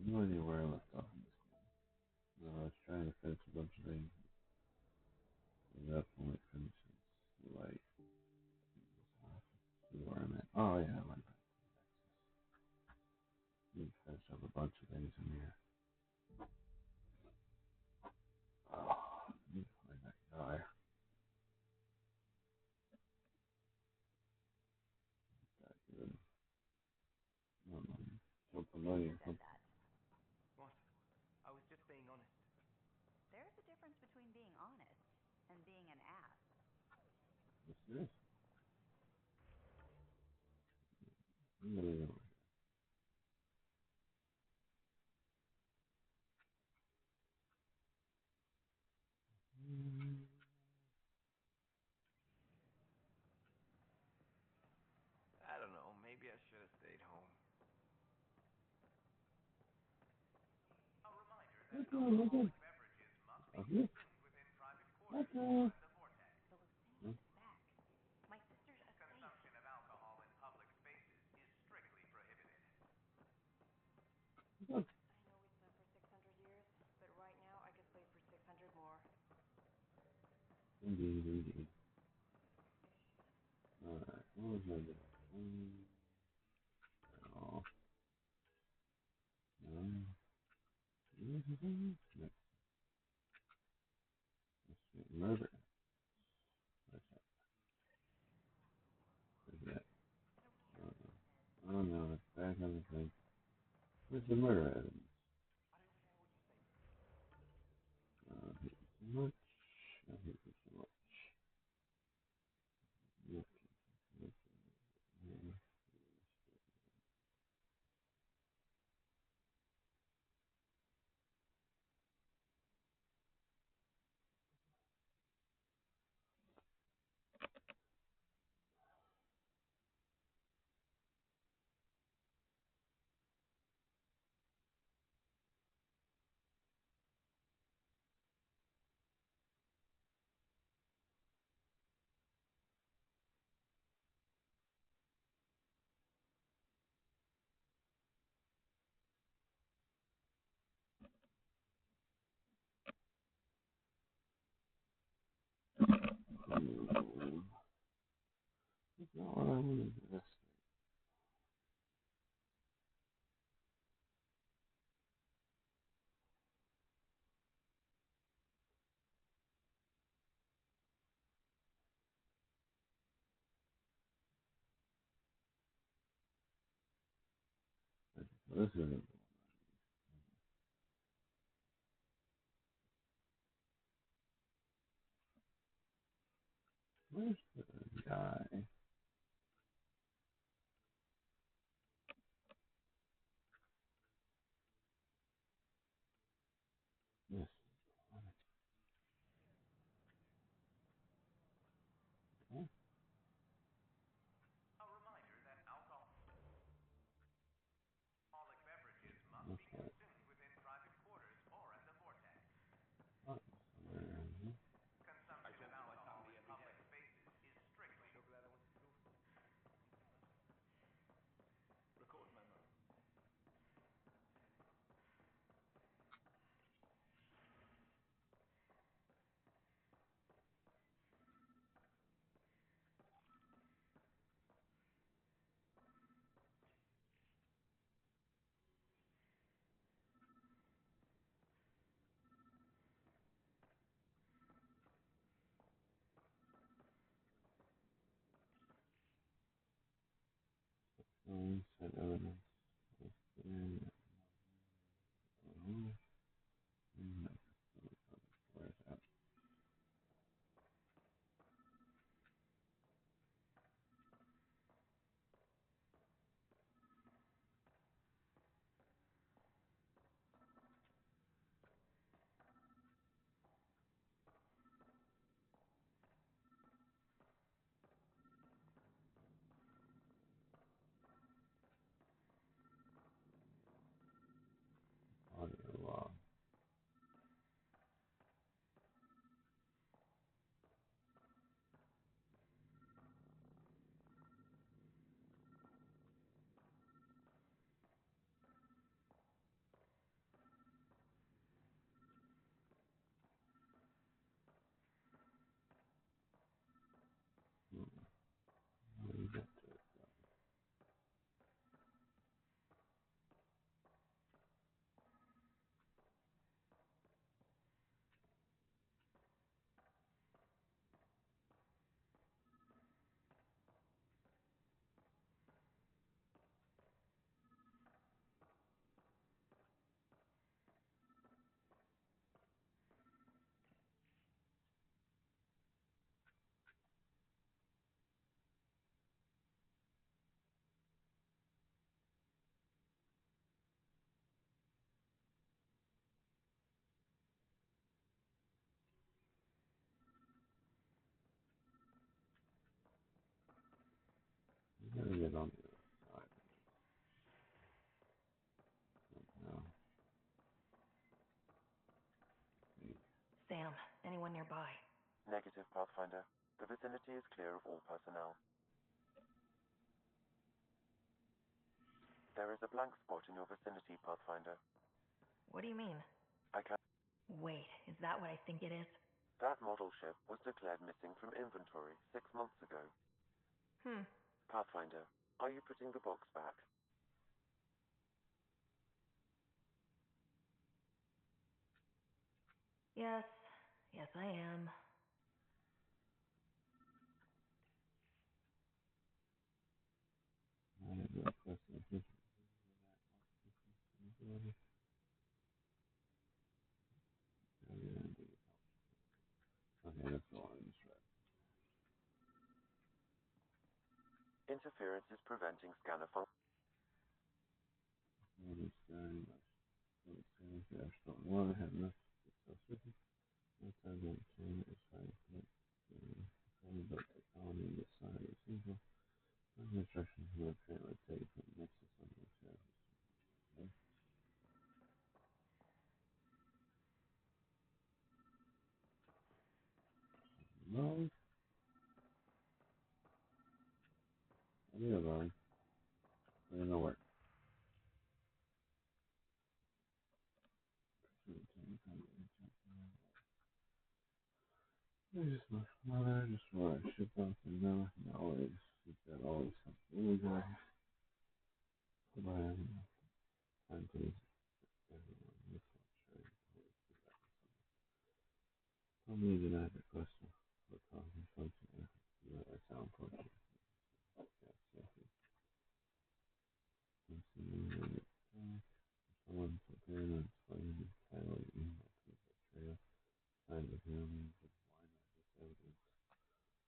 no idea where I left off in this game. I was trying to finish a bunch of things. And that point finishes like see where I'm at. Oh yeah, I went back. Need to finish up a bunch of things in here. Oh, need to find that guy. Got good. I don't know. Something money You or said something. that. What? I was just being honest. There's a difference between being honest and being an ass. What's this? I'm gonna go. I don't know. Maybe I should have stayed home. A reminder that What's going on? alcoholic beverages must be Up here? consumed within private quarters or Okay. in the vortex. The Lucinius is back. My sister's asleep. Consumption of alcohol in public spaces is strictly prohibited. I know we slept for 600 years, but right now I could sleep for 600 more. Indeed, indeed. Alright, what was I doing? Oh, no. Next, let's see. Murder. Where's that? Where's that? I don't care what you said. Oh no, it's back on the thing. Where's the murder evidence? I don't care what you say. I hate you so much. I hate you so much. Look, look, look. That's not what I wanted to ask. This isn't. Where's the guy? Yes. Okay. A reminder that alcoholic beverages must be Okay. consumed within private quarters or in the vortex. Oh, somewhere around here. I Consumption of talk to my alcohol family in every public day. spaces is strictly So glad I went to school for this. Record my mum. Set evidence. Listed. Where's that? anyone nearby? Negative, Pathfinder. The vicinity is clear of all personnel. There is a blank spot in your vicinity, Pathfinder. What do you mean? I can. Wait, is that what I think it is? That model ship was declared missing from inventory 6 months ago. Pathfinder, are you putting the box back? Yes. Yes, I am. I had no question. Okay, that's all I just read. Interference is preventing scanner function. This guy, I don't want to have enough. No time to change is fine. Only about technology on this side is simple. Instructions will apparently take from the nexus on the service. No, I need a line. I don't know what. I just my mother, just want to ship off and now, always, she's got always something really good. But I have enough time to everyone. This one, sure. Tell me that I have a question for talking function. I sound function. Yeah, so let's see. Someone prepared and explained the title of the email to the trail. Signed with him, but why not this evidence?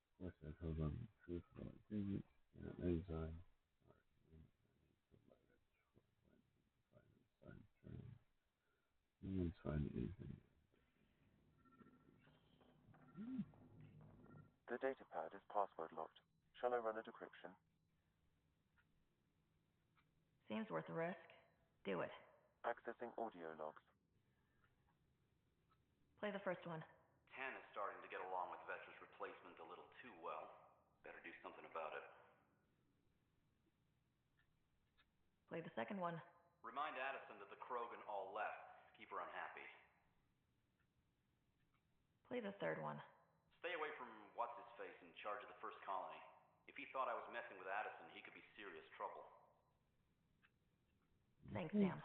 Of course, I've held on the truth of all agreement, and an exile, or agreement that needs to let it for when he finally signed the term. No one's finding anything. The datapad is password locked. Shall I run a decryption? Seems worth the risk. Do it. Accessing audio logs. Play the first one. Tan is starting to get along with Vetra's replacement a little too well. Better do something about it. Play the second one. Remind Addison that the Krogan all left. Keep her unhappy. Play the third one. Stay away from what's-his-face in charge of the first colony. If he thought I was messing with Addison, he could be serious trouble. Thanks, Sam.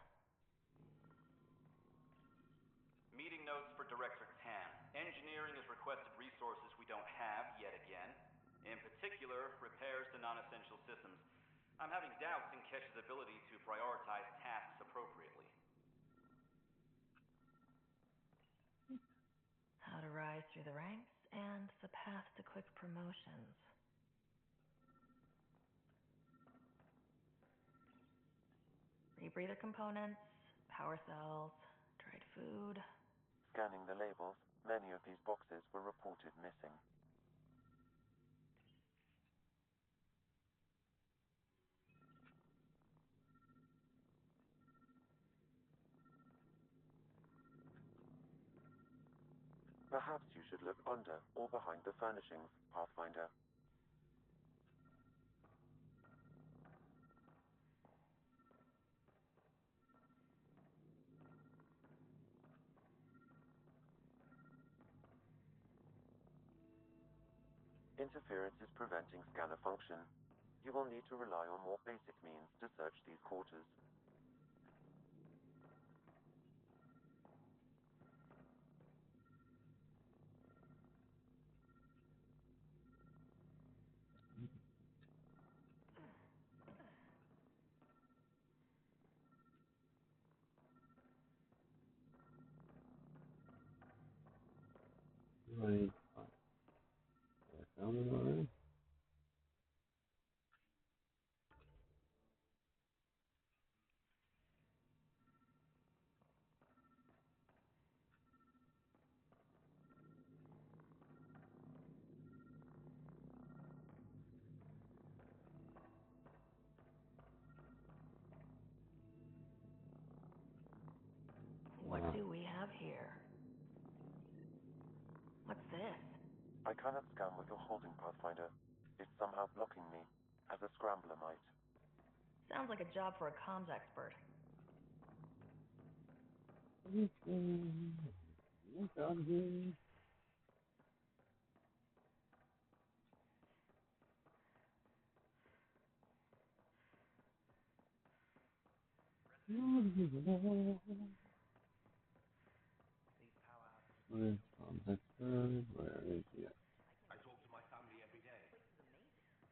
Meeting notes for Director Tan. Engineering has requested resources we don't have yet again. In particular, repairs to non-essential systems. I'm having doubts in Kesh's ability to prioritize tasks appropriately. How to rise through the ranks and the path to quick promotions. Rebreather components, power cells, dried food. Scanning the labels, many of these boxes were reported missing. Perhaps you should look under or behind the furnishings, Pathfinder. Interference is preventing scanner function. You will need to rely on more basic means to search these quarters. Right. I found it already. What do we have here? I cannot scan what you're holding, Pathfinder. It's somehow blocking me, as a scrambler might. Sounds like a job for a comms expert. Where's context? Where is he at? I talk to my family every day.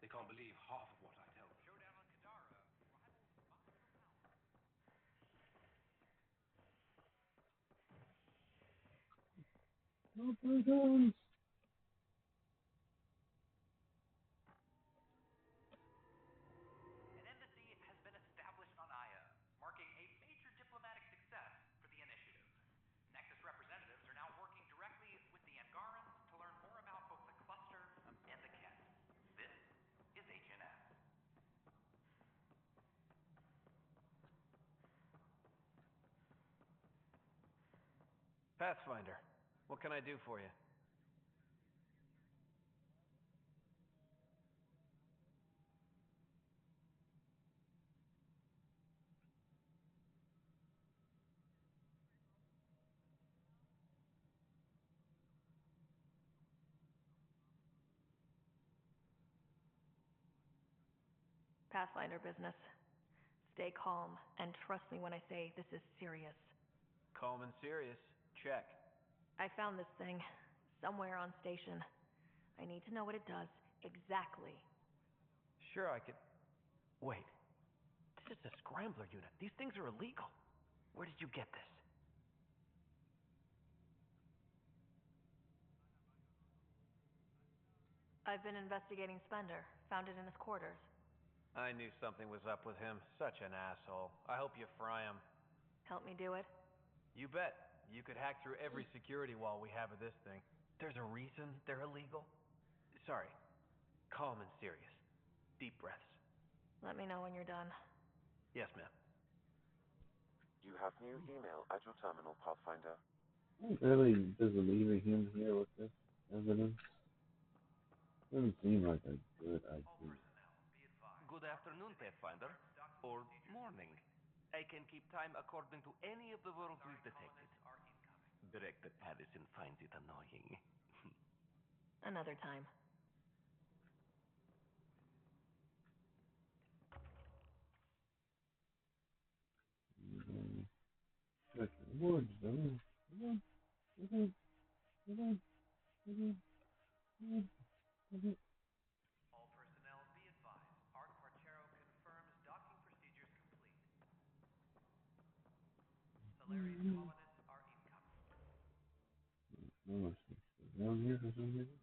They can't believe half of what I tell them. Showdown on Kadara rivals Vie for Power. No prisons! An embassy has been established on Aya, marking a major diplomatic success for the initiative. Nexus representatives are now working directly with the Angarans to learn more about both the cluster and the Kett. This is HNS. Pathfinder, what can I do for you? Pathfinder business. Stay calm, and trust me when I say this is serious. Calm and serious. Check. I found this thing, somewhere on station. I need to know what it does, exactly. Sure, I could... Wait. This is a scrambler unit. These things are illegal. Where did you get this? I've been investigating Spender. Found it in his quarters. I knew something was up with him. Such an asshole. I hope you fry him. Help me do it? You bet. You could hack through every security wall we have of this thing. There's a reason they're illegal. Sorry. Calm and serious. Deep breaths. Let me know when you're done. Yes, ma'am. You have new email at your terminal, Pathfinder. I really disbelieving him here with this evidence. Doesn't seem like a good idea. Good afternoon, Pathfinder. Or morning. I can keep time according to any of the worlds we've detected. Director Addison finds it annoying. Another time. Check the woods, though. All personnel be advised. Art Quarchero confirms docking procedures complete. Solarian colonists are incoming. No, it's down here for some reason.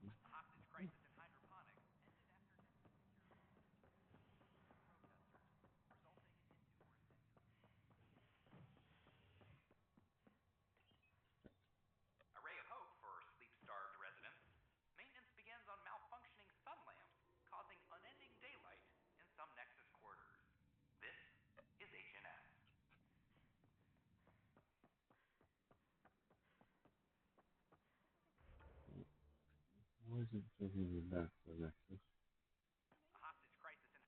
The hostage crisis in hydroponics ended after Nexus security protesters, resulting in numerous A ray of hope for sleep-starved residents. Maintenance begins on malfunctioning sun lamps, causing unending daylight in some Nexus quarters. This is HNS. Why is it taking me back to Nexus? A hostage crisis in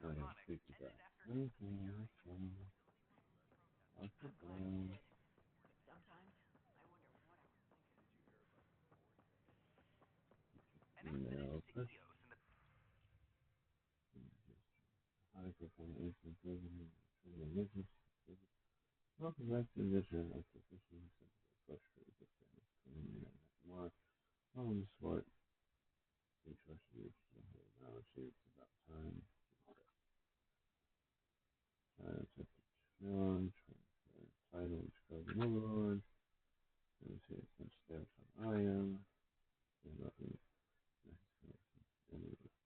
Oh yeah, hydroponics speak to ended that. after Nexus security Sometimes, I wonder what I was thinking. an Email, expedition to okay. Eos in the High performance improvement, religious. Welcome back to this acquisition. Frustrated with that. More. Oh, smart. We trust you. Now it's about time. Check the challenge. Title is covered on. Let me see if some steps on I am. There's nothing.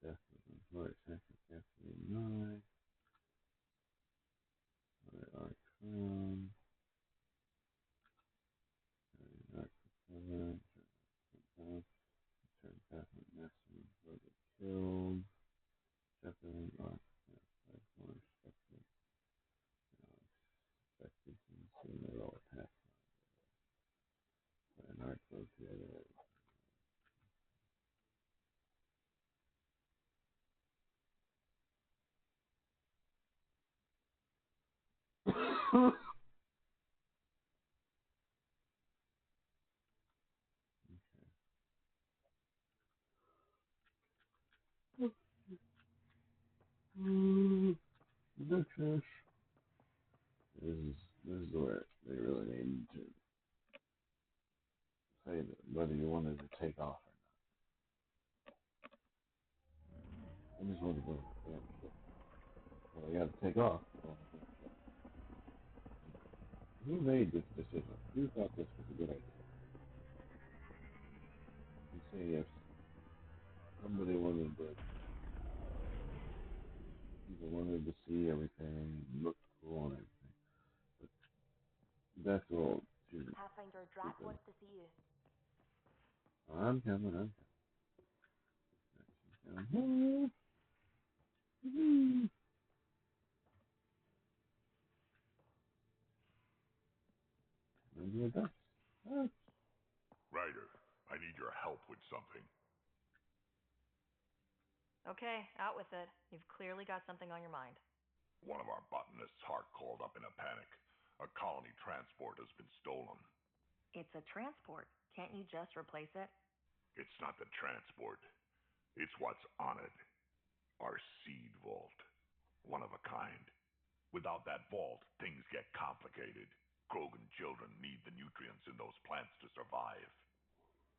Death of heart attack of Catherine 9. Our crown. Turn path on Nessie. Was it killed? Chapter 1. The fish. This is where they really need to say that whether you wanted to take off or not. I just wanted to go. Well, you got to take off. Who made this decision? Who thought this was a good idea? You say if somebody people wanted to see everything, look cool and everything, but that's all too Pathfinder Drac stupid. wants to see you. I'm coming. I'm coming. Maybe it does. Oh, Ryder, I need your help with something. Okay, out with it. You've clearly got something on your mind. One of our botanists' heart called up in a panic. A colony transport has been stolen. It's a transport. Can't you just replace it? It's not the transport. It's what's on it. Our seed vault. One of a kind. Without that vault, things get complicated. Krogan children need the nutrients in those plants to survive.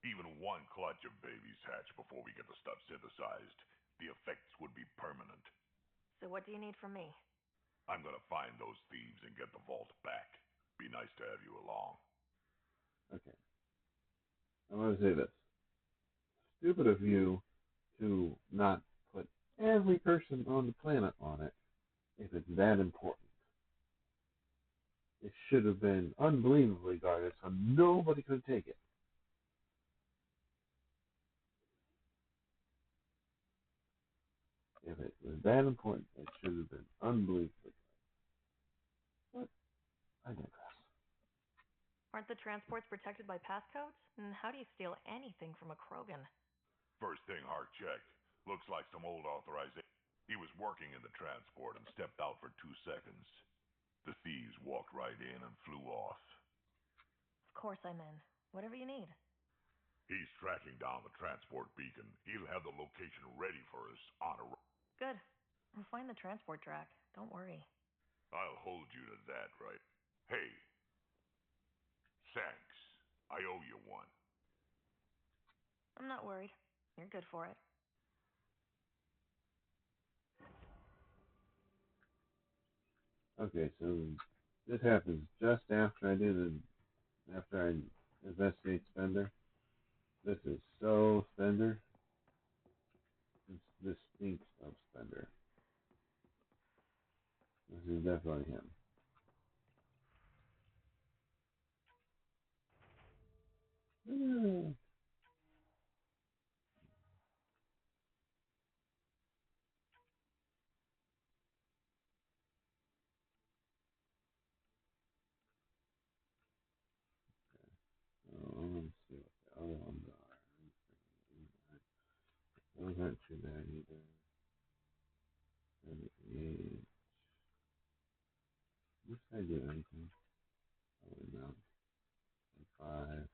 Even one clutch of babies hatch before we get the stuff synthesized. The effects would be permanent. So what do you need from me? I'm gonna find those thieves and get the vault back. Be nice to have you along. okay. I'm going to say this. Stupid of you to not put every person on the planet on it if it's that important. It should have been unbelievably guarded so nobody could take it. If it was that important, it should have been unbelievably guarded. But I digress. Aren't the transports protected by passcodes? And how do you steal anything from a Krogan? First thing Hart checked. Looks like some old authorization. He was working in the transport and stepped out for 2 seconds. The thieves walked right in and flew off. Of course I'm in. Whatever you need. He's tracking down the transport beacon. He'll have the location ready for us on a... Good. We'll find the transport Drac. Don't worry. I'll hold you to that, right? Hey, thanks. I owe you one. I'm not worried. You're good for it. Okay, so this happens just after after I investigate Spender. This is so Spender. This stinks of Spender. This is definitely him. Yeah. Let's see what the other ones are. Those aren't too bad either. 78. Which I do anything? Probably not. 5%.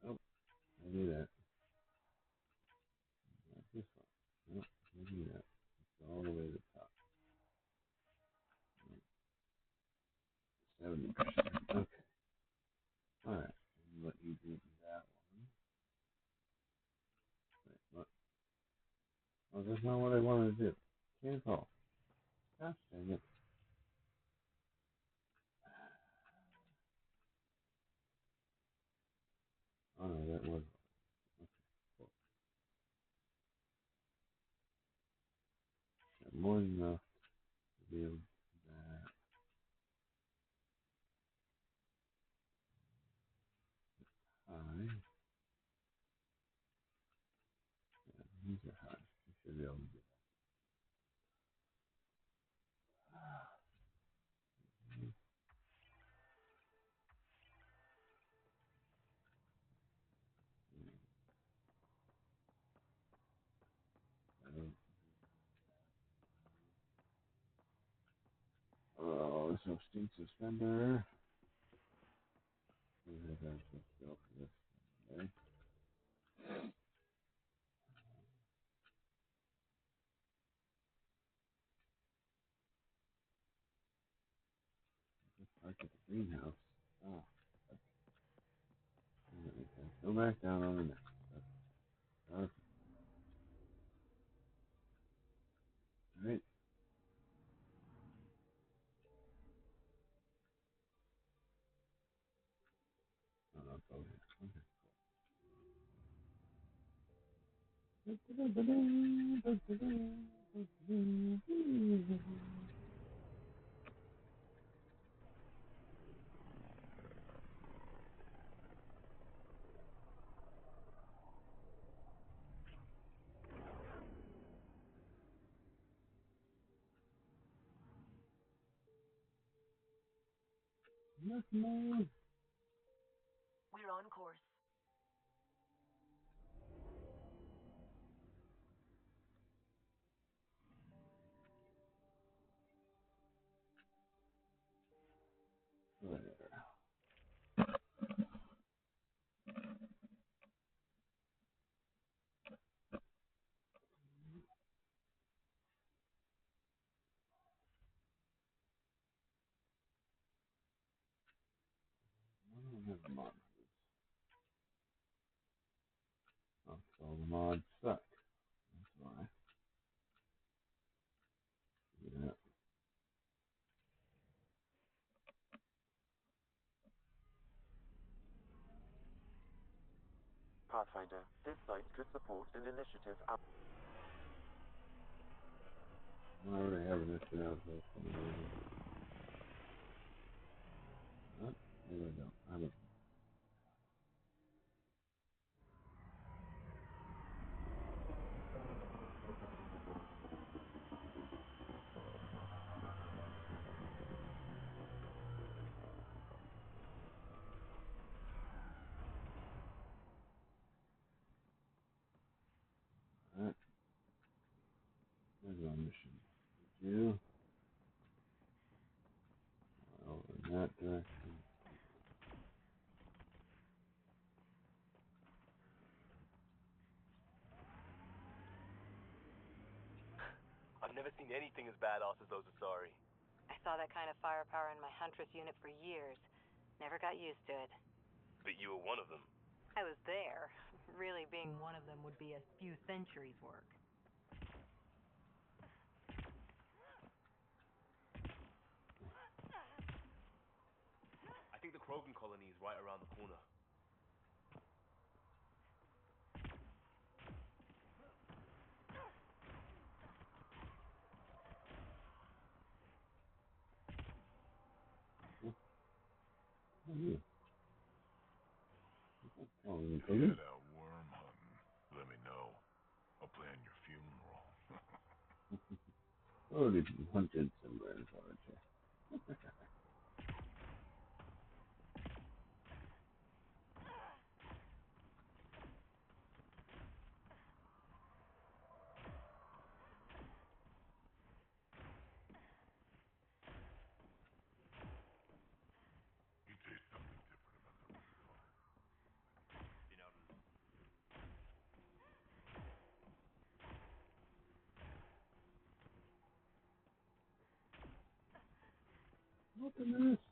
Oh, I do that. Not this one. Nope, I do that. It's all the way to the top. 70%. Okay. Alright. Let you do that one. Wait, what? Oh, that's not what I wanted to do. Cancel. Gosh dang it. Oh no, that was. Okay, cool. Got more than enough to be able to do that. High. Yeah, these are high. I should be able to do toasting suspender. Let's go for this. Okay. Park at the greenhouse. Oh. Okay. Go back down on the next step. Okay. Alright. Oh, no, it's over here. Okay. Yes, ma'am. We're on course. There. I don't have a mod. Oh, so the mod stuck. That's why. Yeah. Pathfinder, this site could support an initiative up. I already have an issue out there. Oh, here we go. I'm a Alright. There's our mission. Thank you. Over in that direction. I've never seen anything as badass as those Asari. I saw that kind of firepower in my Huntress unit for years. Never got used to it. But you were one of them. I was there. Really being one of them would be a few centuries' work. I think the Krogan colony is right around the corner. Oh, yeah. Oh, you If you taking? head out worm hunting, let me know. I'll plan your funeral. Oh, did you hunted somewhere, aren't you? You taste something different about the fire. Been out of What the mess?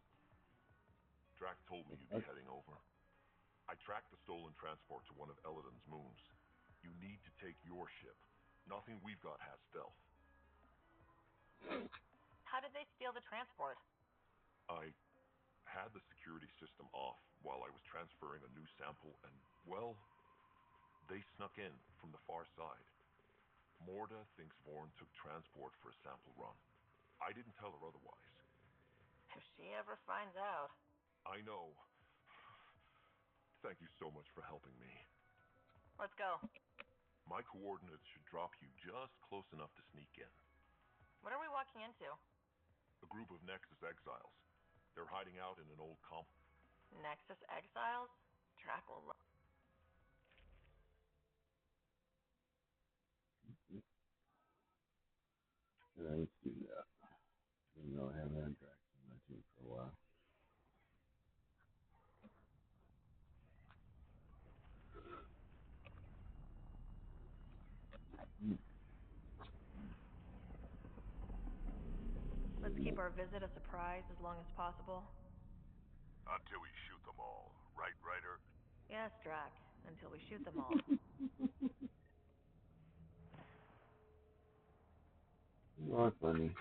Drac told me you'd be heading over. I tracked the stolen transport to one of Eladon's moons. You need to take your ship. Nothing we've got has stealth. How did they steal the transport? I had the security system off while I was transferring a new sample and, well, they snuck in from the far side. Morda thinks Vorn took transport for a sample run. I didn't tell her otherwise. If she ever finds out. I know. Thank you so much for helping me. Let's go. My coordinates should drop you just close enough to sneak in. What are we walking into? A group of Nexus exiles. They're hiding out in an old comp. Nexus Exiles? Drac will love. Yeah, let's do that. Even though I have Anthrax in my cutscene for a while. Let's keep our visit a surprise as long as possible. Until we shoot them all. Right, Ryder? Yes, Drac, until we shoot them all. You are funny.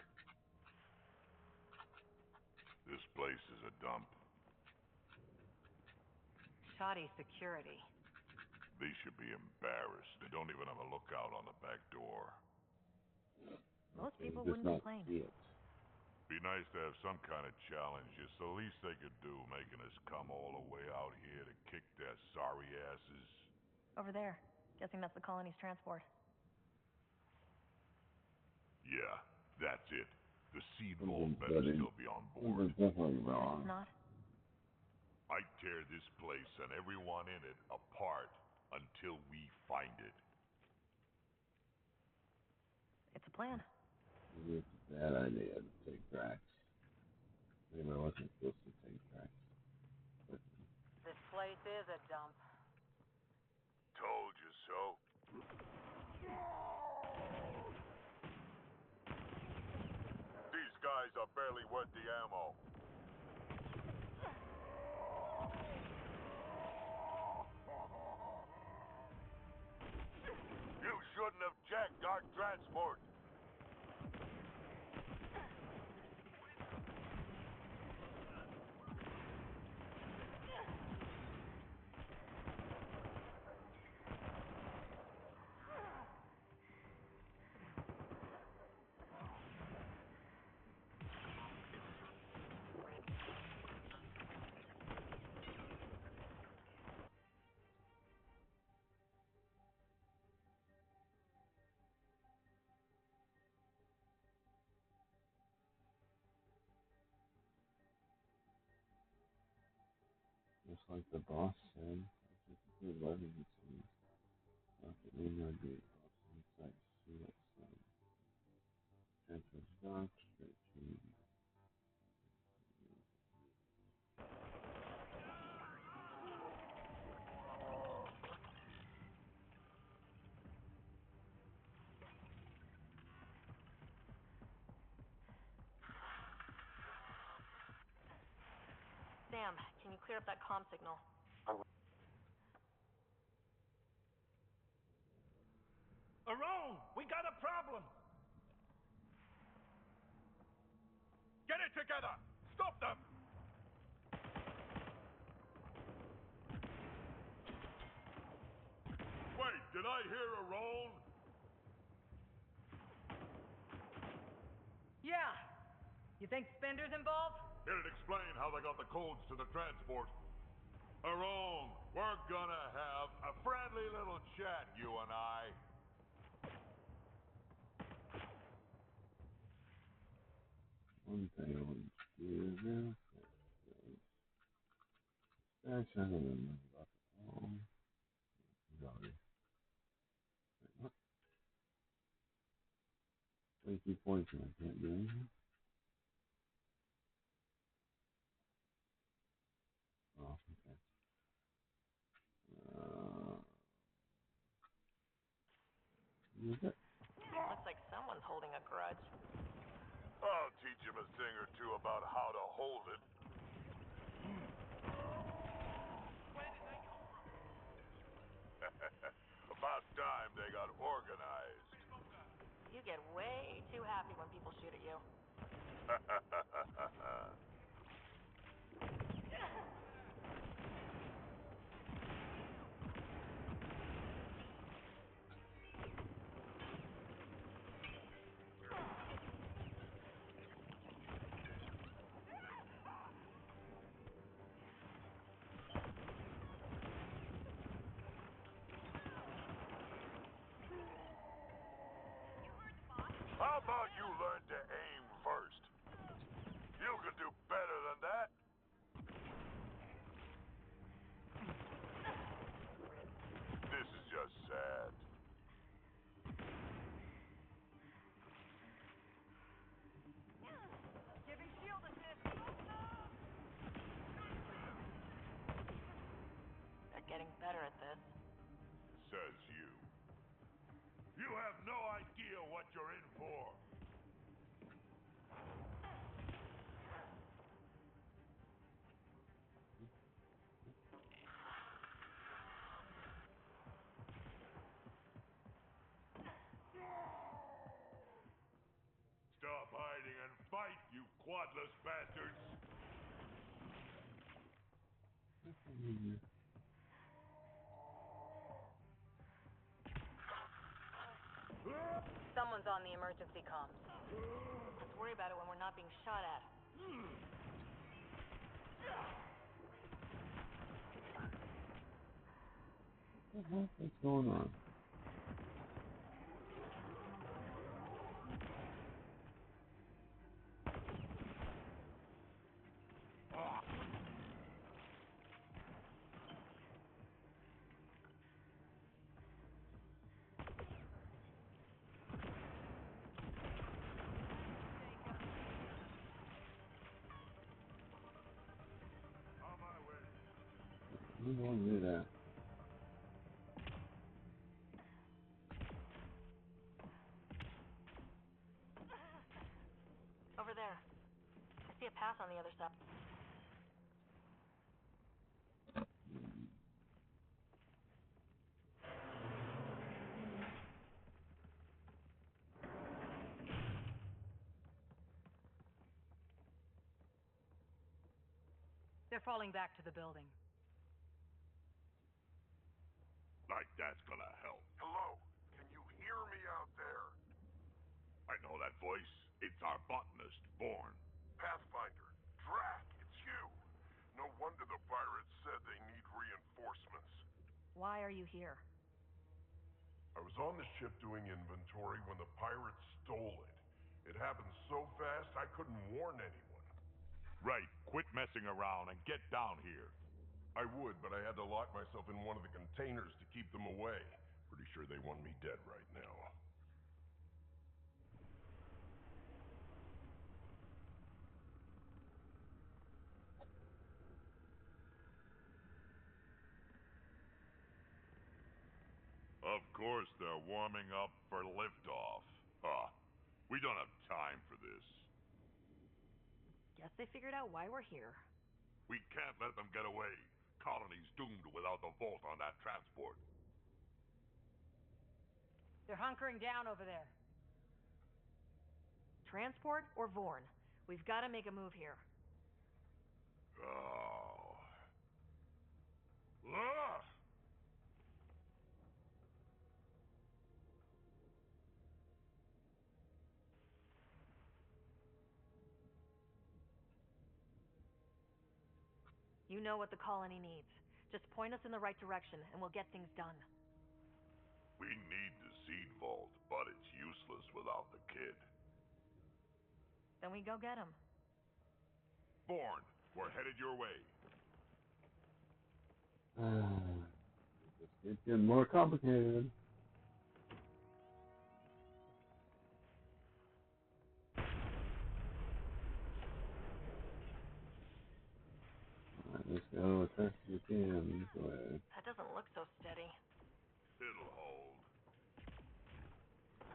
This place is a dump. Shoddy security. They should be embarrassed. They don't even have a lookout on the back door. Most Okay, people just wouldn't not complain. see it. Be nice to have some kind of challenge. It's the least they could do, making us come all the way out here to kick their sorry asses. Over there. Guessing that's the colony's transport. Yeah, that's it. The seed vault Something's better better. still be on board. Something's definitely It's wrong. not. I'd tear this place and everyone in it apart until we find it. It's a plan. Maybe it's a bad idea to take Drax. Maybe I wasn't supposed to take Drax. But This place is a dump. Told you so. These guys are barely worth the ammo. You shouldn't have jacked our transport. just like the boss said, it's a good weapon to use. It may not be inside see what's transfer stock, straight to Sam, can you clear up that comm signal? Around! We got a problem! Get it together! Stop them! Wait, did I hear a roan? Yeah. You think Spender's involved? It'd explain how they got the codes to the transport. Aron, we're gonna have a friendly little chat, you and I. one thing I want to do now. That's I don't remember about the phone. Sorry. What? 22 points and I can't do anything? Oh, okay. Use it. Looks like someone's holding a grudge. I'll teach him a thing or two about how to hold it. About time they got organized. You get way too happy when people shoot at you. How about you learn to aim first? quadless bastards! Someone's on the emergency comms. Let's worry about it when we're not being shot at. What's going on? On my way. We don't do that. Over there. I see a path on the other side. They're falling back to the building. Like that's gonna help. Hello? Can you hear me out there? I know that voice. It's our botanist, Born. Pathfinder, Drac, it's you. No wonder the pirates said they need reinforcements. Why are you here? I was on the ship doing inventory when the pirates stole it. It happened so fast I couldn't warn anyone. Right, quit messing around and get down here. I would, but I had to lock myself in one of the containers to keep them away. Pretty sure they want me dead right now. Of course they're warming up for liftoff. We don't have time for this. Guess they figured out why we're here. We can't let them get away. Colony's doomed without the vault on that transport. They're hunkering down over there. Transport or Vorn? We've got to make a move here. Oh. Ugh! You know what the colony needs. Just point us in the right direction, and we'll get things done. We need the seed vault, but it's useless without the kid. Then we go get him. Born, we're headed your way. It's getting more complicated. Let's go as fast as we can this way. That doesn't look so steady. It'll hold.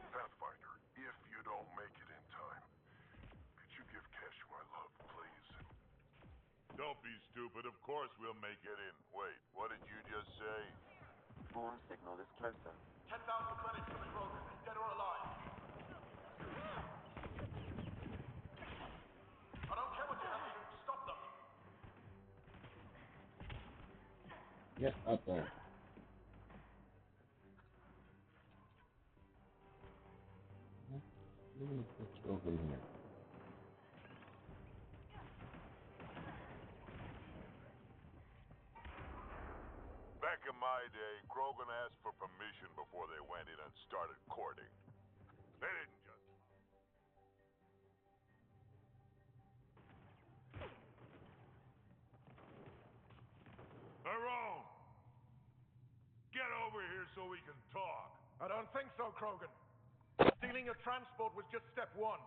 Pathfinder, if you don't make it in time, could you give Kesh my love, please? Don't be stupid. Of course we'll make it in. Wait, what did you just say? Boom signal is closer. 10,000 credits for the Krogan, dead or alive. I don't care what you have to do to stop them. Get up there. Let me put you over here. Back in my day, Krogan asked for permission before they went in and started courting. They didn't just... Tyrone! Get over here so we can talk. I don't think so, Krogan. Stealing your transport was just step one.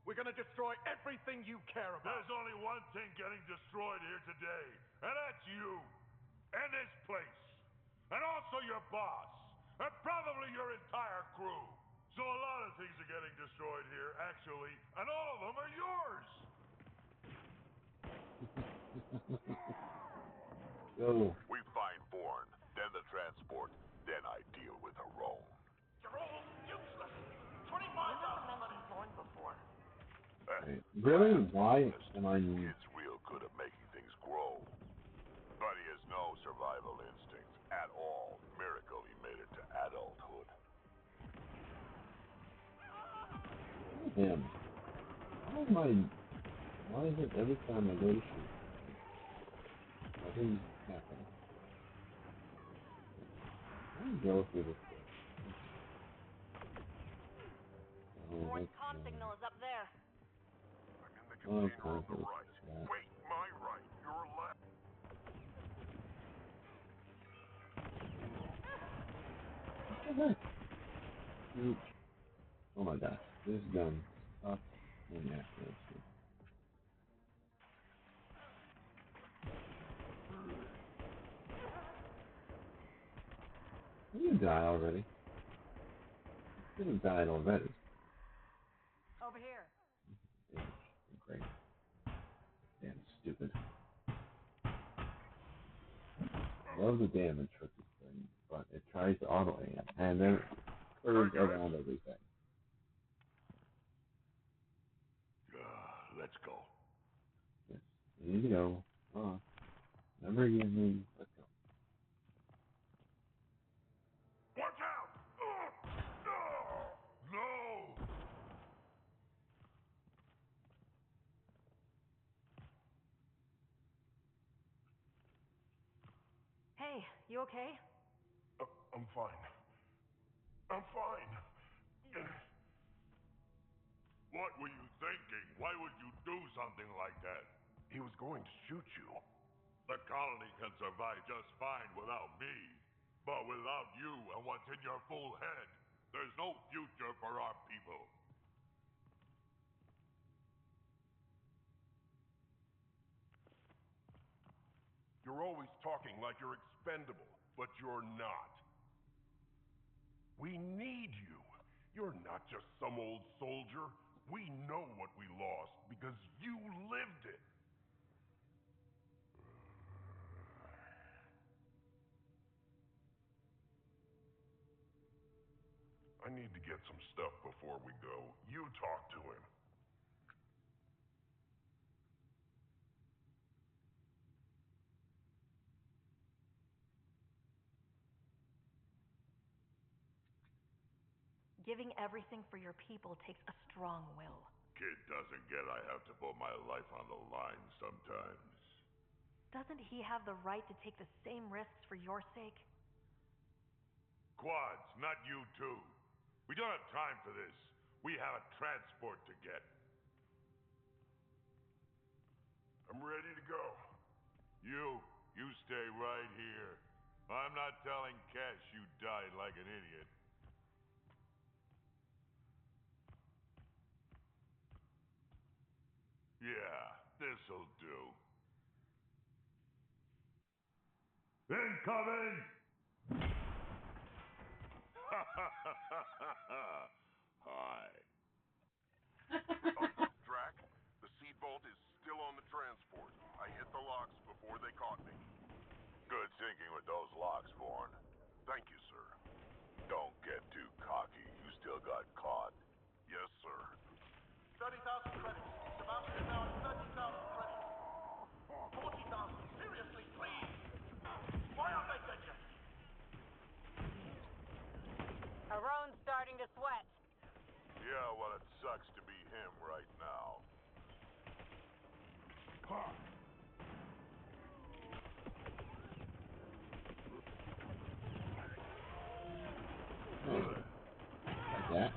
We're gonna destroy everything you care about. There's only one thing getting destroyed here today, and that's you. And this place. And also your boss. And probably your entire crew. So a lot of things are getting destroyed here, actually, and all of them are yours. Go. We find Born, then the transport, then I deal with Tyrone. You're all useless. 25,000 I've never credits. mentioned Vorn before. Wait, really? Why am I... It's real good at making things grow. But he has no survival instincts at all. Miracle he made it to adulthood. Damn. Why is it every time I go to shoot? Nothing's happening. Let me go through this way. Morn's comm signal is up there. I'm in the container on the right. Wait, my right. Your left. What the heck? Shoot. Oh my gosh, this gun sucks in accuracy. Can you die already? You should have died already. Over here. Great. Damn stupid. Love the damage with this thing, but it tries to auto aim and then it curves around everything. Let's go. Yes. Here you go. Never again. Let's go. Watch out! No! Hey, you okay? I'm fine. I'm fine. What were you thinking? Why would you do something like that? He was going to shoot you. The colony can survive just fine without me. But without you and what's in your full head, there's no future for our people. You're always talking like you're expendable, but you're not. We need you. You're not just some old soldier. We know what we lost because you lived it. I need to get some stuff before we go. You talk to him. Giving everything for your people takes a strong will. Kid doesn't get I have to put my life on the line sometimes. Doesn't he have the right to take the same risks for your sake? Quads, not you two. We don't have time for this. We have a transport to get. I'm ready to go. You stay right here. I'm not telling Cash you died like an idiot. Yeah, this'll do. Incoming! Hi. Drac, the seed vault is still on the transport. I hit the locks before they caught me. Good thinking with those locks, Vaughn. Thank you, sir. Don't get too cocky. You still got caught. Yes, sir. 30,000 credits. Sebastian now at 30,000 credits. 40,000. Seriously, please. Why aren't they dead yet? Aron's starting to sweat. Yeah, well, it sucks to be him right now. Like that.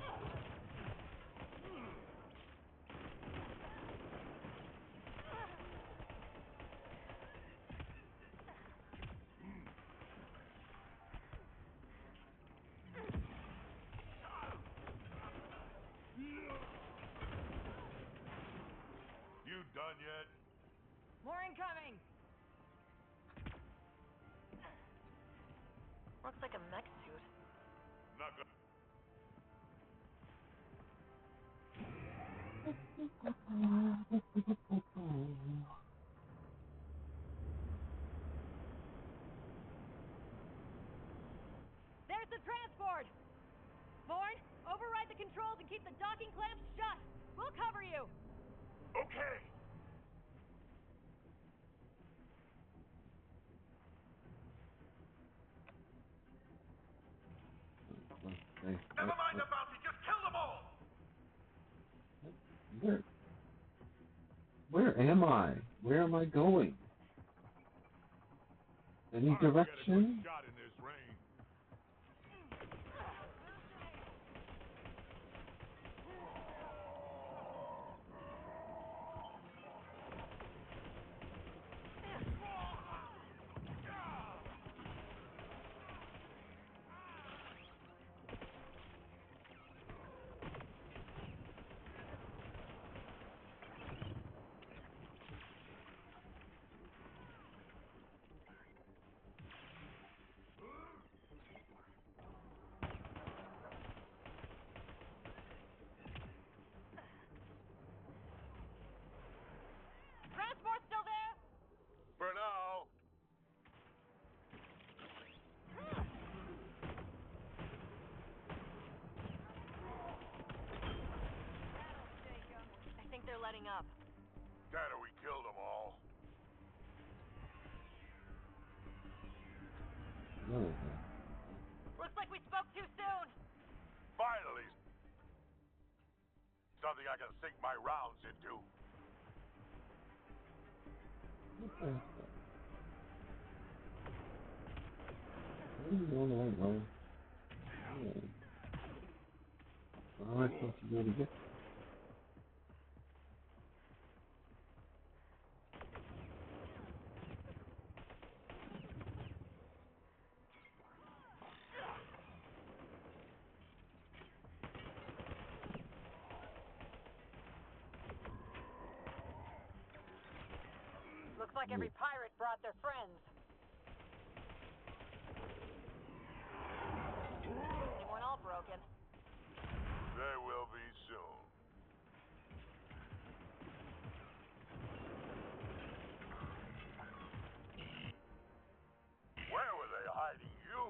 You done yet? More incoming! Looks like a mech suit. Not gonna... There's the transport! Morn, override the controls and keep the docking clamps shut! We'll cover you! Where? Where am I? Where am I going? Any direction? Shot in this rain. Transport still there? For now. I think they're letting up. Data, we killed them all. No. Looks like we spoke too soon. Finally, something I can sink my rounds into. What the heck? Are you going the right way? Yeah. What am I supposed to do to get? Looks like every pirate brought their friends. They weren't all broken. They will be soon. Where were they hiding you?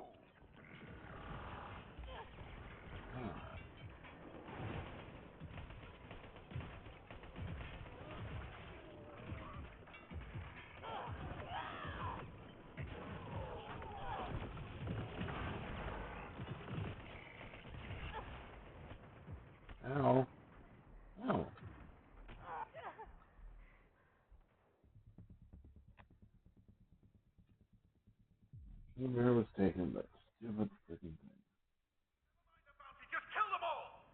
Ow. Ow. Humor was taken, but stupid freaking thing. Just kill them all!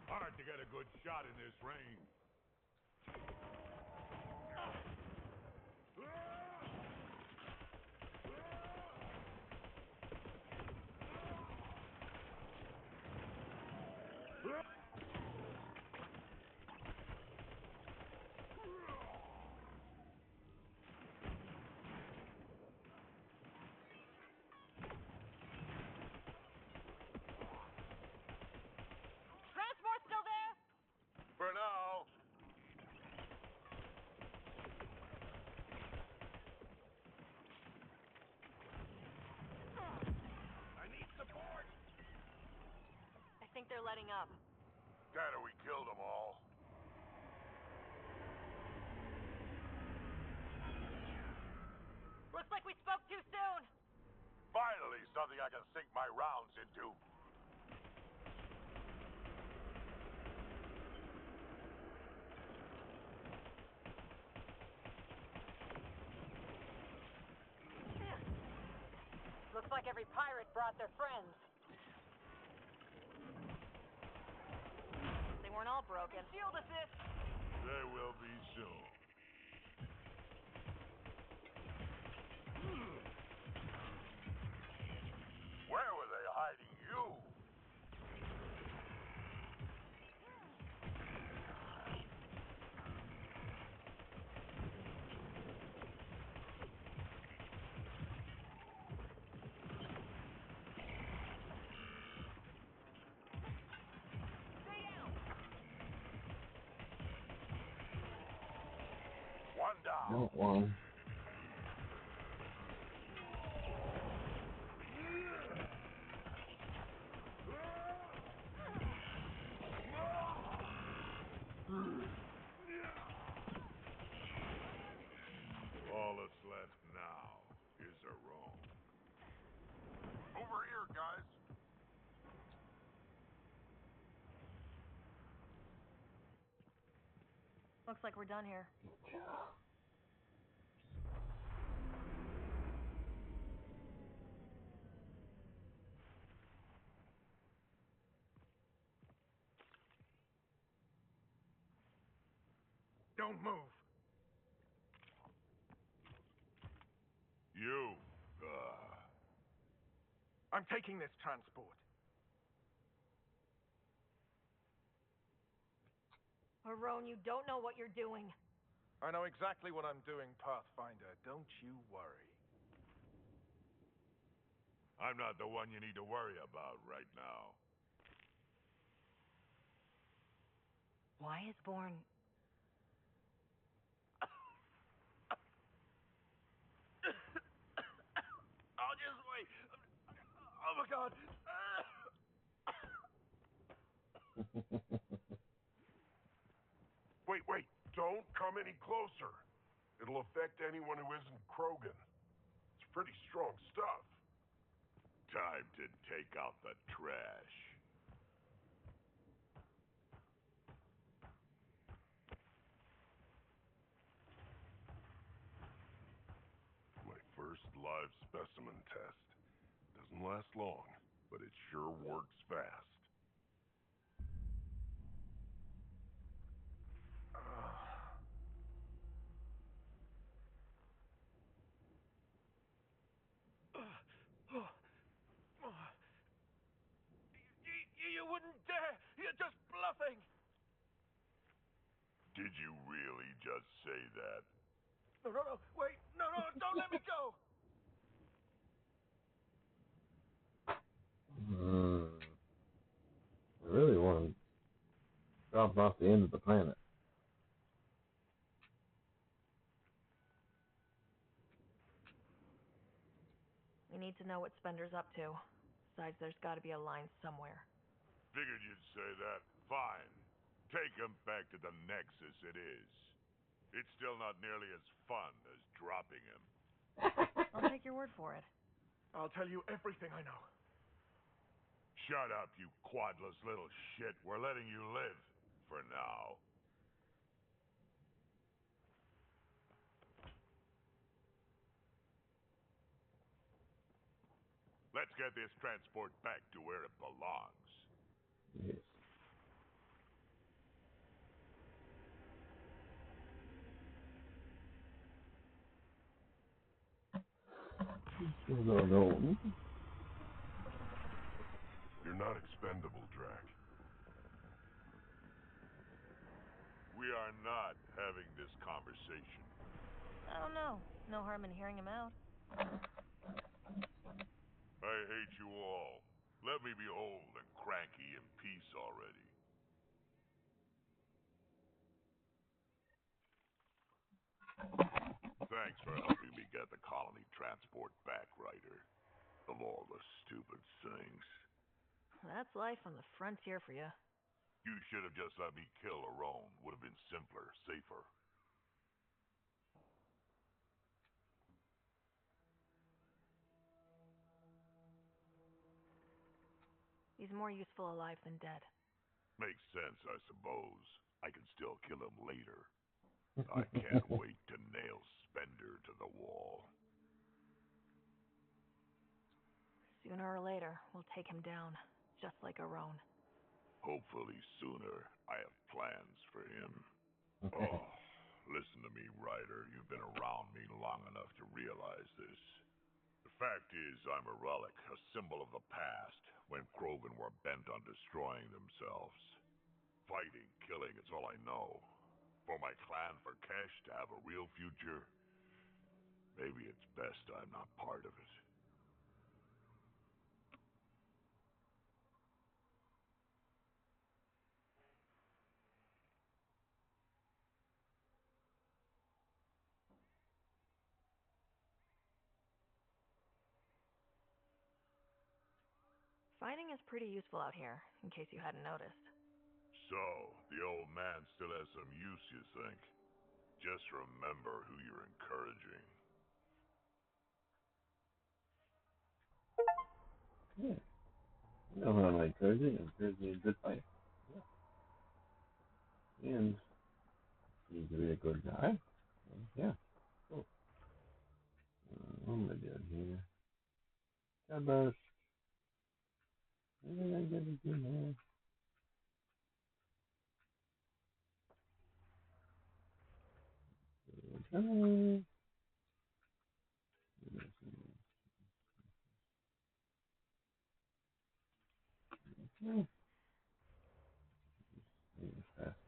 Hard to get a good shot in this rain. Transport still there? For now. I need support! I think they're letting up. Data, we killed them all. Looks like we spoke too soon. Finally, something I can sink my rounds into. Looks like every pirate brought their friends. They weren't all broken. Shield assist! They will be soon. Where were they hiding you? One down. Not one. All that's left now is a roam. guys. Looks like we're done here. Don't move. You, I'm taking this transport. Harone, you don't know what you're doing. I know exactly what I'm doing, Pathfinder. Don't you worry. I'm not the one you need to worry about right now. Why is Bourne... I'll just wait. Oh my god. Wait. Don't come any closer. It'll affect anyone who isn't Krogan. It's pretty strong stuff. Time to take out the trash. My first live specimen test. Doesn't last long, but it sure works fast. You wouldn't dare! You're just bluffing! Did you really just say that? No, wait! No, don't let me go! I really want to drop off the end of the planet. We need to know what Spender's up to. Besides, there's got to be a line somewhere. Figured you'd say that. Fine. Take him back to the Nexus it is. It's still not nearly as fun as dropping him. I'll take your word for it. I'll tell you everything I know. Shut up, you quadless little shit. We're letting you live. For now. Let's get this transport back to where it belongs. Yes. You're not expendable, Drac. We are not having this conversation. I don't know. No harm in hearing him out. I hate you all. Let me be old and cranky in peace already. Thanks for helping me get the colony transport back, Ryder. Of all the stupid things. That's life on the frontier for you. You should have just let me kill Arone. Would have been simpler, safer. He's more useful alive than dead. Makes sense, I suppose. I can still kill him later. I can't wait to nail Spender to the wall. Sooner or later, we'll take him down, just like Arone. Hopefully sooner. I have plans for him. Oh, listen to me, Ryder. You've been around me long enough to realize this. The fact is, I'm a relic, a symbol of the past, when Krogan were bent on destroying themselves. Fighting, killing, it's all I know. For my clan, for Kesh to have a real future, maybe it's best I'm not part of it. Fighting is pretty useful out here, in case you hadn't noticed. So, the old man still has some use, you think? Just remember who you're encouraging. Yeah. You know what I like Crazy? And Crazy a good fighter. Yeah. And he can be a good guy. Yeah. Cool. What am I doing here? Starburst. Maybe I get it in here. Okay. Okay. Fast.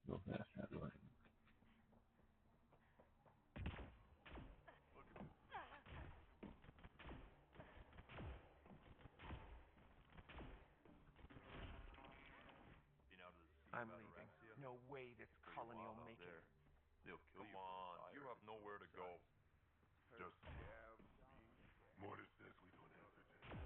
No fast travel. I'm leaving. No way this colony will make it. They'll kill you. Come on, you have nowhere to go. Just Mortis says we don't answer to him.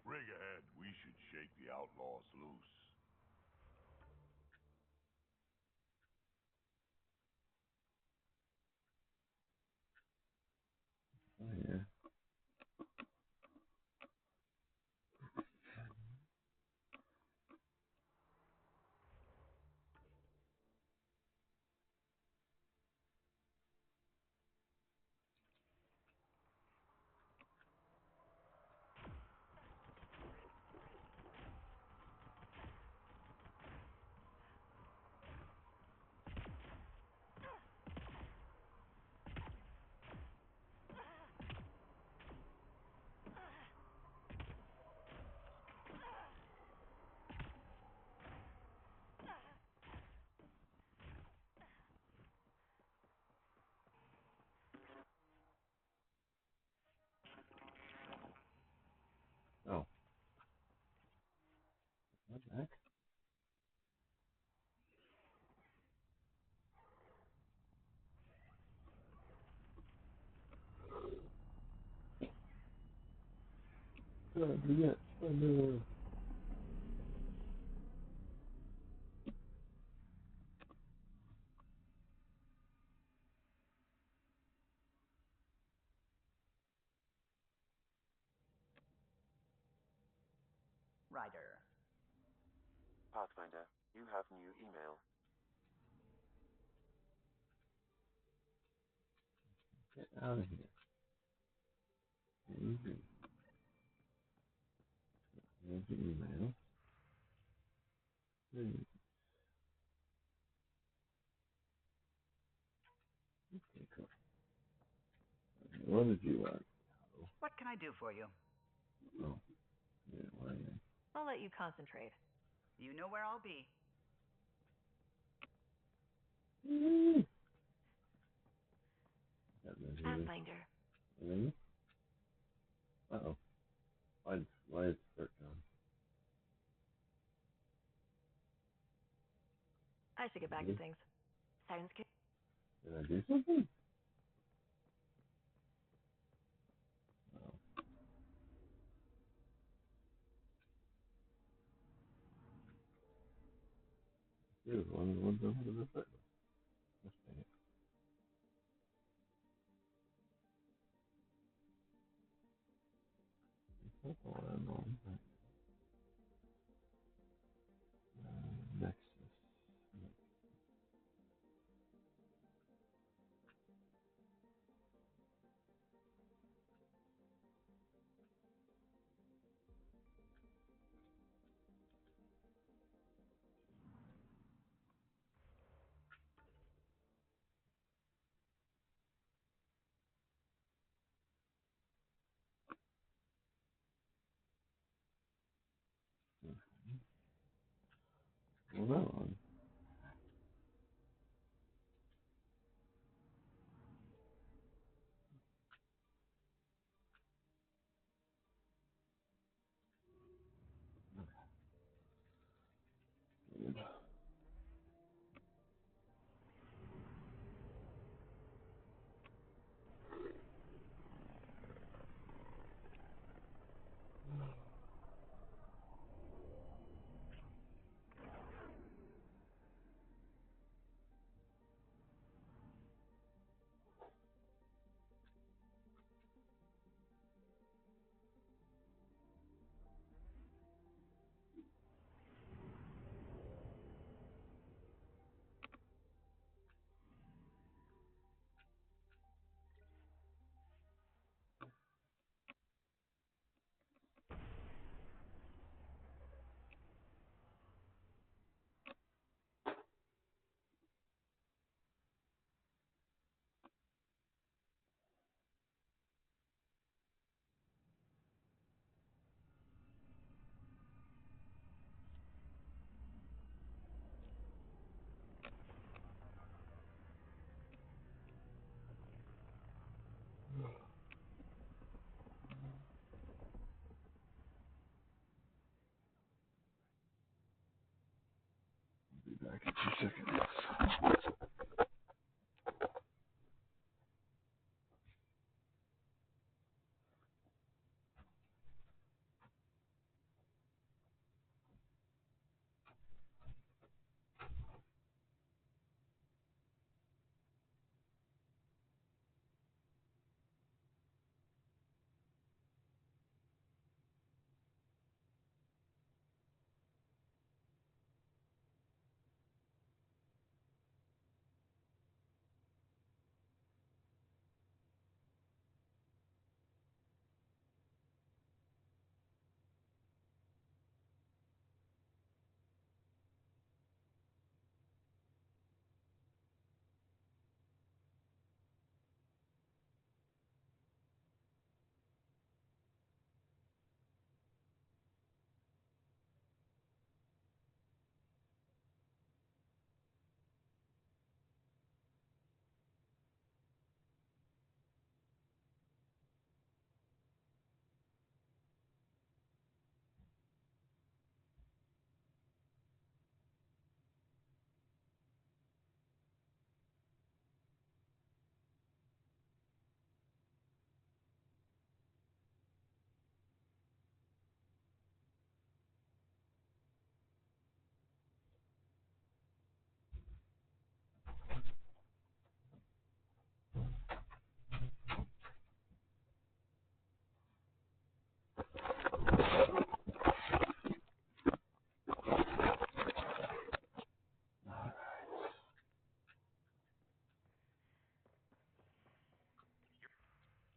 Rig ahead, we should shake the outlaws loose. Oh, yeah. Oh. What the heck? Yeah. Ryder. Pathfinder, you have new email. Get out of here. Easy. There's the email. Okay, cool. What did you want? What can I do for you? Oh, yeah, why? I'll let you concentrate. You know where I'll be. Pathfinder. Really? Uh-oh. Why is Bert gone? I should get back to things. Sirens kick. Did I do something? Oh. Here's one of the ones over the foot. Let's take it. That's all I'm on. Nexus. Well, that one. Good. Be back in 2 seconds.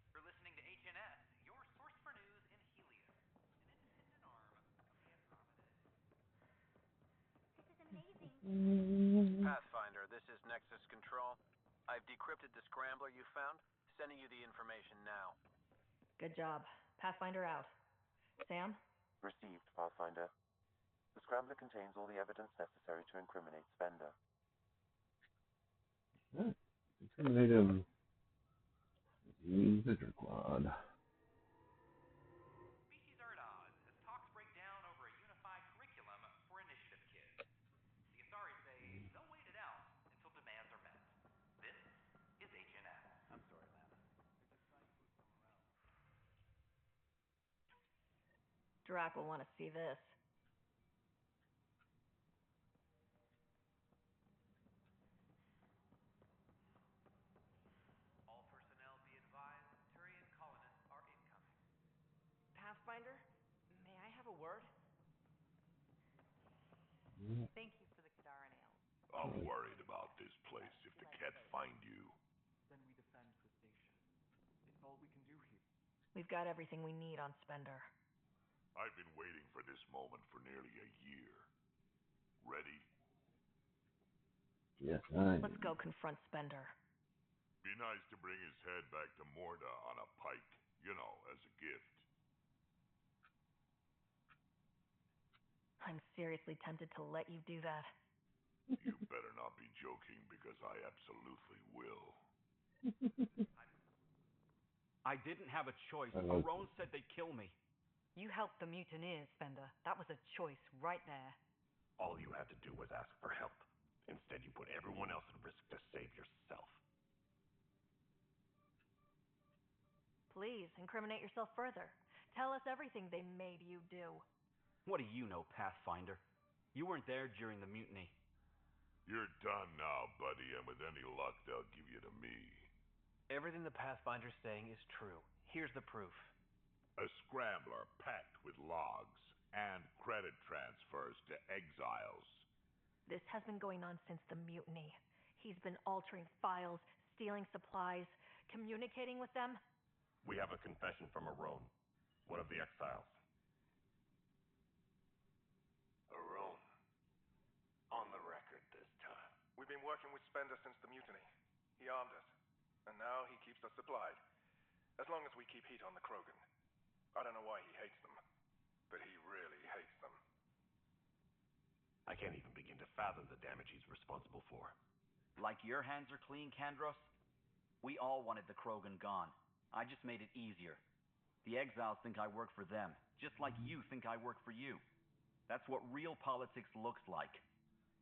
You're listening to HNS, your source for news in helium, an independent arm of the Andromeda. This is amazing. Pathfinder, this is Nexus Control. I've decrypted the scrambler you found. Sending you the information now. Good job. Pathfinder out. Sam? Received, Pathfinder. The scrambler contains all the evidence necessary to incriminate Spender. Good. Incriminate him. Use the jerk wad. Species are at odds as talks break down over a unified curriculum for initiative kids. The Asari say they'll wait it out until demands are met. This is HNS. I'm sorry, Lana. They're just trying to move some around. Drac will want to see this. All personnel be advised, Turian colonists are incoming. Pathfinder, may I have a word? Thank you for the Kadaran ale. I'm worried about this place if the cat find you. Then we defend the station. It's all we can do here. We've got everything we need on Spender. I've been waiting for this moment for nearly a year. Ready? Yes, I Let's do. go confront Spender. Be nice to bring his head back to Morda on a pike, you know, as a gift. I'm seriously tempted to let you do that. You better not be joking, because I absolutely will. I didn't have a choice. Hello. Arone said they'd kill me. You helped the mutineers, Spender. That was a choice right there. All you had to do was ask for help. Instead, you put everyone else at risk to save yourself. Please, incriminate yourself further. Tell us everything they made you do. What do you know, Pathfinder? You weren't there during the mutiny. You're done now, buddy, and with any luck, they'll give you to me. Everything the Pathfinder's saying is true. Here's the proof. A scrambler packed with logs and credit transfers to exiles. This has been going on since the mutiny. He's been altering files, stealing supplies, communicating with them. We have a confession from Arone, one of the exiles. Arone, on the record this time. We've been working with Spender since the mutiny. He armed us, and now he keeps us supplied. As long as we keep heat on the Krogan. I don't know why he hates them, but he really hates them. I can't even begin to fathom the damage he's responsible for. Like your hands are clean, Kandros? We all wanted the Krogan gone. I just made it easier. The exiles think I work for them, just like you think I work for you. That's what real politics looks like.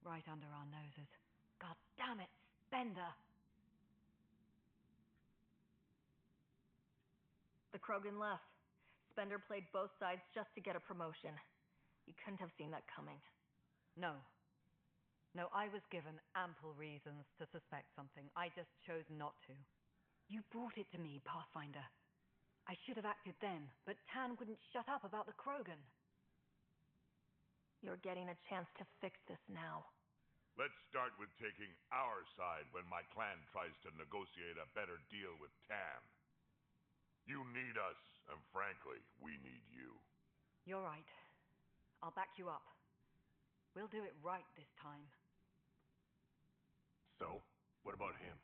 Right under our noses. God damn it, Spender! The Krogan left. Spender played both sides just to get a promotion. You couldn't have seen that coming. No. No, I was given ample reasons to suspect something. I just chose not to. You brought it to me, Pathfinder. I should have acted then, but Tan wouldn't shut up about the Krogan. You're getting a chance to fix this now. Let's start with taking our side when my clan tries to negotiate a better deal with Tan. You need us, and frankly, we need you. You're right. I'll back you up. We'll do it right this time. So, what about him?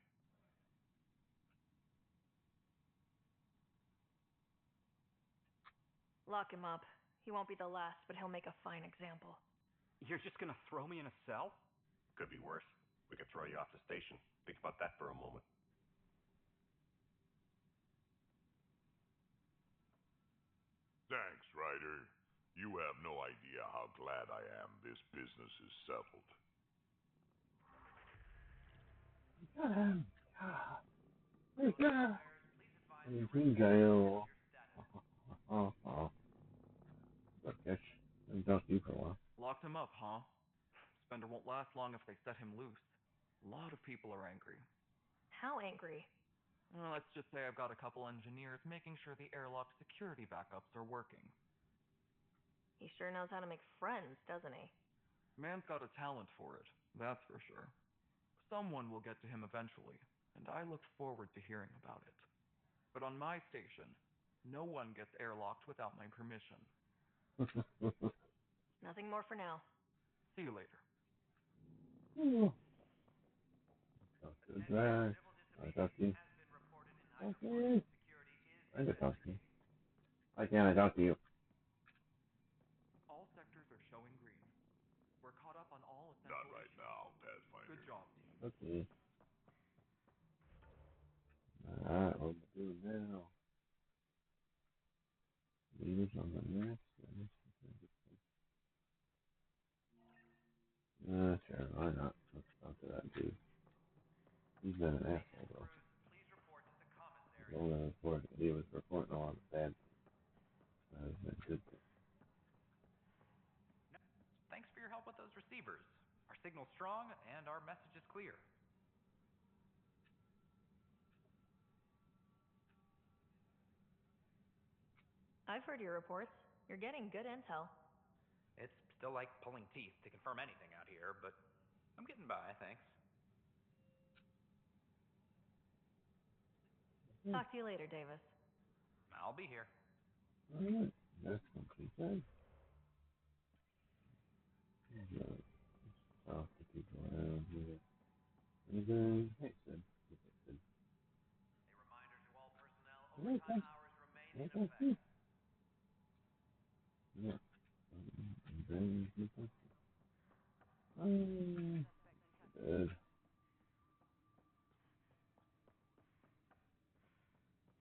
Lock him up. He won't be the last, but he'll make a fine example. You're just gonna throw me in a cell? Could be worse. We could throw you off the station. Think about that for a moment. Thanks, Ryder. You have no idea how glad I am this business is settled. He's in jail. Look, I've talked to you for a while. Locked him up, huh? Spender won't last long if they set him loose. A lot of people are angry. How angry? Well, let's just say I've got a couple engineers making sure the airlock security backups are working. He sure knows how to make friends, doesn't he? Man's got a talent for it, that's for sure. Someone will get to him eventually, and I look forward to hearing about it. But on my station, no one gets airlocked without my permission. Nothing more for now. See you later. Talk to the drag. I talk to you. Okay. I can talk to you. Why can't I talk to you? All sectors are showing green. We're caught up on all Not essential right issues. now, Pathfinder. Good job, team. Okay. Alright, what we do now? Leave on the next. Sure, why not? Let's talk to that dude. He's been an asshole, though. Please report to the commissary. He's only reporting. He was reporting a lot of bad. That has been good. Thanks for your help with those receivers. Our signal's strong, and our message is clear. I've heard your reports. You're getting good intel. It's still like pulling teeth to confirm anything out here, but I'm getting by, thanks. Talk to you later, Davis. I'll be here. Alright, that's complete then. Talk to people around here. And then, hey, Sid. A reminder to all personnel, overtime hours remain in effect. Yeah. Good.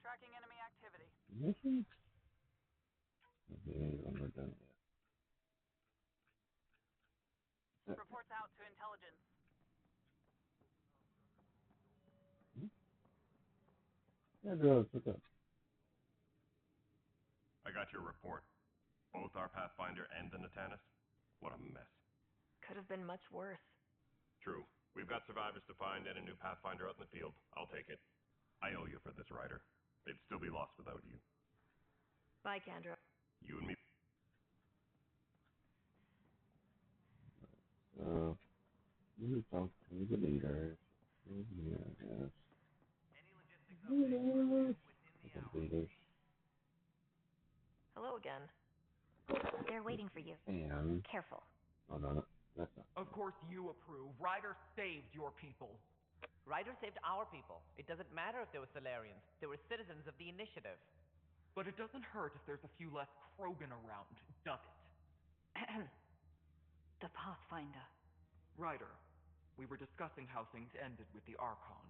Tracking enemy activity. Mission? Okay, when we're done yet. Reports out to intelligence. Yeah, girls, what's up? I got your report. Both our Pathfinder and the Natanis. What a mess. Could have been much worse. True. We've got survivors to find and a new Pathfinder out in the field. I'll take it. I owe you for this, Ryder. They'd still be lost without you. Bye, Kendra. You and me. So, we talk to the leaders. Yeah, yes. Any logistics updates were due within the hour. Leaders. Hello again. They're waiting for you. And... Careful. Oh, no, that's not. Of course you approve. Ryder saved your people. Ryder saved our people. It doesn't matter if they were Solarians. They were citizens of the Initiative. But it doesn't hurt if there's a few less Krogan around, does it? The Pathfinder. Ryder, we were discussing how things ended with the Archon.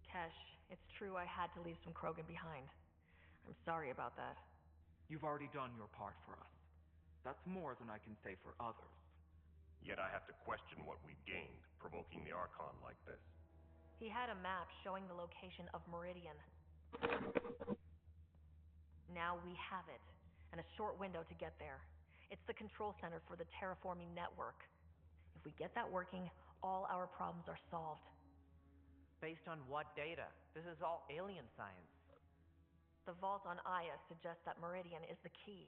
Kesh, it's true I had to leave some Krogan behind. I'm sorry about that. You've already done your part for us. That's more than I can say for others. Yet I have to question what we've gained, provoking the Archon like this. He had a map showing the location of Meridian. Now we have it, and a short window to get there. It's the control center for the terraforming network. If we get that working, all our problems are solved. Based on what data? This is all alien science. The vault on Aya suggests that Meridian is the key.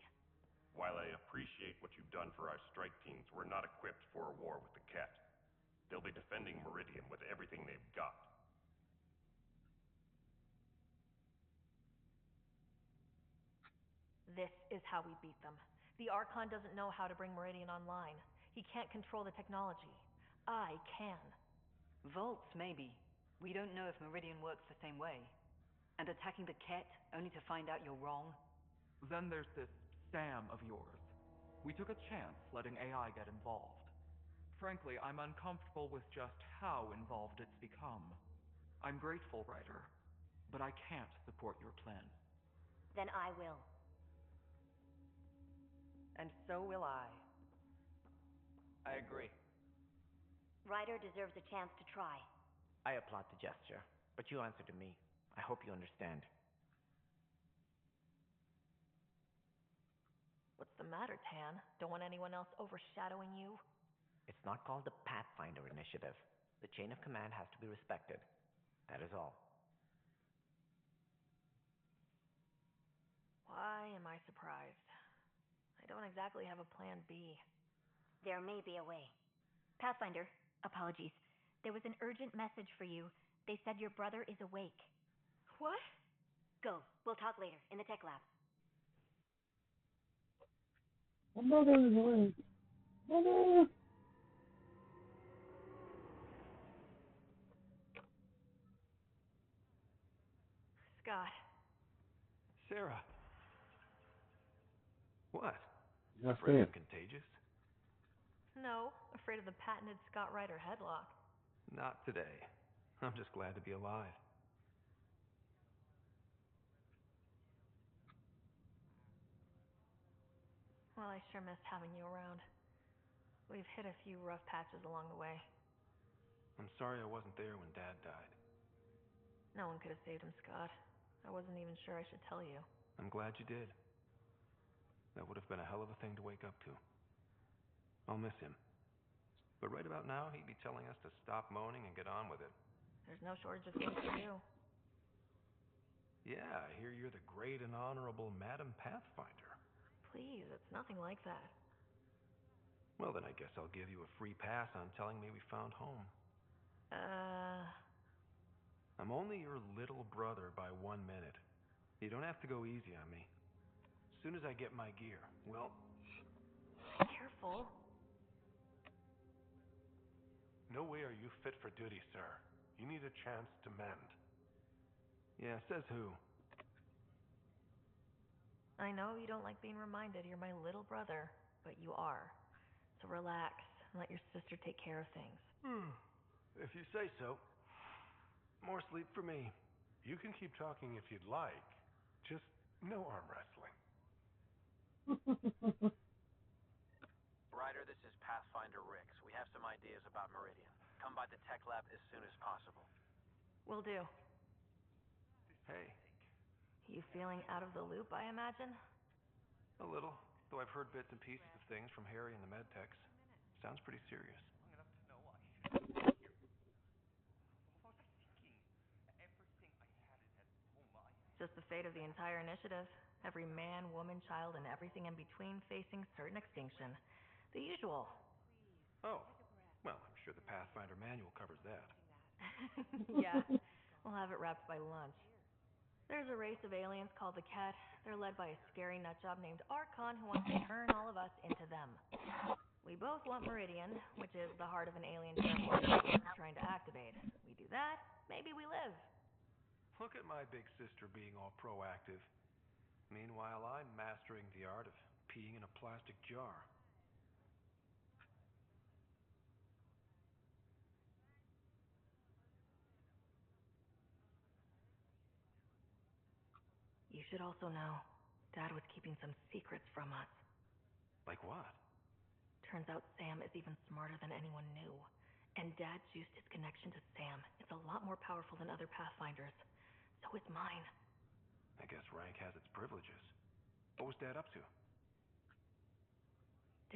While I appreciate what you've done for our strike teams, we're not equipped for a war with the Cat. They'll be defending Meridian with everything they've got. This is how we beat them. The Archon doesn't know how to bring Meridian online. He can't control the technology. I can. Vaults, maybe. We don't know if Meridian works the same way. And attacking the Ket, only to find out you're wrong. Then there's this Sam of yours. We took a chance letting AI get involved. Frankly, I'm uncomfortable with just how involved it's become. I'm grateful, Ryder, but I can't support your plan. Then I will. And so will I. I agree. Ryder deserves a chance to try. I applaud the gesture, but you answer to me. I hope you understand. What's the matter, Tan? Don't want anyone else overshadowing you? It's not called the Pathfinder Initiative. The chain of command has to be respected. That is all. Why am I surprised? I don't exactly have a plan B. There may be a way. Pathfinder, apologies. There was an urgent message for you. They said your brother is awake. What? Go. We'll talk later, in the tech lab. My mother is awake. Mother! Scott. Sarah. What? Yes, Afraid ma'am. I'm contagious? No, afraid of the patented Scott Ryder headlock. Not today. I'm just glad to be alive. Well, I sure missed having you around. We've hit a few rough patches along the way. I'm sorry I wasn't there when Dad died. No one could have saved him, Scott. I wasn't even sure I should tell you. I'm glad you did. That would have been a hell of a thing to wake up to. I'll miss him. But right about now, he'd be telling us to stop moaning and get on with it. There's no shortage of things to do. Yeah, I hear you're the great and honorable Madam Pathfinder. Please, it's nothing like that. Well, then I guess I'll give you a free pass on telling me we found home. I'm only your little brother by 1 minute. You don't have to go easy on me. As soon as I get my gear, well... Careful. No way are you fit for duty, sir. You need a chance to mend. Yeah, says who? I know you don't like being reminded you're my little brother, but you are. So relax and let your sister take care of things. If you say so. More sleep for me. You can keep talking if you'd like. Just no arm wrestling. Ryder, this is Pathfinder Rix. We have some ideas about Meridian. Come by the tech lab as soon as possible. Will do. Hey, You feeling out of the loop, I imagine? a little. Though I've heard bits and pieces of things from Harry and the medtechs. Sounds pretty serious. Just the fate of the entire initiative. Every man, woman, child, and everything in between facing certain extinction. The usual. Oh, well, I'm sure the Pathfinder manual covers that. Yeah, we'll have it wrapped by lunch. There's a race of aliens called the Cat. They're led by a scary nutjob named Archon who wants to turn all of us into them. We both want Meridian, which is the heart of an alien terraforming network trying to activate. We do that, maybe we live. Look at my big sister being all proactive. Meanwhile, I'm mastering the art of peeing in a plastic jar. You should also know, Dad was keeping some secrets from us. Like what? Turns out Sam is even smarter than anyone knew. And Dad juiced his connection to Sam. It's a lot more powerful than other Pathfinders. So is mine. I guess rank has its privileges. What was Dad up to?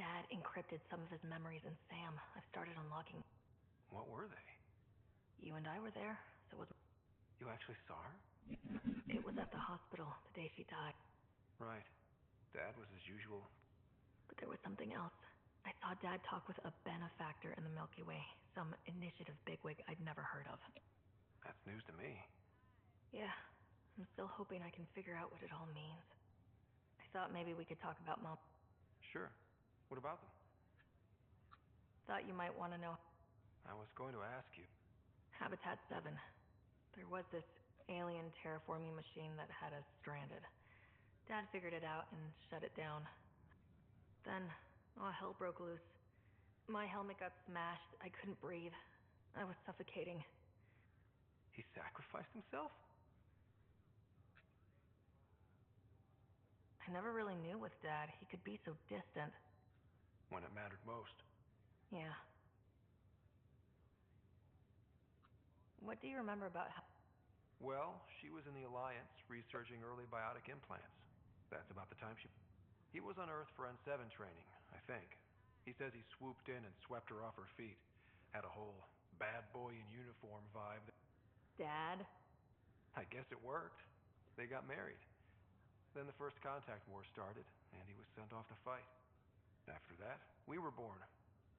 Dad encrypted some of his memories in Sam. I've started unlocking. What were they? You and I were there, so it was... You actually saw her? It was at the hospital the day she died. Right. Dad was as usual. But there was something else. I saw Dad talk with a benefactor in the Milky Way. Some initiative bigwig I'd never heard of. That's news to me. Yeah, I'm still hoping I can figure out what it all means. I thought maybe we could talk about Mom. Sure. What about them? Thought you might want to know. I was going to ask you. Habitat 7. There was this alien terraforming machine that had us stranded. Dad figured it out and shut it down. Then, hell broke loose. My helmet got smashed. I couldn't breathe. I was suffocating. He sacrificed himself? I never really knew with Dad. He could be so distant. When it mattered most. Yeah. What do you remember about how... Well, she was in the Alliance, researching early biotic implants. That's about the time she... He was on Earth for N7 training, I think. He says he swooped in and swept her off her feet. Had a whole bad boy in uniform vibe. Dad? I guess it worked. They got married. Then the First Contact War started, and he was sent off to fight. After that, we were born,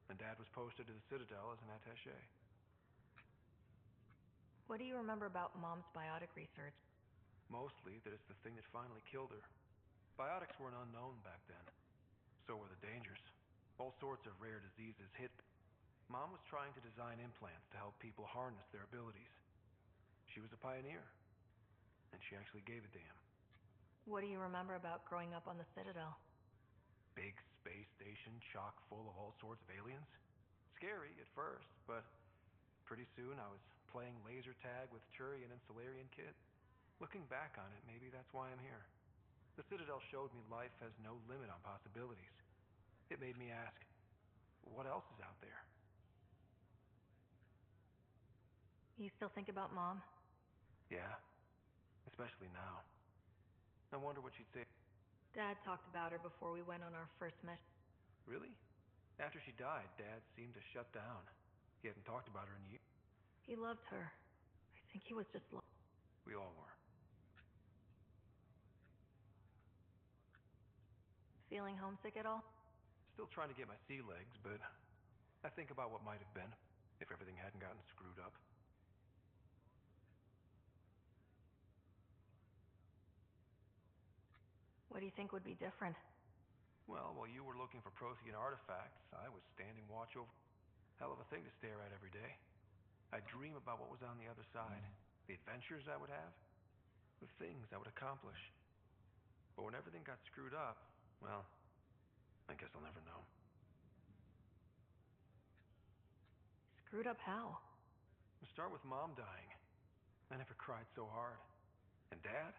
and Dad was posted to the Citadel as an attaché. What do you remember about Mom's biotic research? Mostly that it's the thing that finally killed her. Biotics weren't unknown back then. So were the dangers. All sorts of rare diseases hit. Mom was trying to design implants to help people harness their abilities. She was a pioneer, and she actually gave a damn. What do you remember about growing up on the Citadel? Big space station chock full of all sorts of aliens. Scary at first, but pretty soon I was playing laser tag with Turian and Solarian kids. Looking back on it, maybe that's why I'm here. The Citadel showed me life has no limit on possibilities. It made me ask, what else is out there? You still think about Mom? Yeah, especially now. I wonder what she'd say. Dad talked about her before we went on our first mission. Really? After she died, Dad seemed to shut down. He hadn't talked about her in years. He loved her. I think he was just We all were. Feeling homesick at all? Still trying to get my sea legs, but I think about what might have been if everything hadn't gotten screwed up. What do you think would be different? Well, while you were looking for Prothean artifacts, I was standing watch over... Hell of a thing to stare at every day. I'd dream about what was on the other side. The adventures I would have. The things I would accomplish. But when everything got screwed up, well, I guess I'll never know. Screwed up how? We'll start with Mom dying. I never cried so hard. And Dad?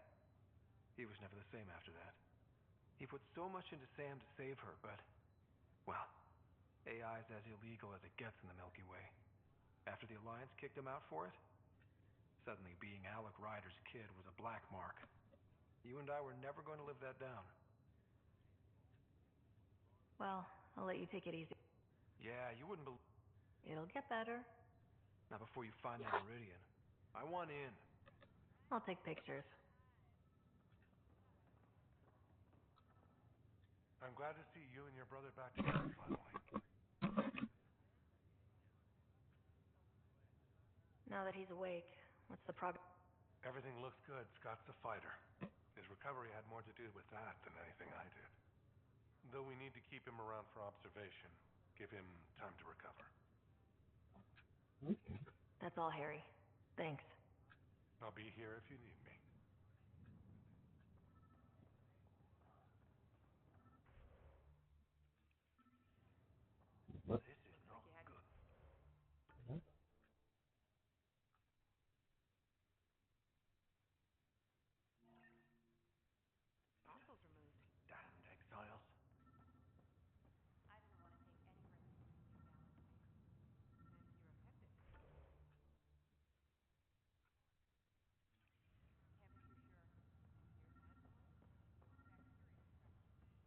He was never the same after that. He put so much into Sam to save her, but, well, AI's as illegal as it gets in the Milky Way. After the Alliance kicked him out for it, suddenly being Alec Ryder's kid was a black mark. You and I were never going to live that down. Well, I'll let you take it easy. Yeah, you wouldn't believe... It'll get better. Not before you find that Meridian. I want in. I'll take pictures. I'm glad to see you and your brother back together finally. Now that he's awake, what's the progress? Everything looks good. Scott's a fighter. His recovery had more to do with that than anything I did. Though we need to keep him around for observation. Give him time to recover. That's all, Harry. Thanks. I'll be here if you need me. What? This is not good. What? Fossils removed. Damned exiles. I didn't want to take any risks in this new galaxy. And you're affected. Can't be too sure. Here's my advice.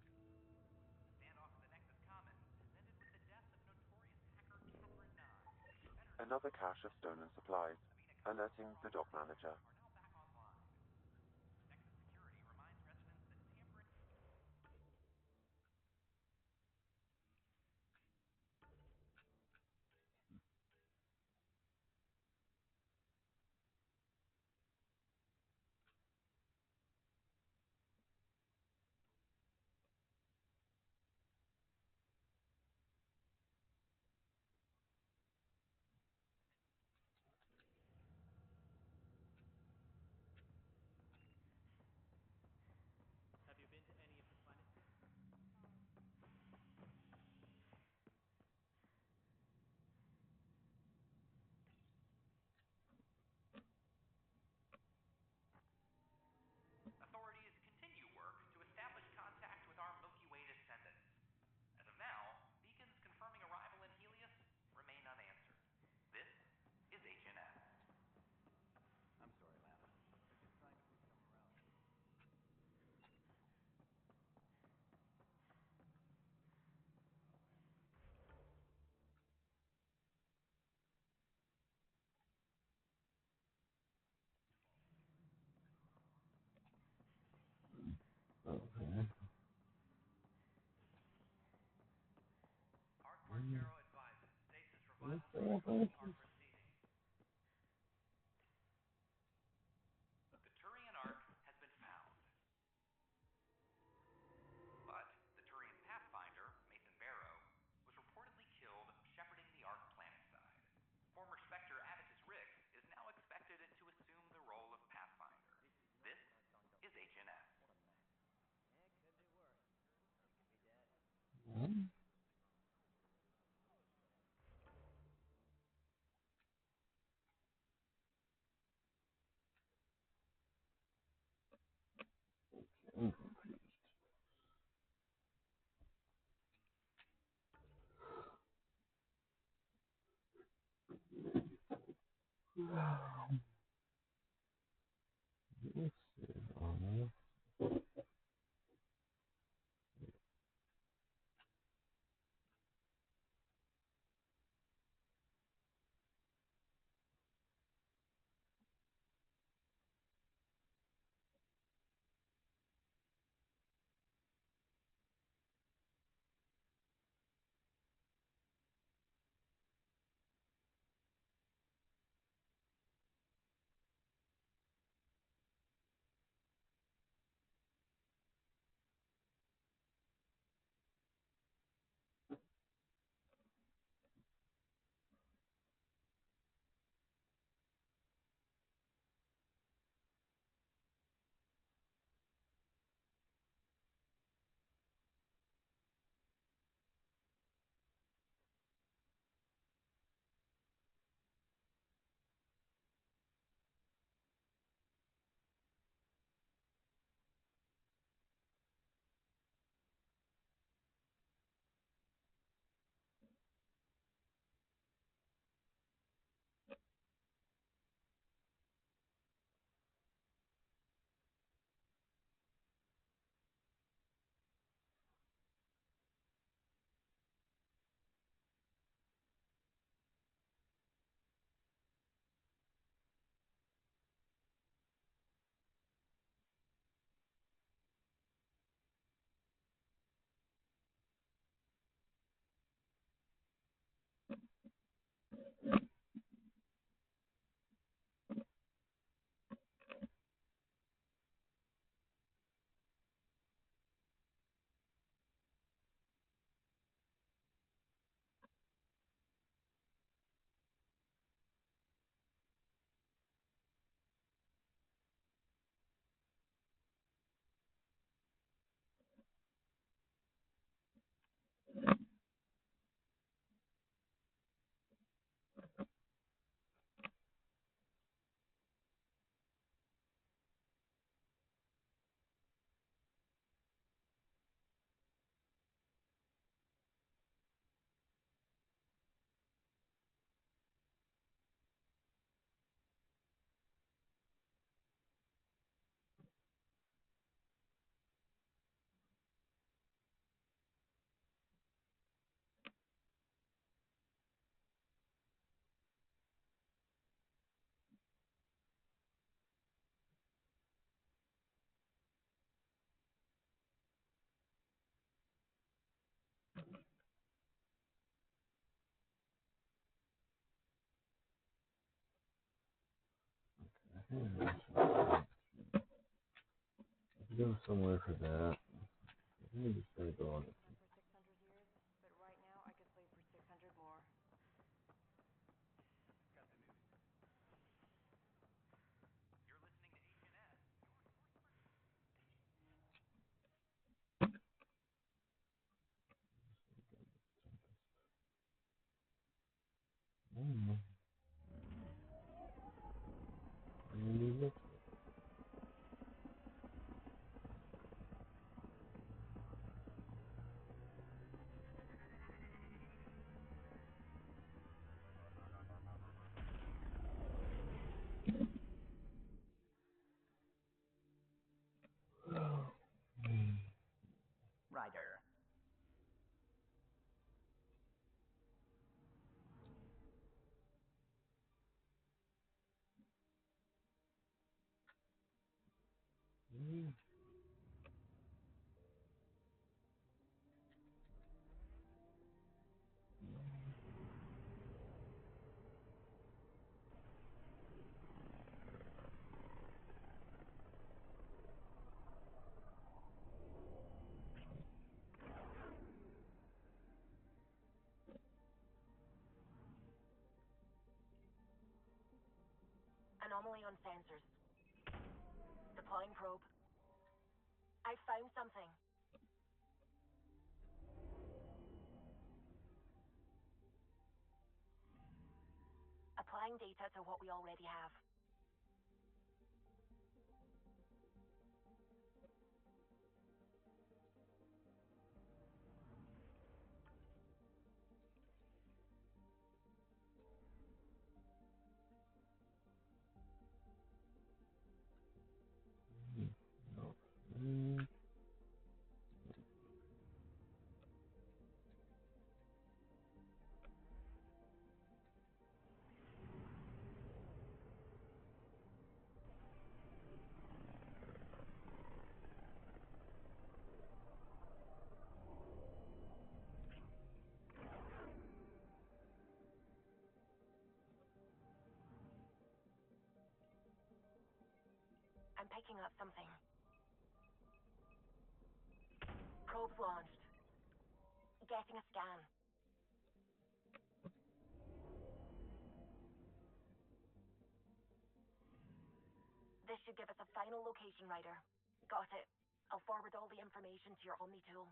Bacteria infection. The standoff at the Nexus Commons has ended with the death of notorious hacker Catherine Nye. Another cache of stolen supplies, alerting the dock manager. Are now back online. Nexus Security reminds residents that tampering... Have you been to any of the planets? Authorities continue work to establish contact with our Milky Way descendants. As of now, beacons confirming arrival in Helios remain unanswered. This is HNS. I'm sorry, Lana. They're just trying to boost our morale. Okay. Hardcore Zero advises stasis revival Let's protocols are proceeding. The Turian Ark has been found. But the Turian Pathfinder, Mason Barrow, was reportedly killed shepherding the Ark planetside. Former Spectre Avitus Rix is now expected to assume the role of Pathfinder. This is HNS. It could be worse. It could be dead. Hmm? I'm confused. This is on. Let's go somewhere for that. I think we just gotta go on it. For 600 years, but right now I could sleep for 600 more. Got the news. You're listening to HNS. I don't know. Music. Ryder. Anomaly on sensors. Deploying probe. I found something. Applying data to what we already have. I'm picking up something. Probe launched. Getting a scan. This should give us a final location, Ryder. Got it. I'll forward all the information to your Omni tool.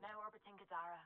Now orbiting Gadara.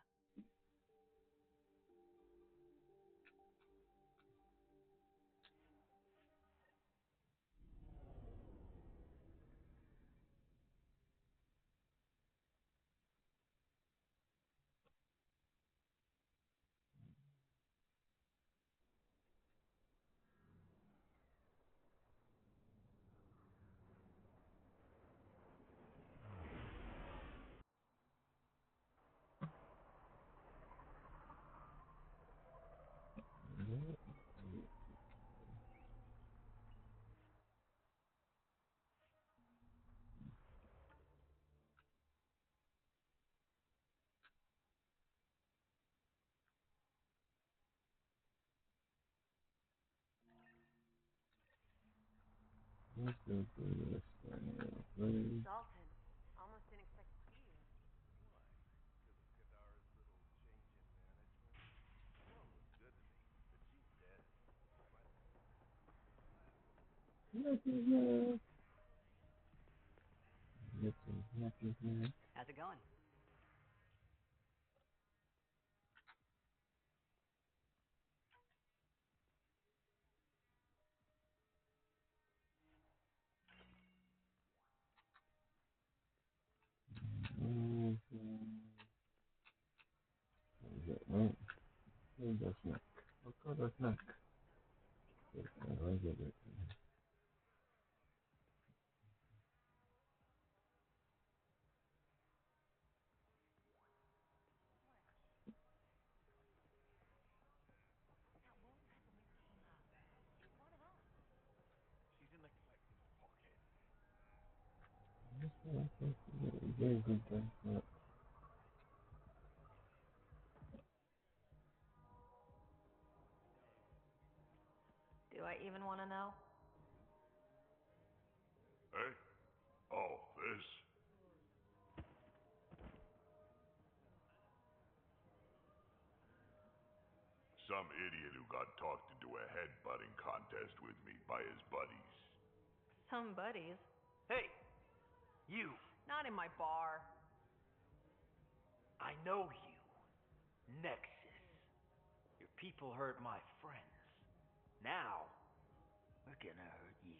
Let's go through this thing real quick. Dalton, almost didn't expect to see you. Why? Because of Kadara's little change in management? Carol was good to me, but she's dead. My How's it going? the snack. Look at the snack. I get it. She's in the collective's pocket. Very good thing. Do I even want to know? Hey? Oh, this? Some idiot who got talked into a headbutting contest with me by his buddies. Some buddies. Hey, you. Not in my bar. I know you. Nexus. Your people hurt my friends. Now, we're gonna hurt you.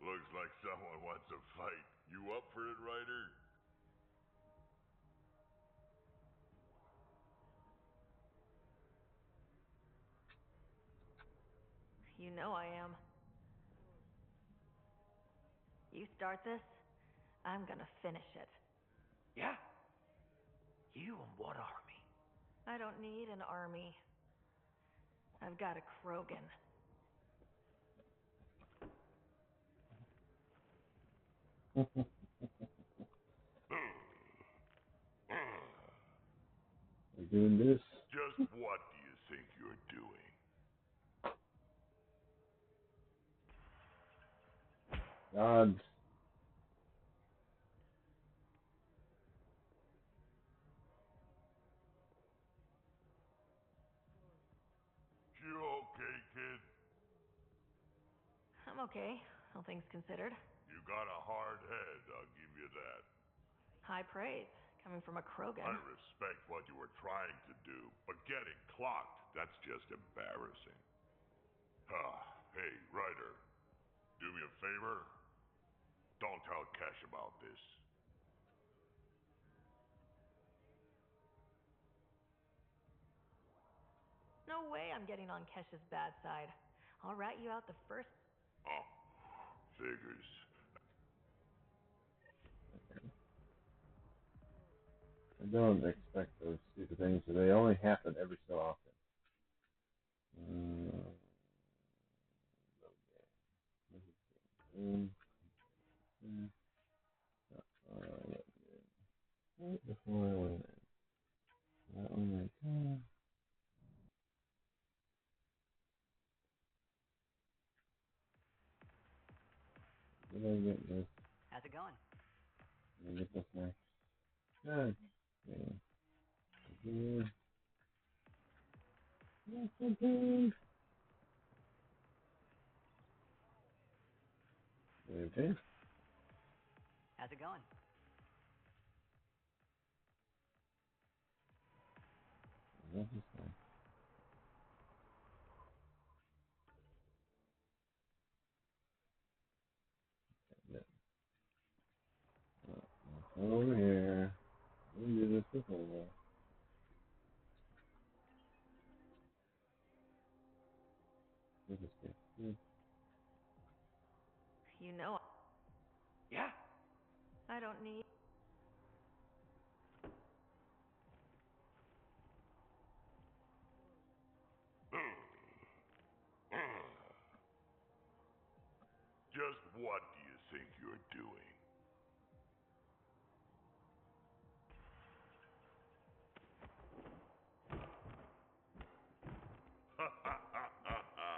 Looks like someone wants a fight. You up for it, Ryder? You know I am. You start this, I'm gonna finish it. Yeah? You and what army? I don't need an army. I've got a Krogan. We're doing this. Just what do you think you're doing? Gods. You okay, kid? I'm okay, all things considered. You got a hard head, I'll give you that. High praise, coming from a Krogan. I respect what you were trying to do, but getting clocked, that's just embarrassing. Hey, Ryder, do me a favor. Don't tell Kesh about this. No way I'm getting on Kesh's bad side. I'll rat you out the first... Oh, figures. I don't expect those stupid things, so they only happen every so often. Right before I went in. That one right there. Did I get this? How's it going? Did I get this next? Okay. Here. Okay. How's it going? That's just fine. Yeah. Over here. We can do this before. This is good. You know Yeah? I don't need... Just what do you think you're doing? Ha ha ha ha ha!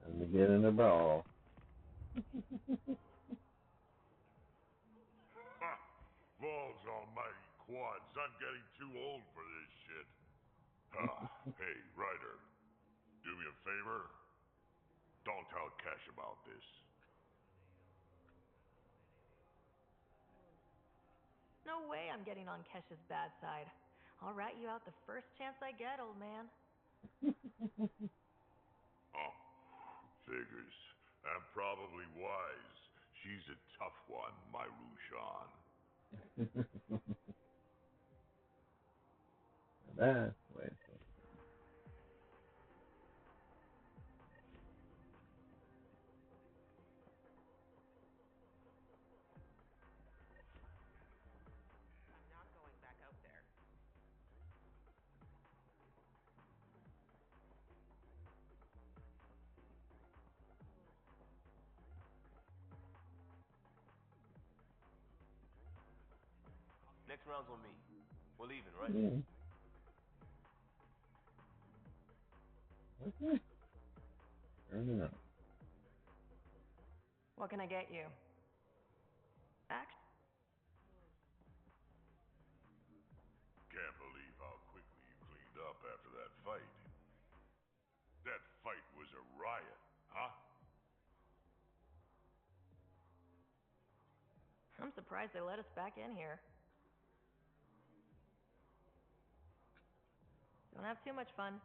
Time to the brawl. Ha! Balls almighty quads, I'm getting too old for this shit. Hey, Ryder, do me a favor. Don't tell Cash about this. No way I'm getting on Kesh's bad side. I'll rat you out the first chance I get, old man. Oh, figures. And probably wise. She's a tough one, my Rushan. That's the way it's supposed to I'm not going back out there. Next round's on me. We're leaving, right? be. Okay. Turn it up. What can I get you? Can't believe how quickly you cleaned up after that fight. That fight was a riot, huh? I'm surprised they let us back in here. Don't have too much fun.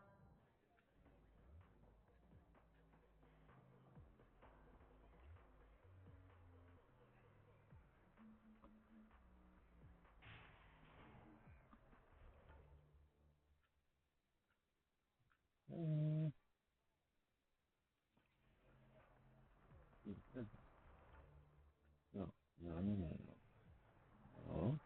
No, no, no, no, no. No.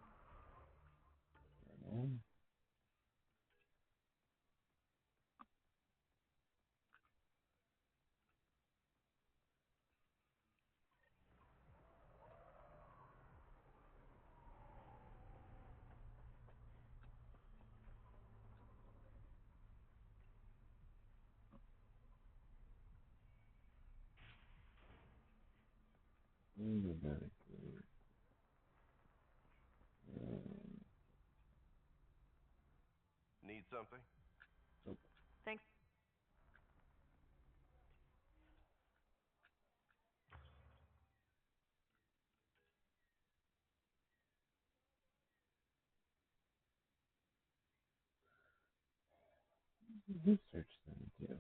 Need something? Thanks. Research them too.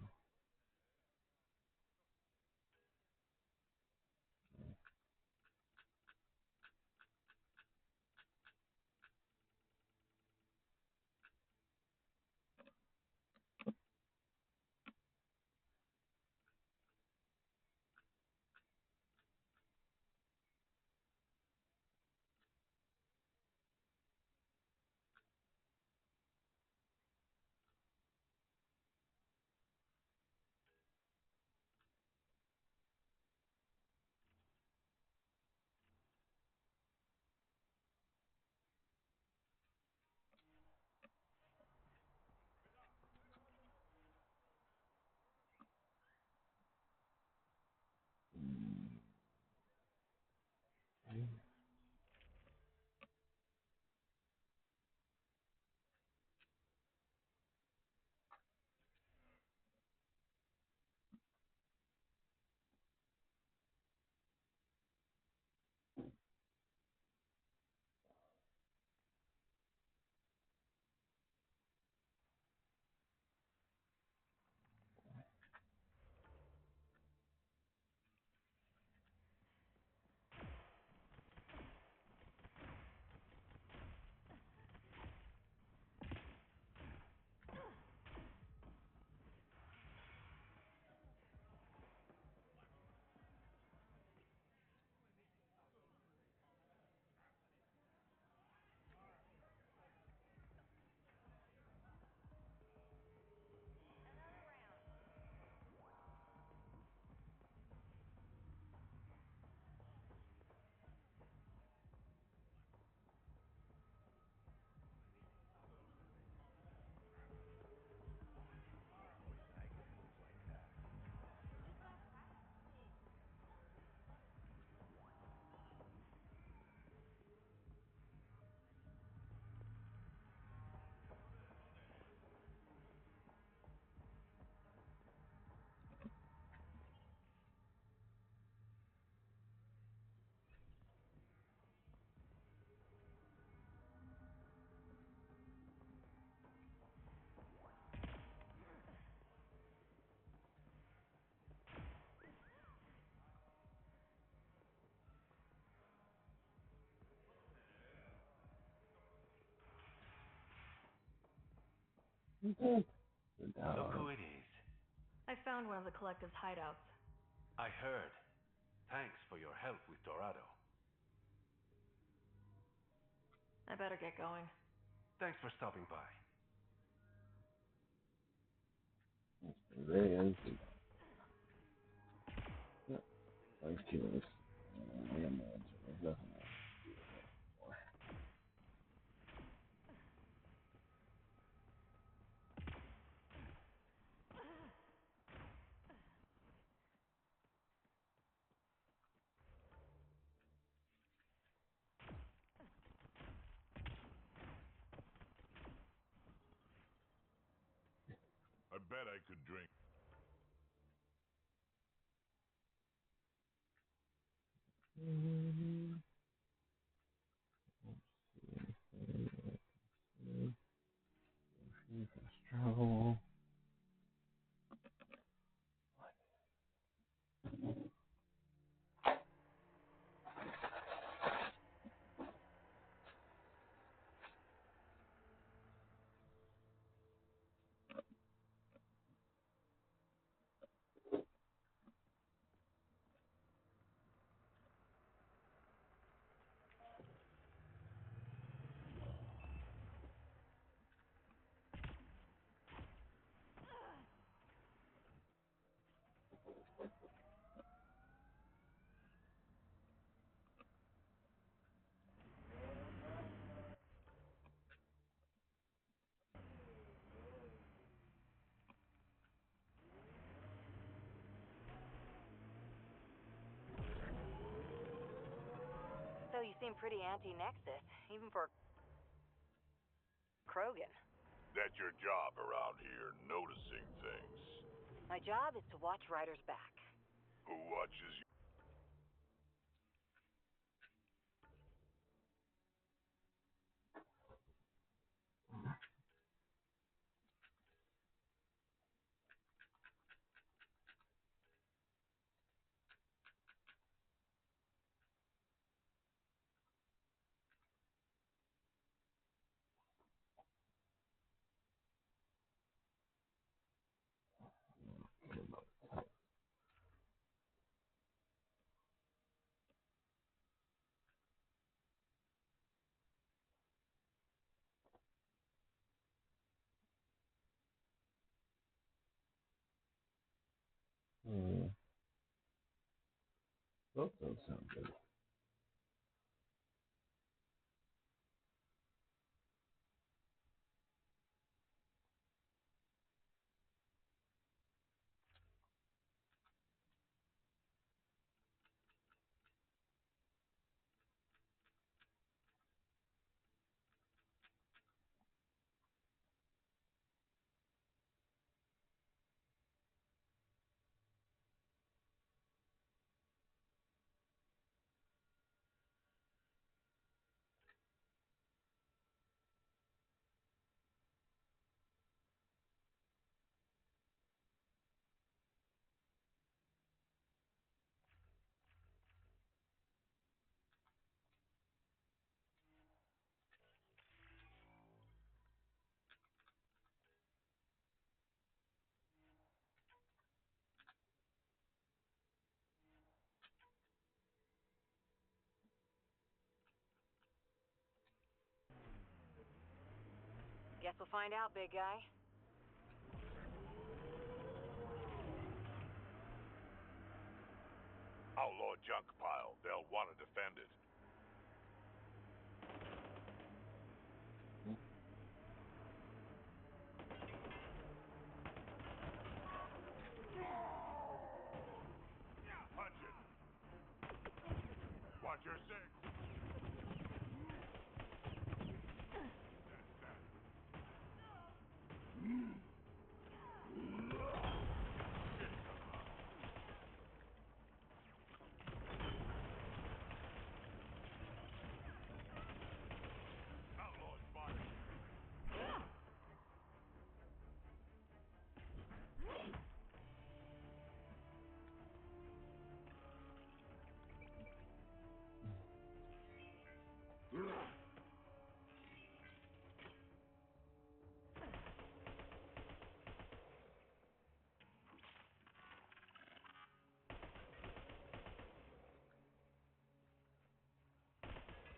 Good Look dog. who it is. I found one of the collective's hideouts. I heard. Thanks for your help with Dorado. I better get going. Thanks for stopping by. Very empty. Yeah, thanks, killers. I am the answer. There's nothing else. I bet I could drink. Travel. So you seem pretty anti-Nexus, even for Krogan. That's your job around here, noticing things. My job is to watch Ryder's back. Who watches you? Those don't sound good. Guess we'll find out, big guy. Outlaw junk pile. They'll want to defend it. Punch it. Watch your six. Outlaws fire.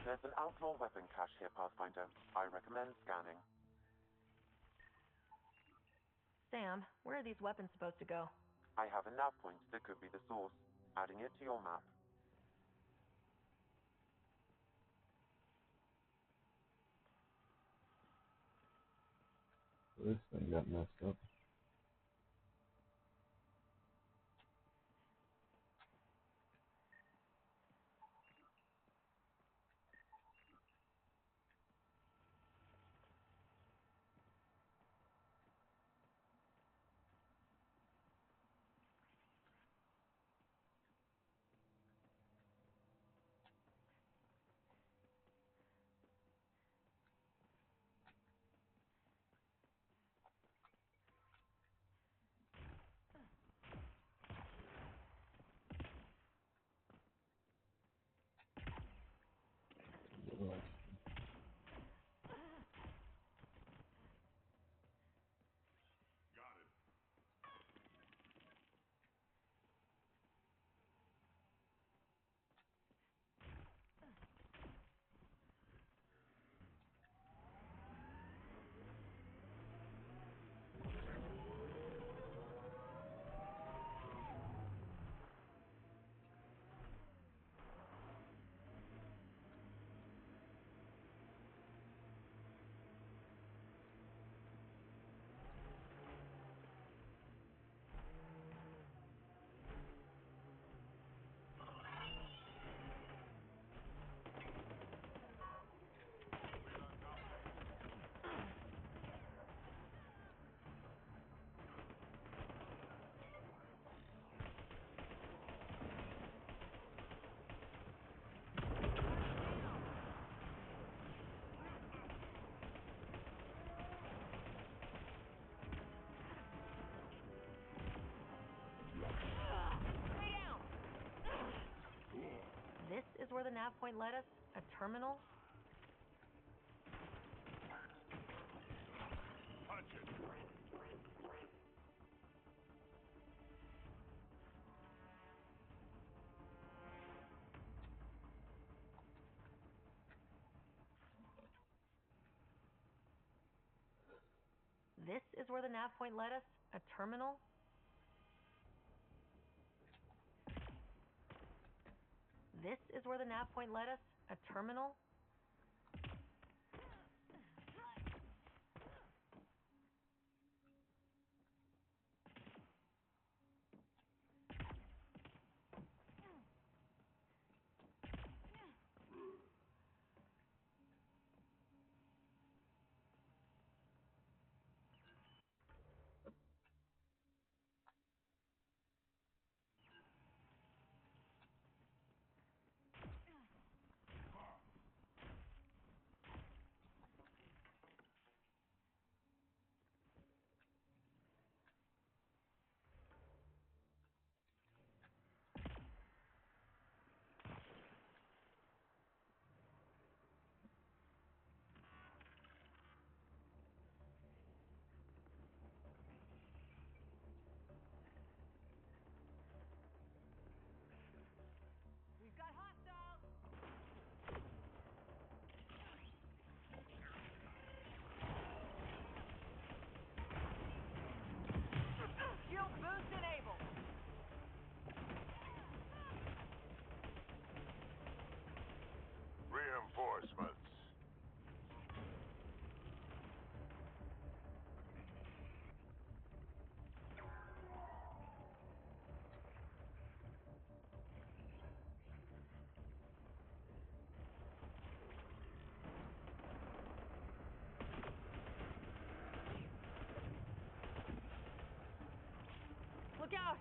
There's an outlaw weapon cache here, Pathfinder. I recommend scanning. Sam, where are these weapons supposed to go? I have a nav point that could be the source. Adding it to your map. This thing got messed up. This is where the nav point led us? A terminal? Touch it. This is where the nav point led us? A terminal? This is where the nav point led us? A terminal? We've got hostiles! Shield boost enabled! Reinforcements. Look out!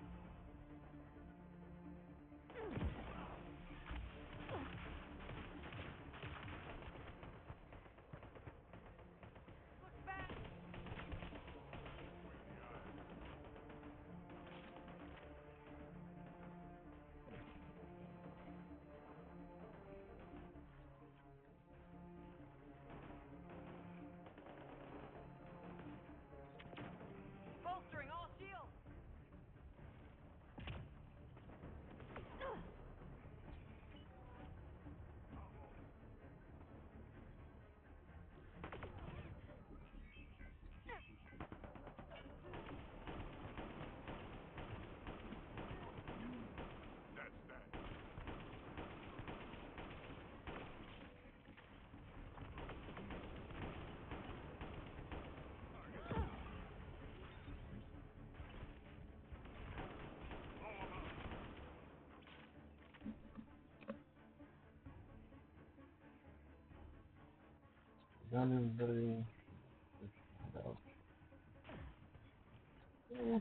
Gun is very out. Yeah.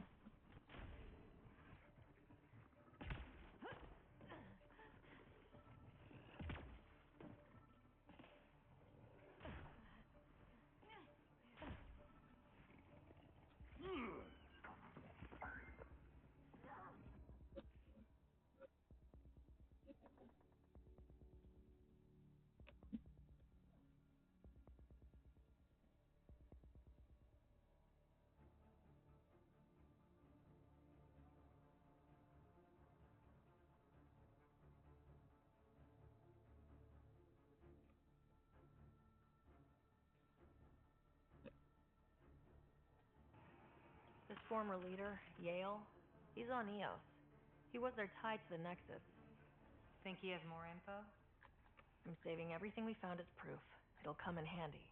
This former leader, Yale, he's on EOS. He was there tied to the Nexus. Think he has more info? I'm saving everything we found as proof. It'll come in handy.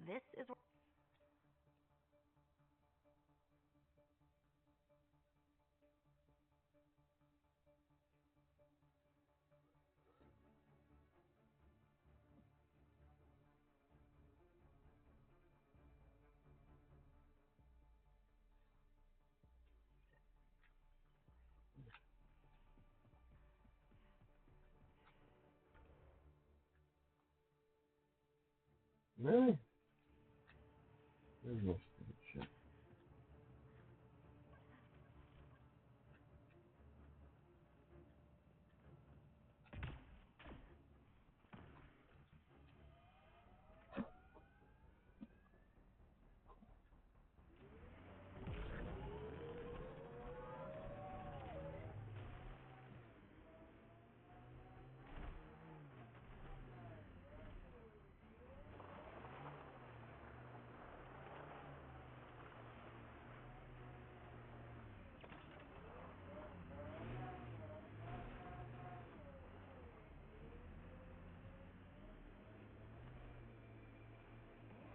This is Really? There's no stupid shit.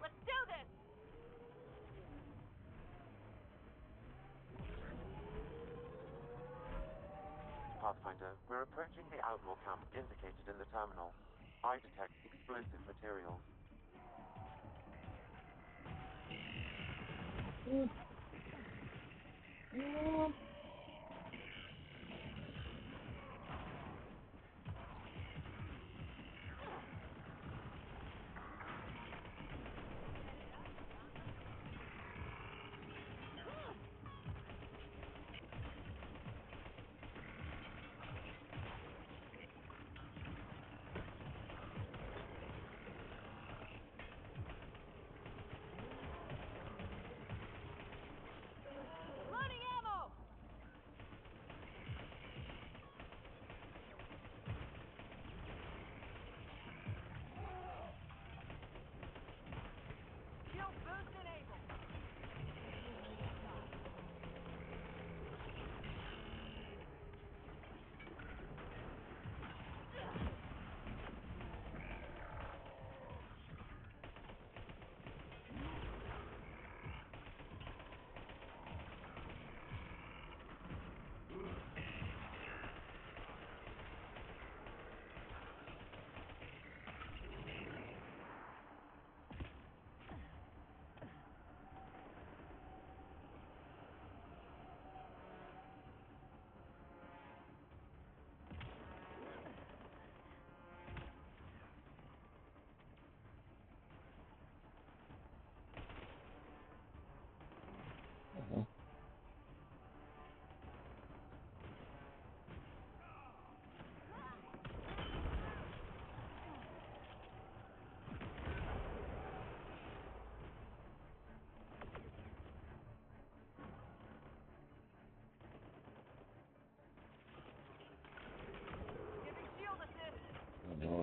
Let's do this! Pathfinder, we're approaching the Outlaw camp indicated in the terminal. I detect explosive materials. Loading ammo!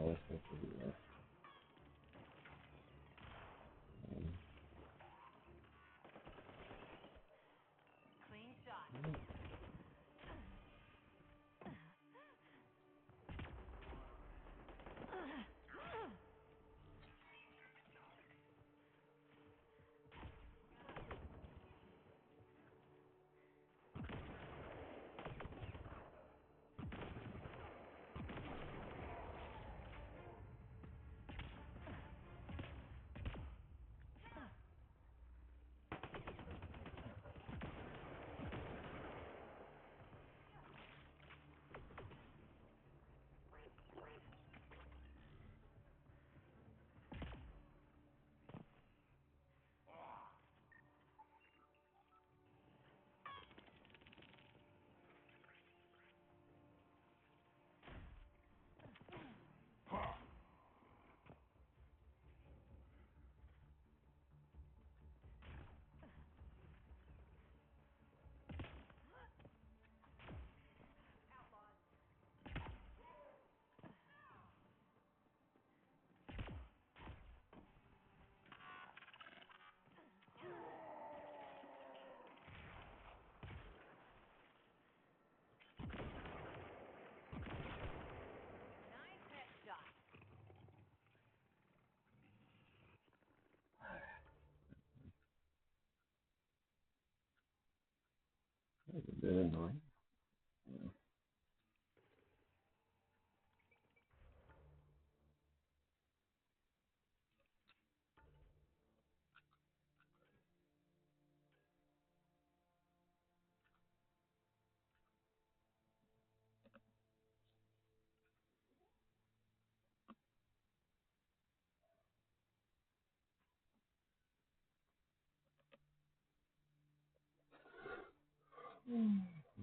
was supposed to be there. Clean shot. That's a bit annoying.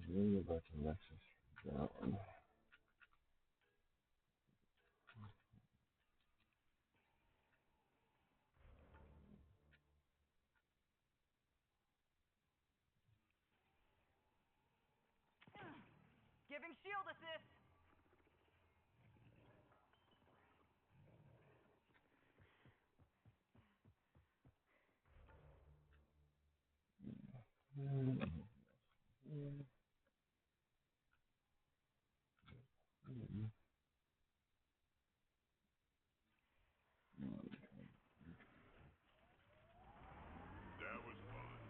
Really about to Lexus. That one. Giving shield assist. That was fun.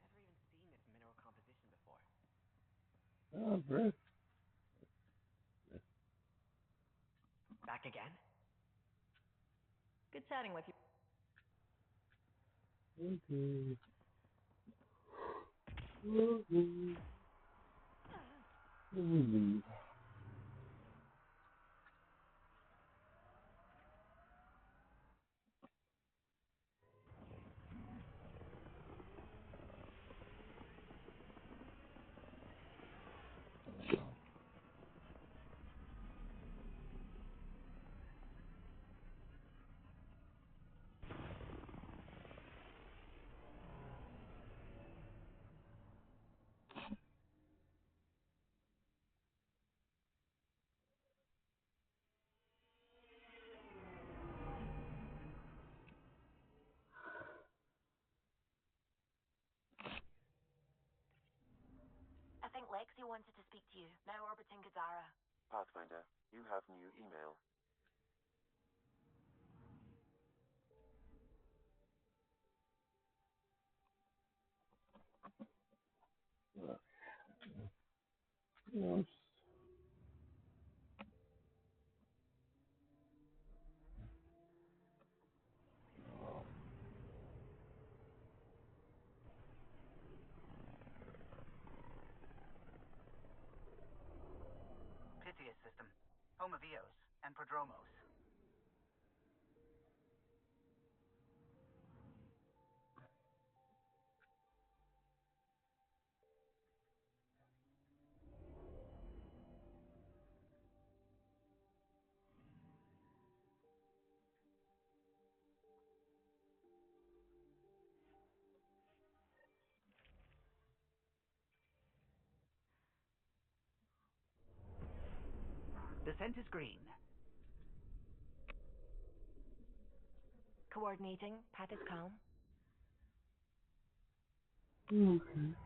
Never even seen this mineral composition before. Oh, great. Back again? Good chatting with you. Okay. Okay. I think Lexi wanted to speak to you, now orbiting Gadara. Pathfinder, you have new email. Yes. Pythias system, home of Eos and Prodromos. Descent is green. Coordinating. Path is calm. Okay.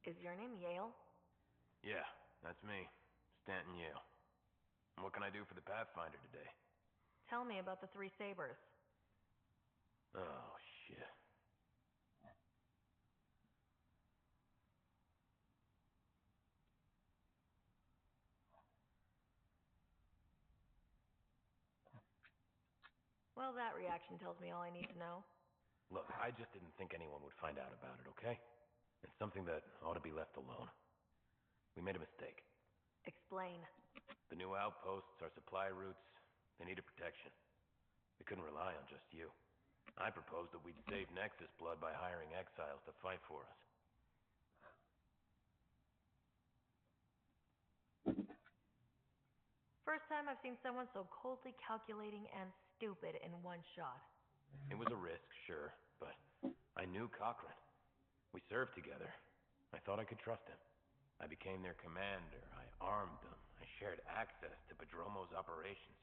Is your name Yale? Yeah, that's me. Stanton Yale. What can I do for the Pathfinder today? Tell me about the 3 sabers. Oh, shit. Well, that reaction tells me all I need to know. Look, I just didn't think anyone would find out about it, okay? It's something that ought to be left alone. We made a mistake. Explain. The new outposts, our supply routes, they needed protection. We couldn't rely on just you. I proposed that we'd save Nexus blood by hiring exiles to fight for us. First time I've seen someone so coldly calculating and stupid in one shot. It was a risk, sure, but I knew Cochrane. We served together. I thought I could trust him. I became their commander. I armed them. I shared access to Prodromos' operations.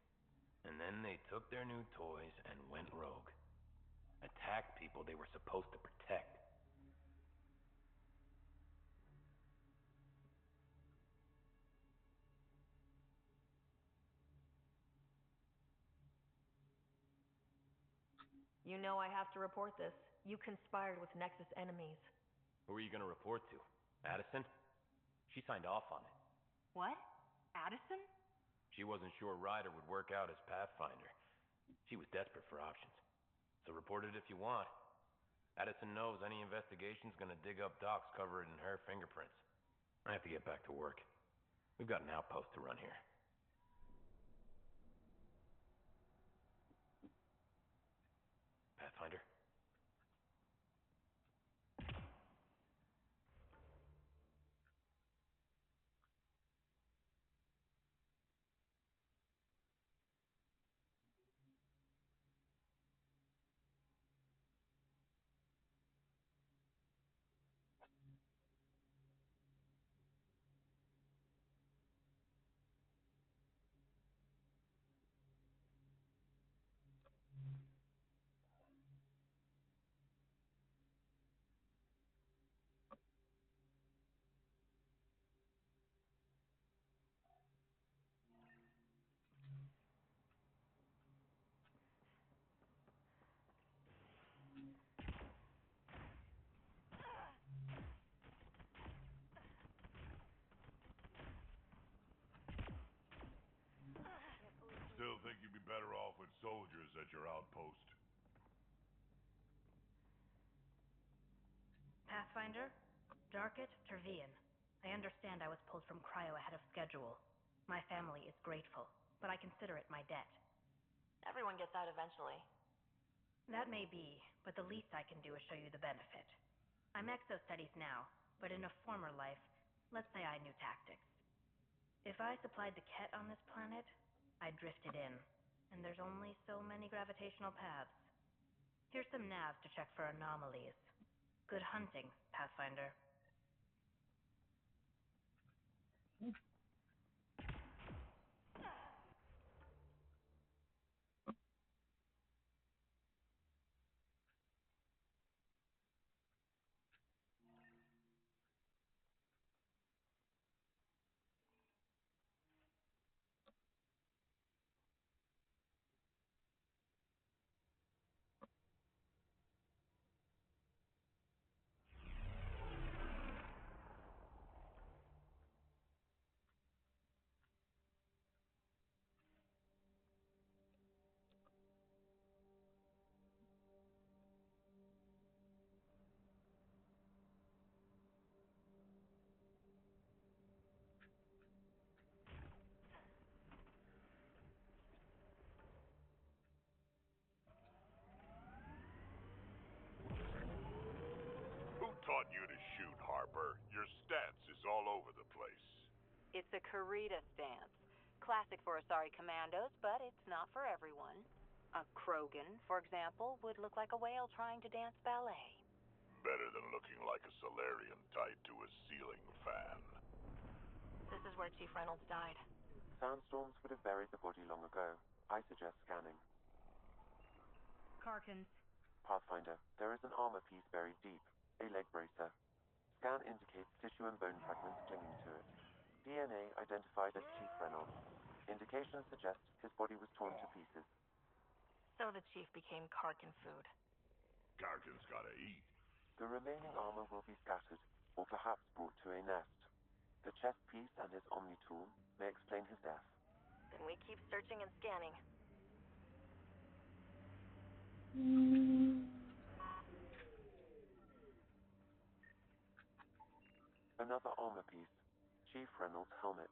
And then they took their new toys and went rogue. Attacked people they were supposed to protect. You know I have to report this. You conspired with Nexus enemies. Who are you gonna report to? Addison? She signed off on it. What? Addison? She wasn't sure Ryder would work out as Pathfinder. She was desperate for options. So report it if you want. Addison knows any investigation's gonna dig up docs covered in her fingerprints. I have to get back to work. We've got an outpost to run here. Pathfinder? Pathfinder? Darket Tervian. I understand I was pulled from cryo ahead of schedule. My family is grateful, but I consider it my debt. Everyone gets out eventually. That may be, but the least I can do is show you the benefit. I'm exo-studies now, but in a former life, let's say I knew tactics. If I supplied the Ket on this planet, I drifted in, and there's only so many gravitational paths. Here's some navs to check for anomalies. Good hunting, Pathfinder. Who taught you to shoot, Harper? Your stance is all over the place. It's a Karita stance. Classic for Asari commandos, but it's not for everyone. A Krogan, for example, would look like a whale trying to dance ballet. Better than looking like a Solarian tied to a ceiling fan. This is where Chief Reynolds died. Sandstorms would have buried the body long ago. I suggest scanning. Karkins. Pathfinder, there is an armor piece buried deep. A leg bracer. Scan indicates tissue and bone fragments clinging to it. DNA identified as Chief Reynolds. Indications suggest his body was torn to pieces. So the Chief became Karkin food. Karkin's gotta eat. The remaining armor will be scattered, or perhaps brought to a nest. The chest piece and his Omni tool may explain his death. Then we keep searching and scanning. Another armor piece. Chief Reynolds' helmet.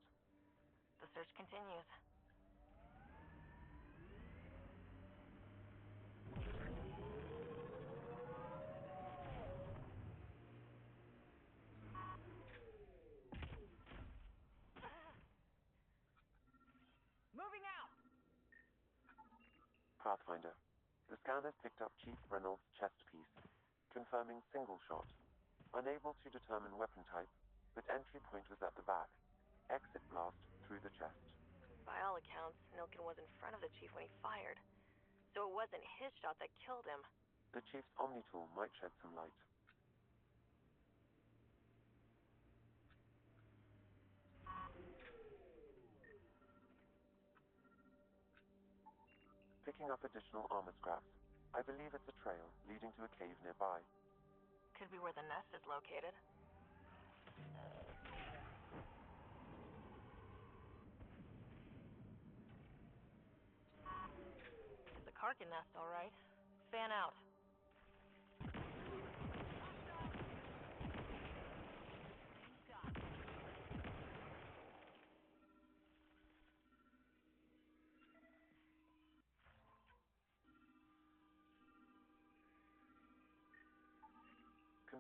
The search continues. Moving out! Pathfinder. The scanner picked up Chief Reynolds' chest piece, confirming single shot. Unable to determine weapon type, but entry point was at the back. Exit blast through the chest. By all accounts, Nilkin was in front of the Chief when he fired. So it wasn't his shot that killed him. The Chief's Omni tool might shed some light. Picking up additional armor scraps. I believe it's a trail leading to a cave nearby. Could be where the nest is located. It's a Karkin nest, all right. Fan out.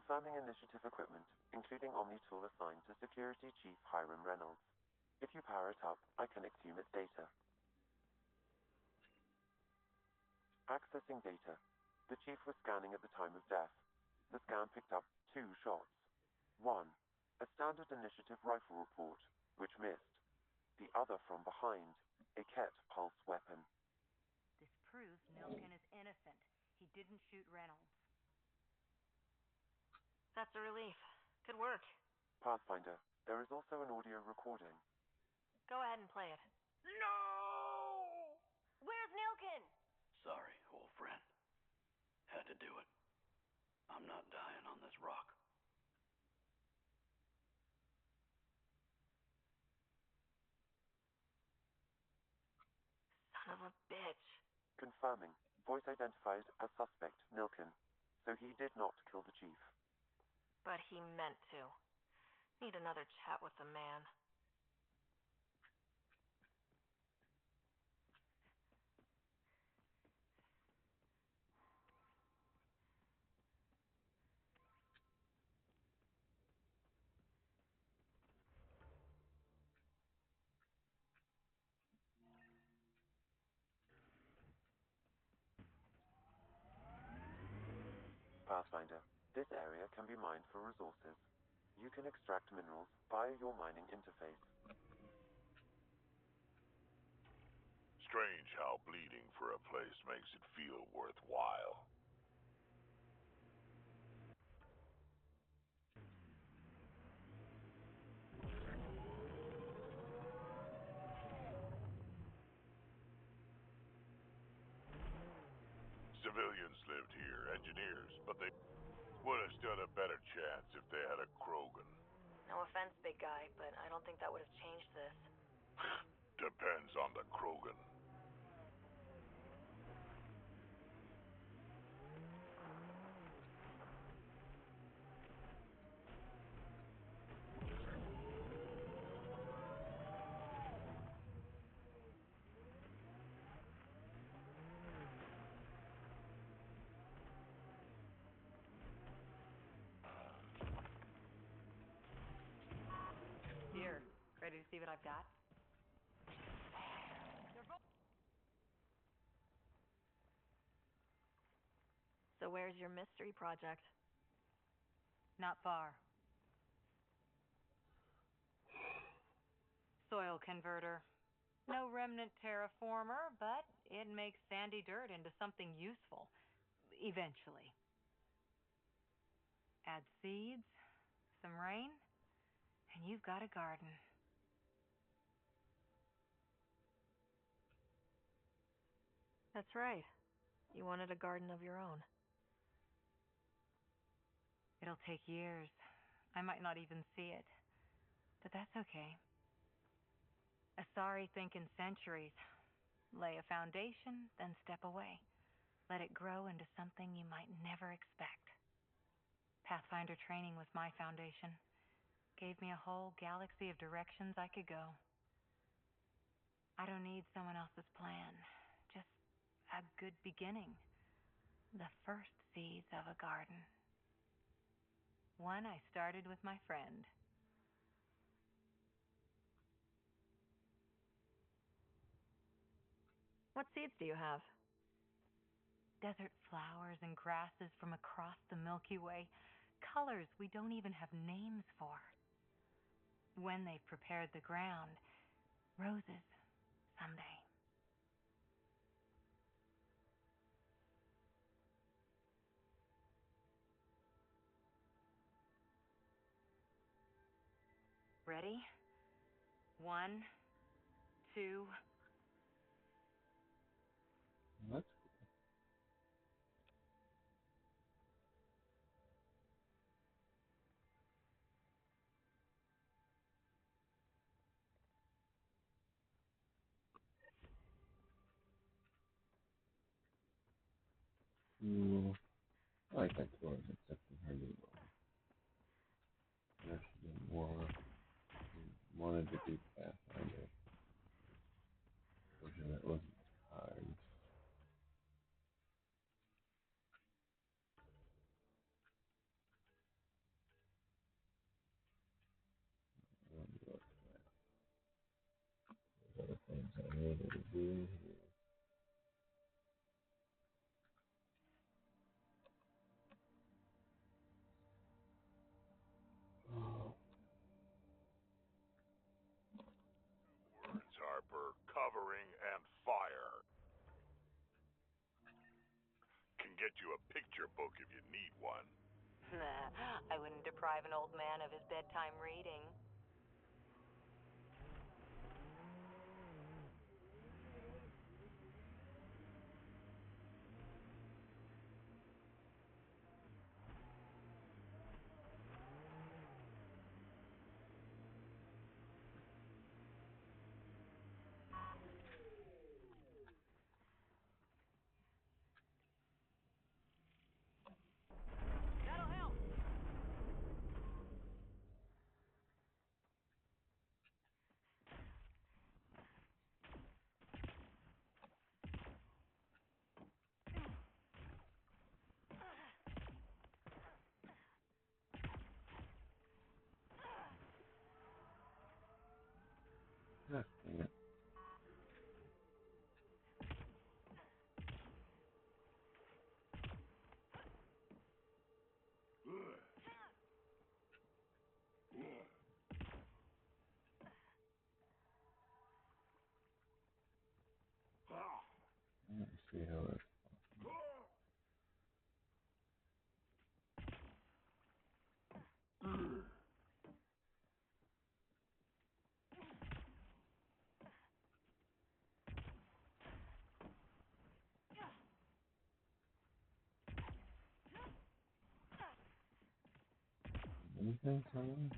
Confirming initiative equipment, including Omni tool assigned to Security Chief Hiram Reynolds. If you power it up, I can exhume its data. Accessing data. The Chief was scanning at the time of death. The scan picked up 2 shots. 1. A standard initiative rifle report, which missed. The other from behind. A Ket pulse weapon. This proves Nilkin is innocent. He didn't shoot Reynolds. That's a relief. Good work. Pathfinder, there is also an audio recording. Go ahead and play it. No! Where's Nilkin? Sorry, old friend. Had to do it. I'm not dying on this rock. Son of a bitch. Confirming. Voice identified as suspect Nilkin. So he did not kill the Chief. But meant to. Need another chat with the man. Pathfinder, this area can be mined for resources. You can extract minerals via your mining interface. Strange how bleeding for a place makes it feel worthwhile. Civilians lived here, engineers, but they would have stood a better chance if they had a Krogan. No offense, big guy, but I don't think that would have changed this. Depends on the Krogan. Here, ready to see what I've got? So where's your mystery project? Not far. Soil converter. No remnant terraformer, but it makes sandy dirt into something useful. Eventually. Add seeds, some rain, and you've got a garden. That's right. You wanted a garden of your own. It'll take years. I might not even see it. But that's okay. Asari think in centuries. Lay a foundation, then step away. Let it grow into something you might never expect. Pathfinder training was my foundation. Gave me a whole galaxy of directions I could go. I don't need someone else's plan. Just a good beginning. The first seeds of a garden. One I started with my friend. What seeds do you have? Desert flowers and grasses from across the Milky Way. Colors we don't even have names for. When they've prepared the ground, roses someday. Ready? 1, 2. That's cool. I like that chorus, except for her new one. Actually, wanted to do Pathfinder. Fortunately, it wasn't hard. Look, there's other things I needed to do here. Oh, Words, Harper. Covering and fire. Can get you a picture book if you need one. Nah, I wouldn't deprive an old man of his bedtime reading. That'll help. Anything coming?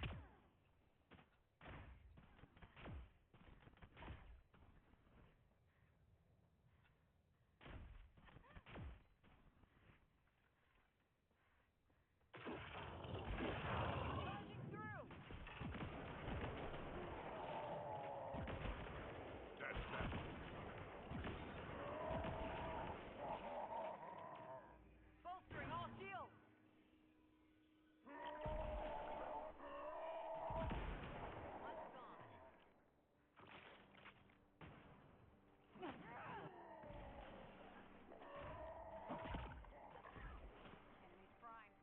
Bolstering all shields! Enemies primed.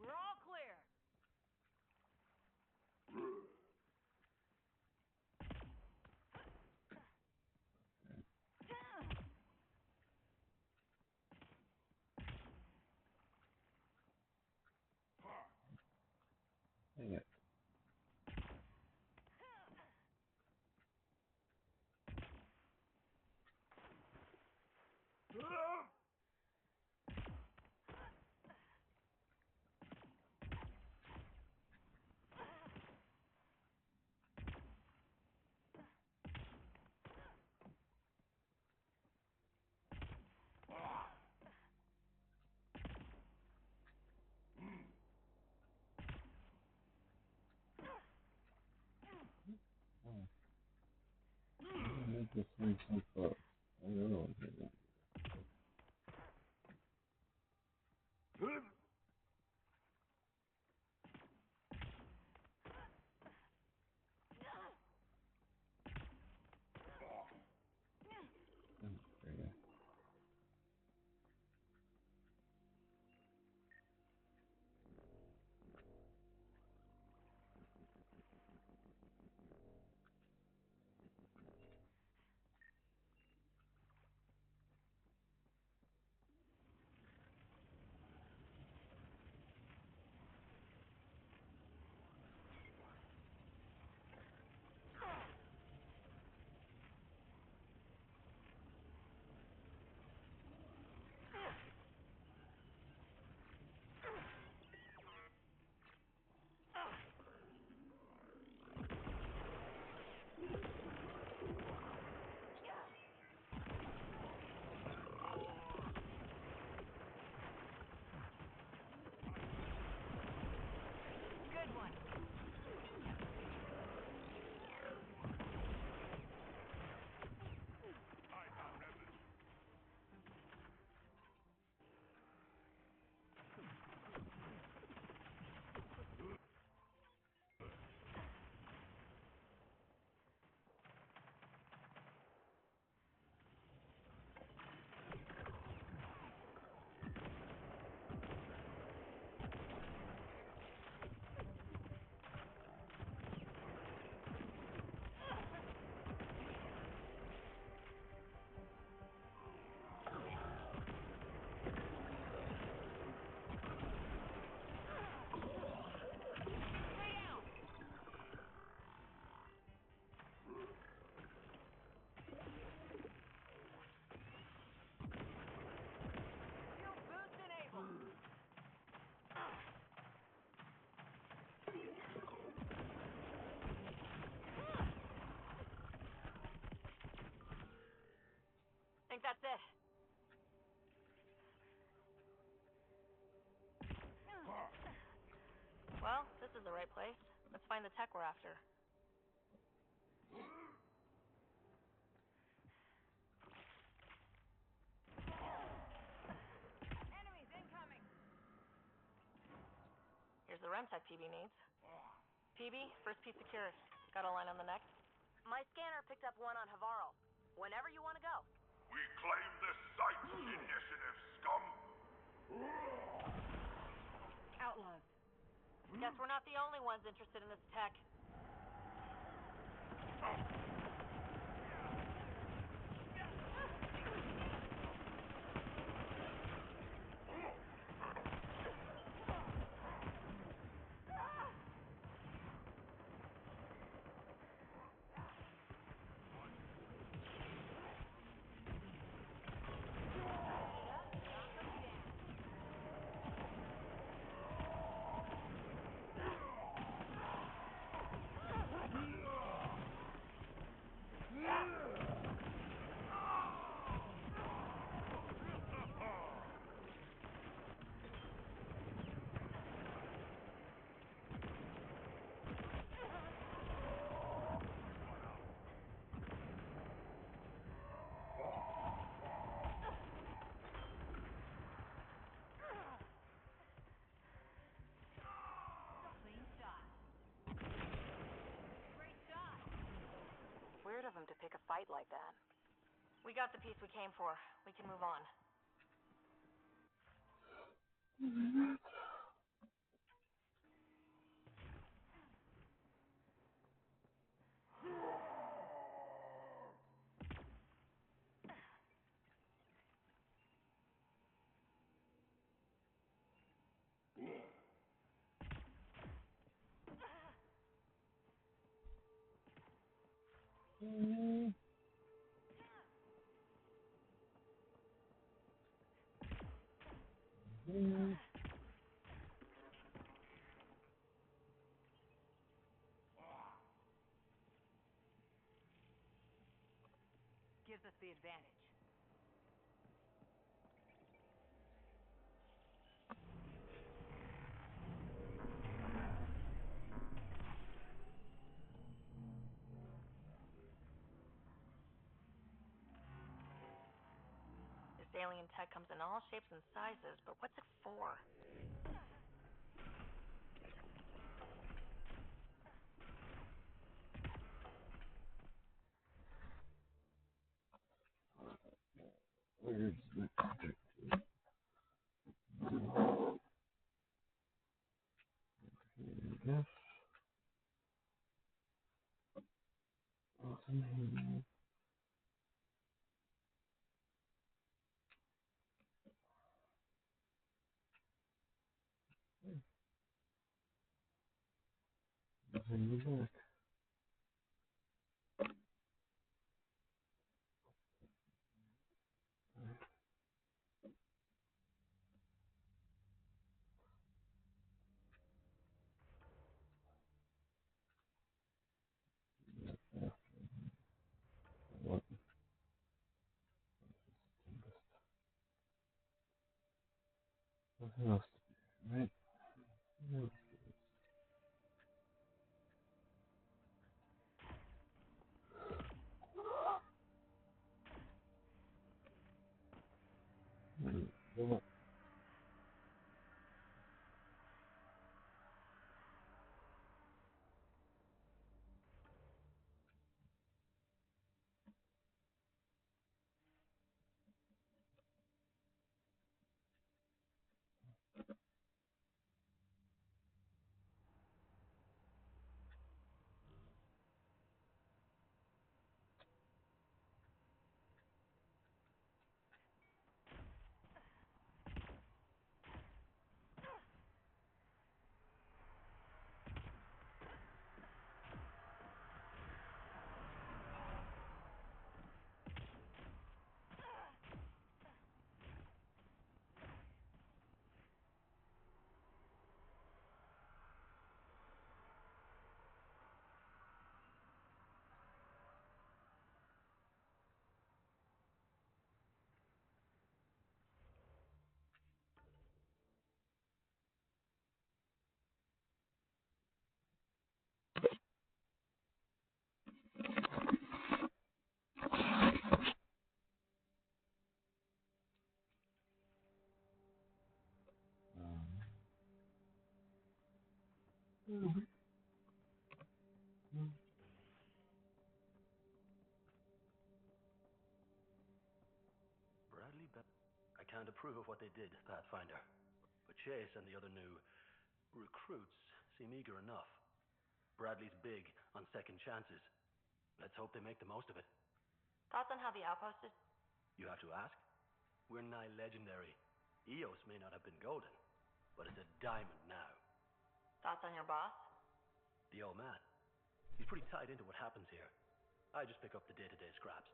We're all clear. Dang it. Make this thing so close. I don't know what they're doing. Good one. Think that's it. Well, this is the right place. Let's find the tech we're after. Enemies incoming. Here's the REM tech PB needs. PB, first piece secured. Got a line on the next? My scanner picked up one on Havarl. Whenever you want to go. We claim the site, initiative scum! Outlaws. Guess we're not the only ones interested in this tech. of him to pick a fight like that. We got the piece we came for. We can move on. Gives us the advantage. This alien tech comes in all shapes and sizes, but what's it for? Where's the objective? Yes. Awesome. Nothing back. What? Nothing else to do, right? No. Go up. Bradley, I can't approve of what they did, Pathfinder. But Chase and the other new recruits seem eager enough. Bradley's big on second chances. Let's hope they make the most of it. Thoughts on how the outpost is? You have to ask? We're nigh legendary. Eos may not have been golden, but it's a diamond now. Thoughts on your boss? The old man. He's pretty tied into what happens here. I just pick up the day-to-day scraps.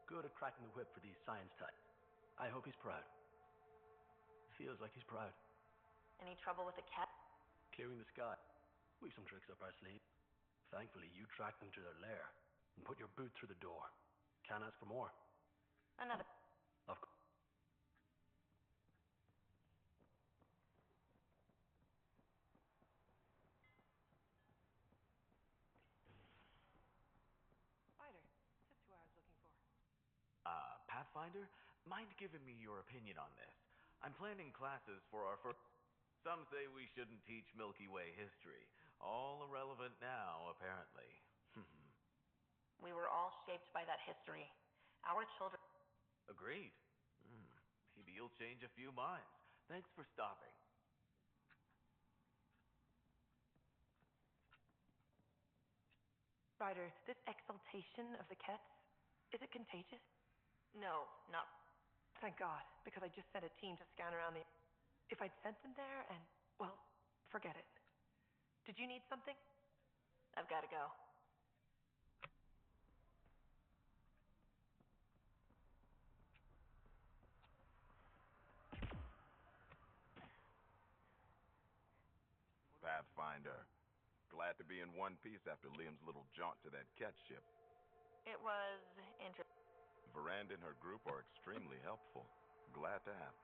Good at cracking the whip for these science types. I hope he's proud. Feels like he's proud. Any trouble with the cat? Clearing the sky. We've some tricks up our sleeve. Thankfully, you tracked them to their lair and put your boot through the door. Can't ask for more. Another. Of course. Spider, just who I was looking for. Pathfinder, mind giving me your opinion on this? I'm planning classes for our first... Some say we shouldn't teach Milky Way history. All irrelevant now, apparently. We were all shaped by that history. Our children... Agreed. Maybe you'll change a few minds. Thanks for stopping. Ryder, this exaltation of the Kets, is it contagious? No, not... Thank God, because I just sent a team to scan around the... If I'd sent them there and, well, forget it. Did you need something? I've got to go. Pathfinder. Glad to be in one piece after Liam's little jaunt to that cat ship. It was interesting. Veranda and her group are extremely helpful. Glad to have.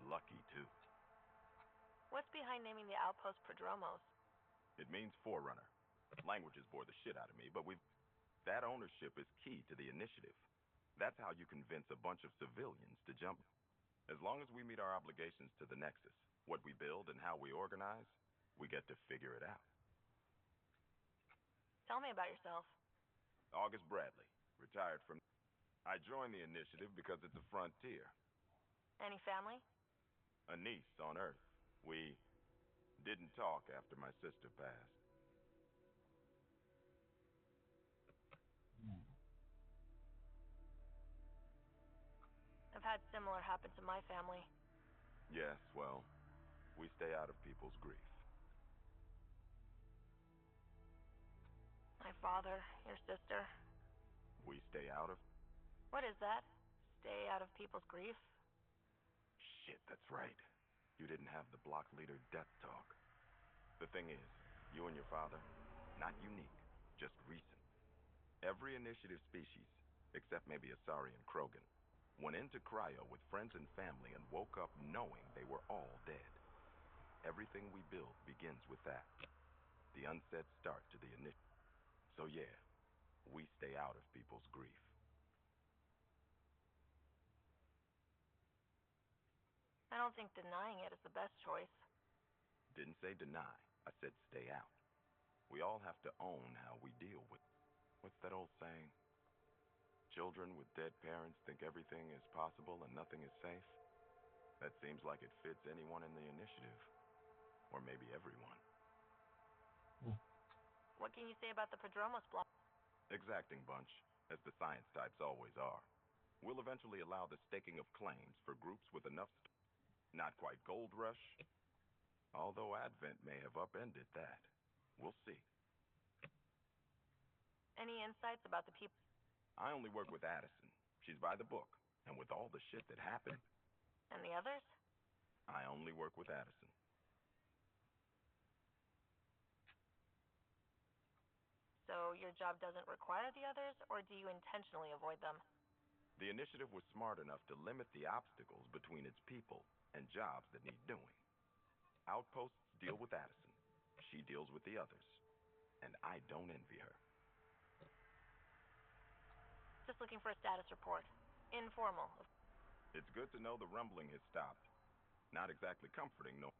Lucky, too. What's behind naming the outpost Prodromos? It means Forerunner. Languages bore the shit out of me, but that ownership is key to the initiative. That's how you convince a bunch of civilians to jump. As long as we meet our obligations to the Nexus, what we build and how we organize, we get to figure it out. Tell me about yourself. August Bradley, retired from... I joined the initiative because it's a frontier. Any family? A niece on Earth. We didn't talk after my sister passed. I've had similar happen to my family. Yes, well, we stay out of people's grief. My father, your sister. We stay out of... What is that? Stay out of people's grief? Shit, that's right. You didn't have the block leader death talk. The thing is, you and your father, not unique, just recent. Every initiative species, except maybe Asari and Krogan, went into cryo with friends and family and woke up knowing they were all dead. Everything we build begins with that. The unsaid start to the initiative. So yeah, we stay out of people's grief. I don't think denying it is the best choice. Didn't say deny, I said stay out. We all have to own how we deal with... What's that old saying? Children with dead parents think everything is possible and nothing is safe. That seems like it fits anyone in the initiative. Or maybe everyone. What can you say about the Prodromos block? Exacting bunch, as the science types always are. We'll eventually allow the staking of claims for groups with enough... Not quite gold rush, although Advent may have upended that. We'll see. Any insights about the people? I only work with Addison. She's by the book, and with all the shit that happened... And the others? I only work with Addison. So your job doesn't require the others, or do you intentionally avoid them? The initiative was smart enough to limit the obstacles between its people and jobs that need doing. Outposts deal with Addison. She deals with the others. And I don't envy her. Just looking for a status report. Informal. It's good to know the rumbling has stopped. Not exactly comforting, no.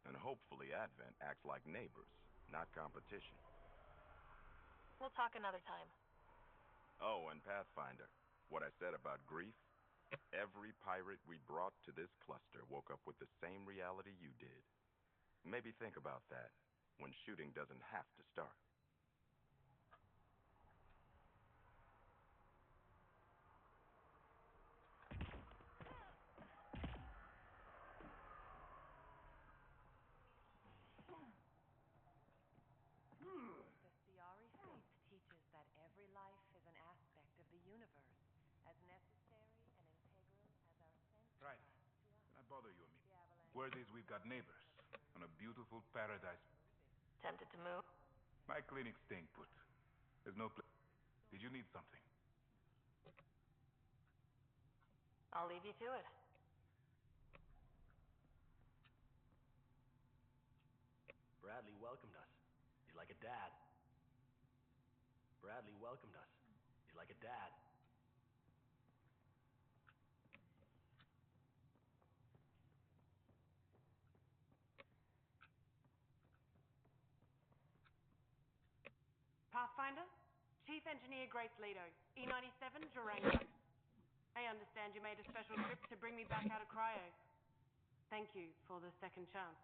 And hopefully Advent acts like neighbors, not competition. We'll talk another time. Oh, and Pathfinder, what I said about grief, every pirate we brought to this cluster woke up with the same reality you did. Maybe think about that when shooting doesn't have to start. The Siari faith teaches that every life is an aspect of the universe, as necessary and integral as our sense Right. to us. Can I bother you a minute? Word is we've got neighbors on a beautiful paradise. Tempted to move? My clinic's staying put. There's no place. Did you need something? I'll leave you to it. Bradley welcomed us. He's like a dad. Bradley welcomed us. He's like a dad. Pathfinder? Chief Engineer Engineer Grace Leto, E97 Durango. I understand you made a special trip to bring me back out of cryo. Thank you for the second chance.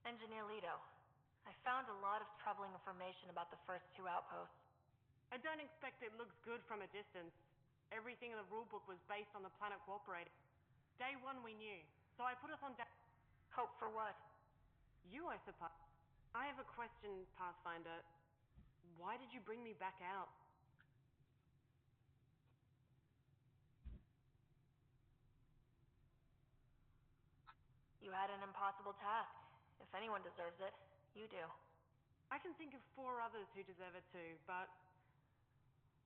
Engineer Leto, I found a lot of troubling information about the first two outposts. I don't expect it looks good from a distance. Everything in the rulebook was based on the planet cooperating. Day one we knew, so I put us on Hope for what? You, I suppose. I have a question, Pathfinder. Why did you bring me back out? You had an impossible task. If anyone deserves it, you do. I can think of 4 others who deserve it too, but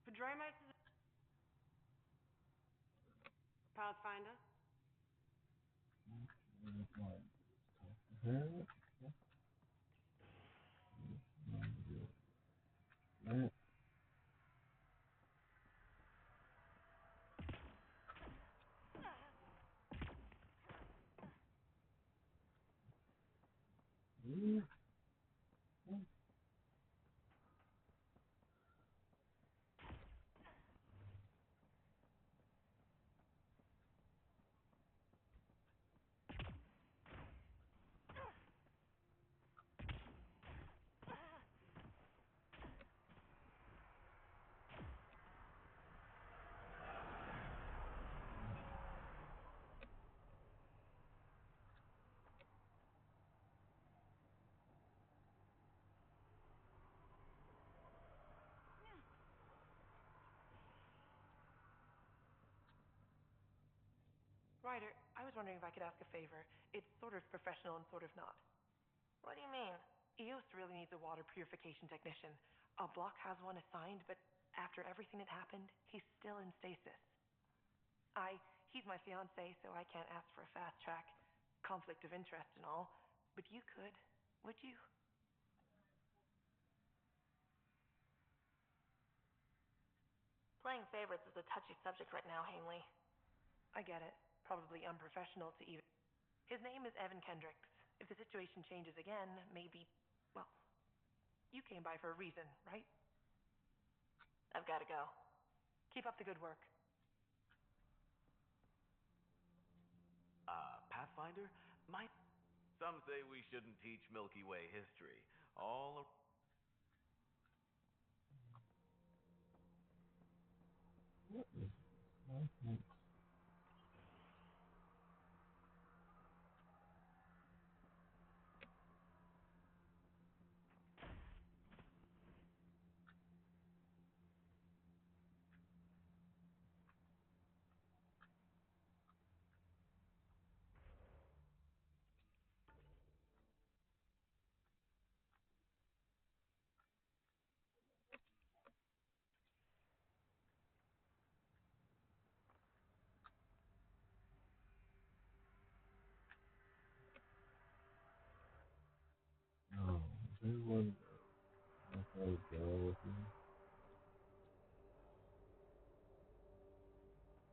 Padromos is Pathfinder. Ryder, I was wondering if I could ask a favor. It's sort of professional and sort of not. What do you mean? Eos really needs a water purification technician. Our block has one assigned, but after everything that happened, he's still in stasis. He's my fiancé, so I can't ask for a fast track. Conflict of interest and all. But you could, would you? Playing favorites is a touchy subject right now, Hanley. I get it. Probably unprofessional to even... His name is Evan Kendricks. If the situation changes again, maybe... Well, you came by for a reason, right? I've got to go. Keep up the good work. Pathfinder? Some say we shouldn't teach Milky Way history. No, is anyone outside girl with me?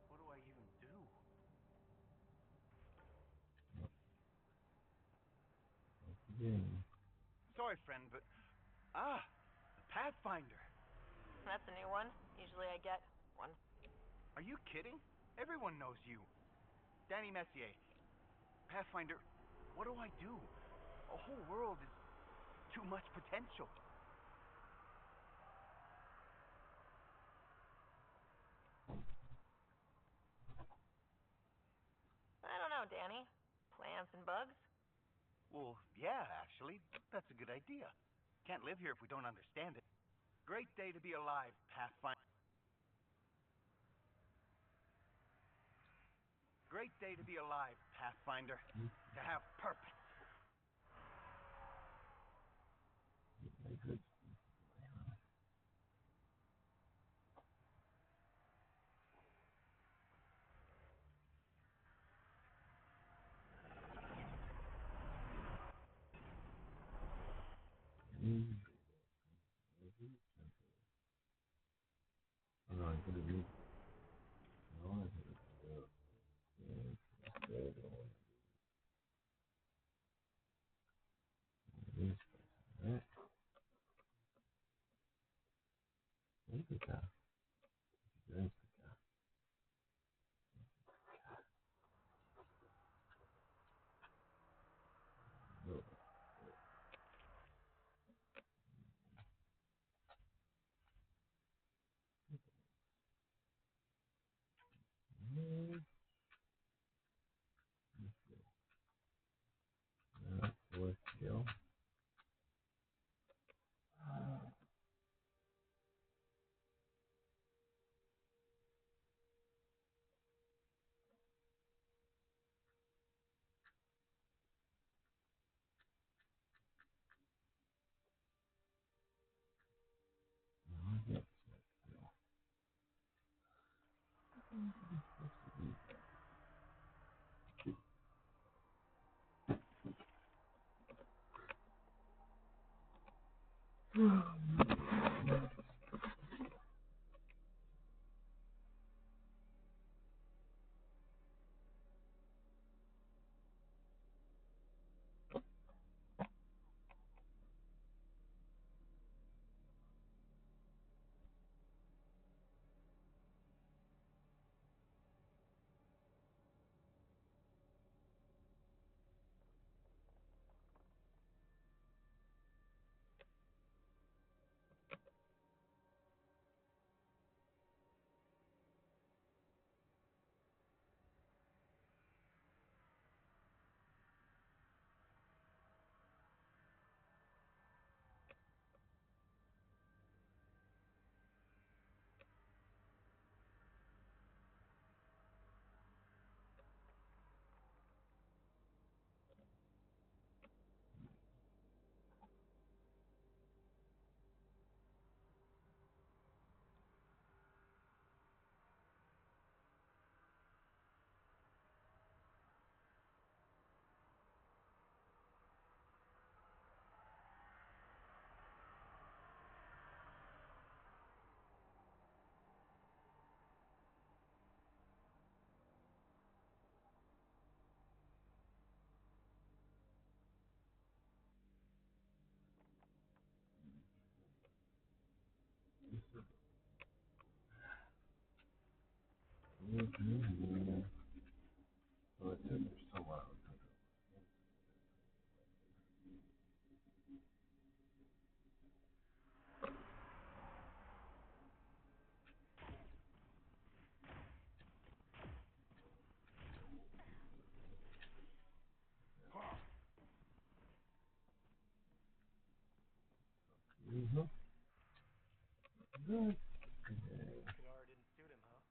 What do I even do? Again. Sorry, friend, but... the Pathfinder. That's a new one. Usually I get one. Are you kidding? Everyone knows you. Danny Messier. Pathfinder, what do I do? A whole world is too much potential. I don't know, Danny. Plants and bugs? Well, yeah, actually, that's a good idea. Can't live here if we don't understand it. Great day to be alive, Pathfinder. Great day to be alive, Pathfinder. To have purpose. Oh, I could have used it. No, I could have used it. Yeah, that's good. This person, right? Fourth kill. Oh, it took me so long. Mm-hmm. Good. Cigar didn't suit him, huh?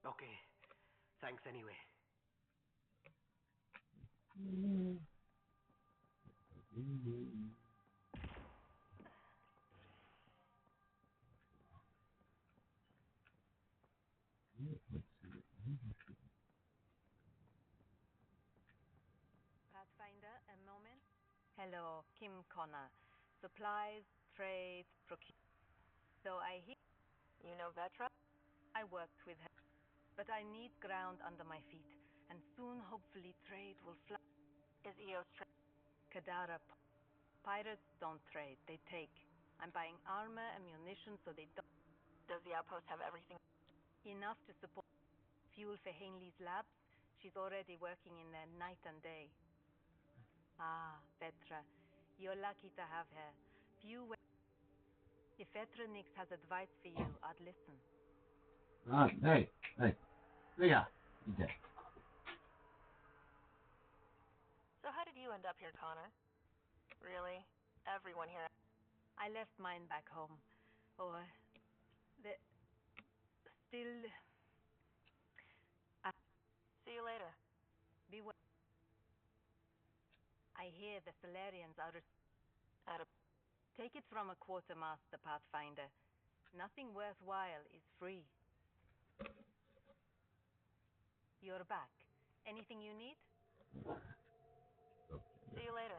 Okay. Thanks anyway. Pathfinder, a moment. Hello, Kim Connor. Supplies, trade, procure. So I hear. You know Vetra? I worked with her, but I need ground under my feet, and soon, hopefully, trade will fly. Is EOS Kadara. Pirates don't trade, they take. I'm buying armor and munitions so they don't. Does the outpost have everything? Enough to support fuel for Hanley's labs. She's already working in there night and day. Ah, Vetra. You're lucky to have her. If Vetronix has advice for you, I'd listen. Hey. Yeah. Okay. So how did you end up here, Connor? Really? Everyone here. I left mine back home. Or the still. See you later. Be well. I hear the Solarians are. Take it from a quartermaster, Pathfinder. Nothing worthwhile is free. You're back. Anything you need? See you later.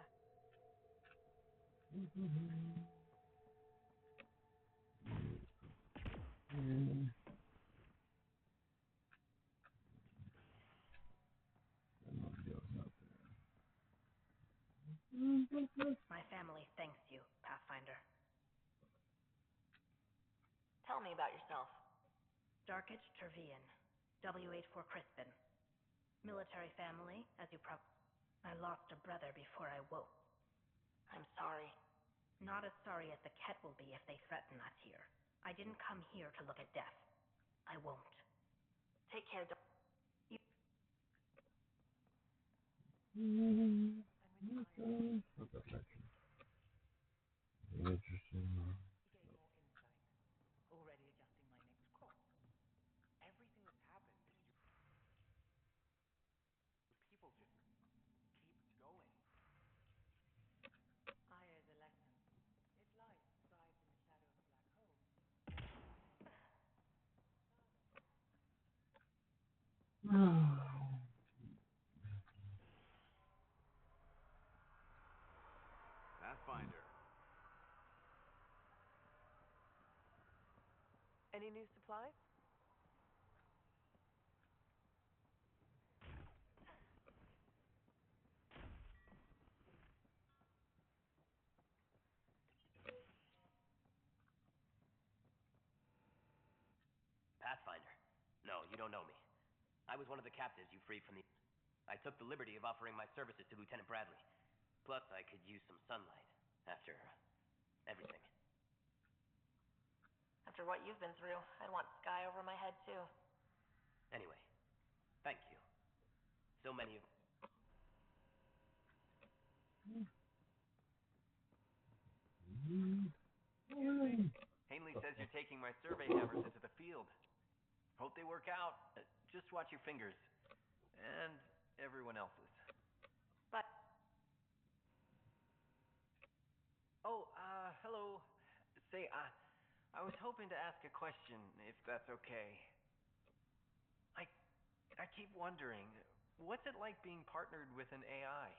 My family thanks you, Pathfinder. Tell me about yourself. Darkage Tervian, W84 Crispin. Military family, as you I lost a brother before I woke. I'm sorry. Not as sorry as the Ket will be if they threaten us here. I didn't come here to look at death. I won't. Take care, Interesting. Already adjusting my next course. Everything that's happened is people just keep going. Aya is a lesson. If life thrives in the shadow of a black hole, Pathfinder. Any new supplies? Pathfinder. No, you don't know me. I was one of the captives you freed from the... I took the liberty of offering my services to Lieutenant Bradley. Plus, I could use some sunlight after everything. After what you've been through, I'd want sky over my head, too. Anyway, thank you. So many of... Hanley says you're taking my survey hammers into the field. Hope they work out. Just watch your fingers. And everyone else's. But... Oh, hello. Say, I was hoping to ask a question, if that's okay. I keep wondering, what's it like being partnered with an AI?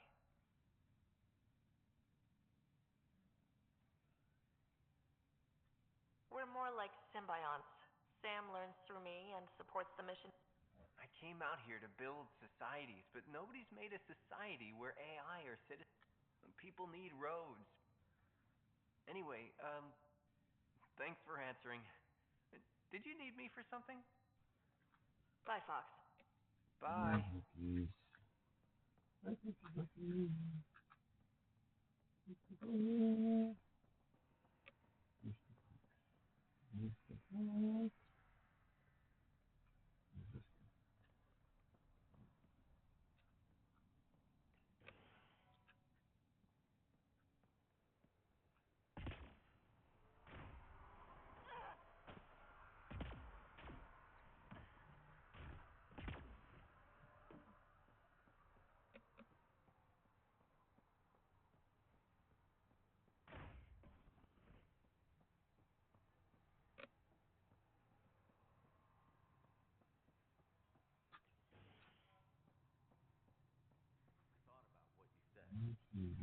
We're more like symbionts. Sam learns through me and supports the mission. I came out here to build societies, but nobody's made a society where AI are citizens. People need roads. Anyway, thanks for answering. Did you need me for something? Bye, Fox. Bye. Thought about what you said.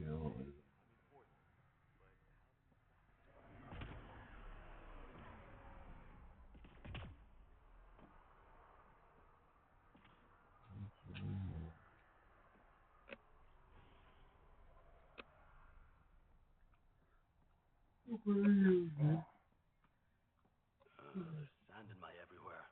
Go. I'm important, but There's sand in my everywhere.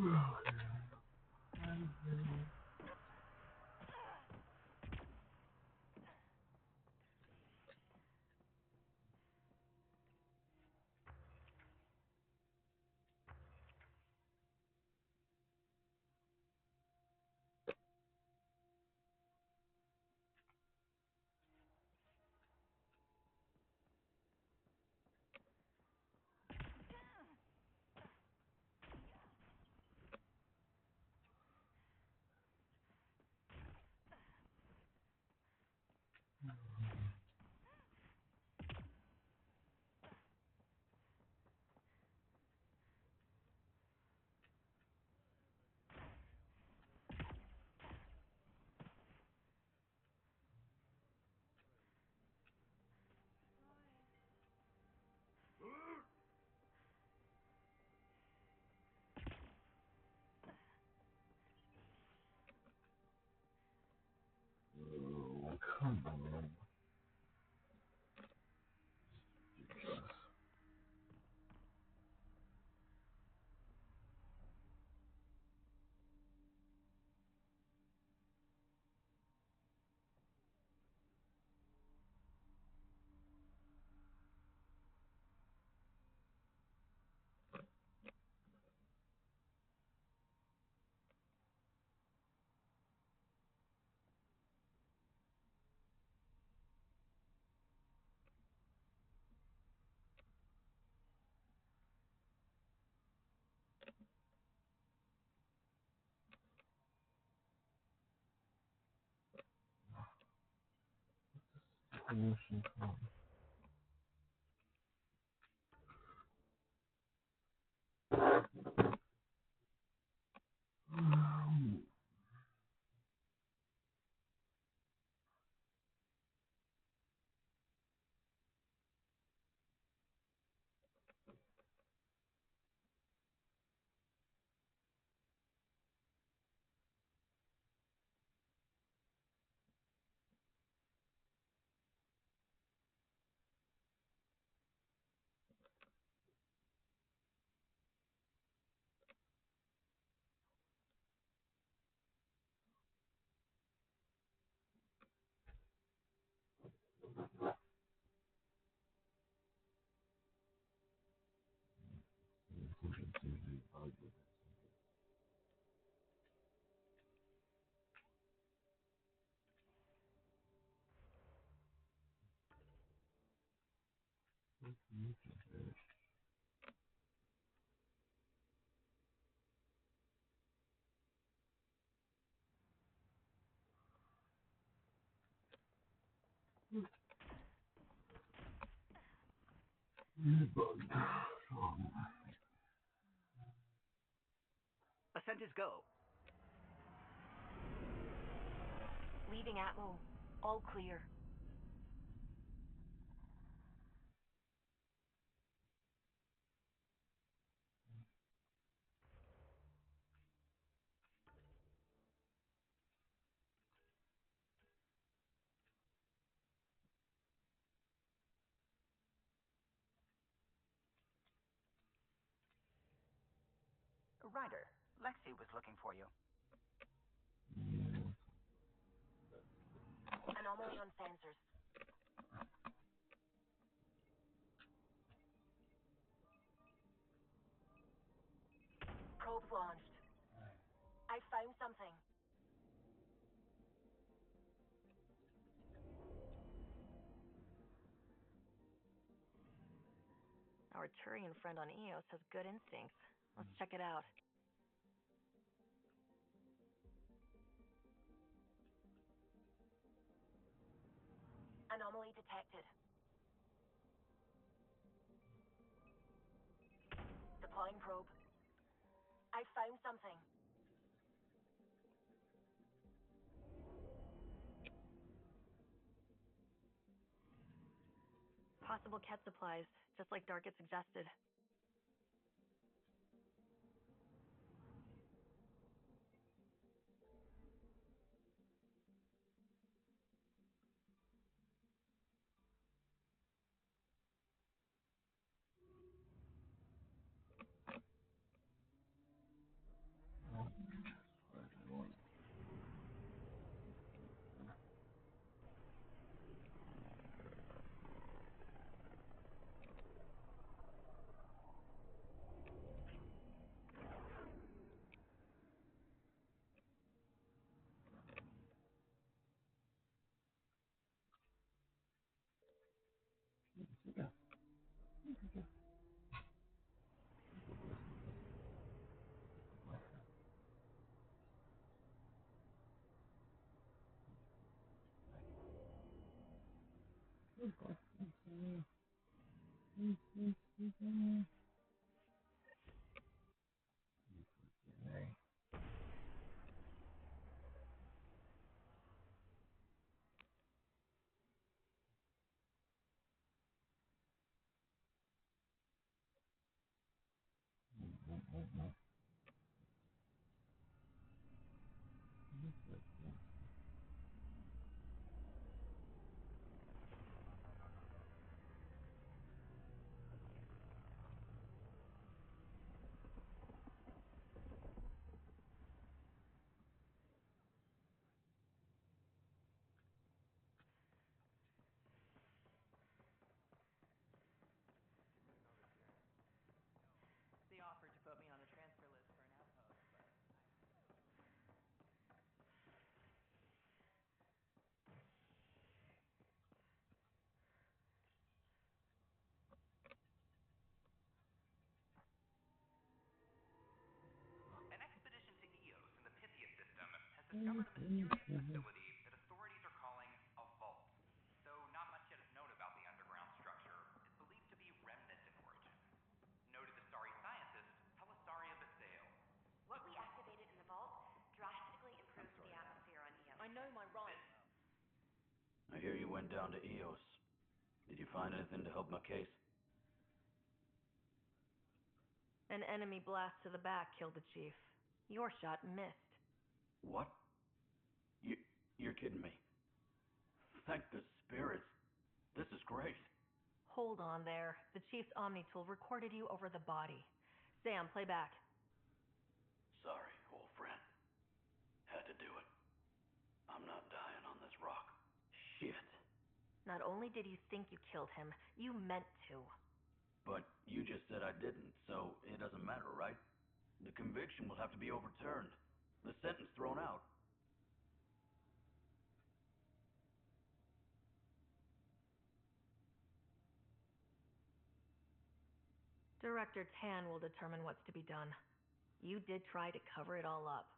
Oh, come on. Solution come. Ascent is go. Leaving Atmo. All clear. Ryder, Lexi was looking for you. Anomaly on sensors. Probe launched. I found something. Our Turian friend on Eos has good instincts. Let's check it out. Anomaly detected. Deploying probe. I found something. Possible Ket supplies, just like Darkett suggested. They offered to put me on a transfer list for an outpost, but An expedition to Eos in the Pythia system has discovered a mysterious facility that authorities are calling a vault. Though not much yet is known about the underground structure, it's believed to be remnant in origin. Noted Asari scientist Pelisaria Basale. What we activated in the vault drastically improved the atmosphere on Eos. I know my rights. I hear you went down to Eos. Did you find anything to help my case? An enemy blast to the back killed the chief. Your shot missed. What? You're kidding me. Thank the spirits. This is great. Hold on there. The chief's Omni tool recorded you over the body. Sam, play back. Sorry, old friend. Had to do it. I'm not dying on this rock. Shit. Not only did you think you killed him, you meant to. But you just said I didn't, so it doesn't matter, right? The conviction will have to be overturned. The sentence thrown out. Director Tan will determine what's to be done. You did try to cover it all up.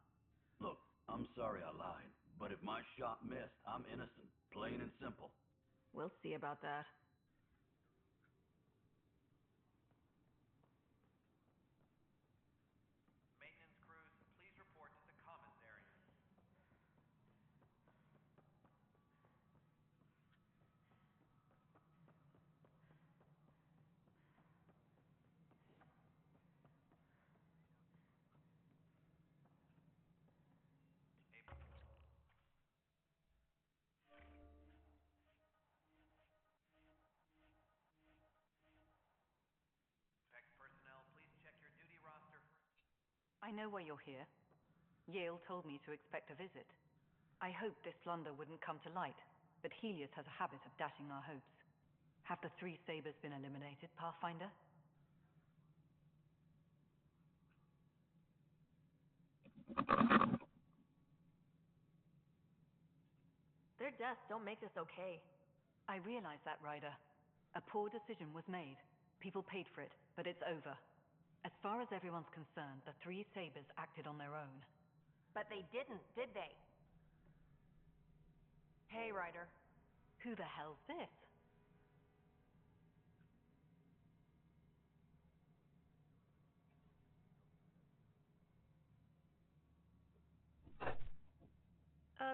Look, I'm sorry I lied, but if my shot missed, I'm innocent. Plain and simple. We'll see about that. Maintenance crews, please report to the commissary. Vex personnel, please check your duty roster. I know why you're here. Yale told me to expect a visit. I hoped this blunder wouldn't come to light, but Helios has a habit of dashing our hopes. Have the three sabers been eliminated, Pathfinder? Their deaths don't make this okay. I realize that, Ryder. A poor decision was made. People paid for it, but it's over. As far as everyone's concerned, the three sabers acted on their own. But they didn't, did they? Hey, Ryder. Who the hell's this?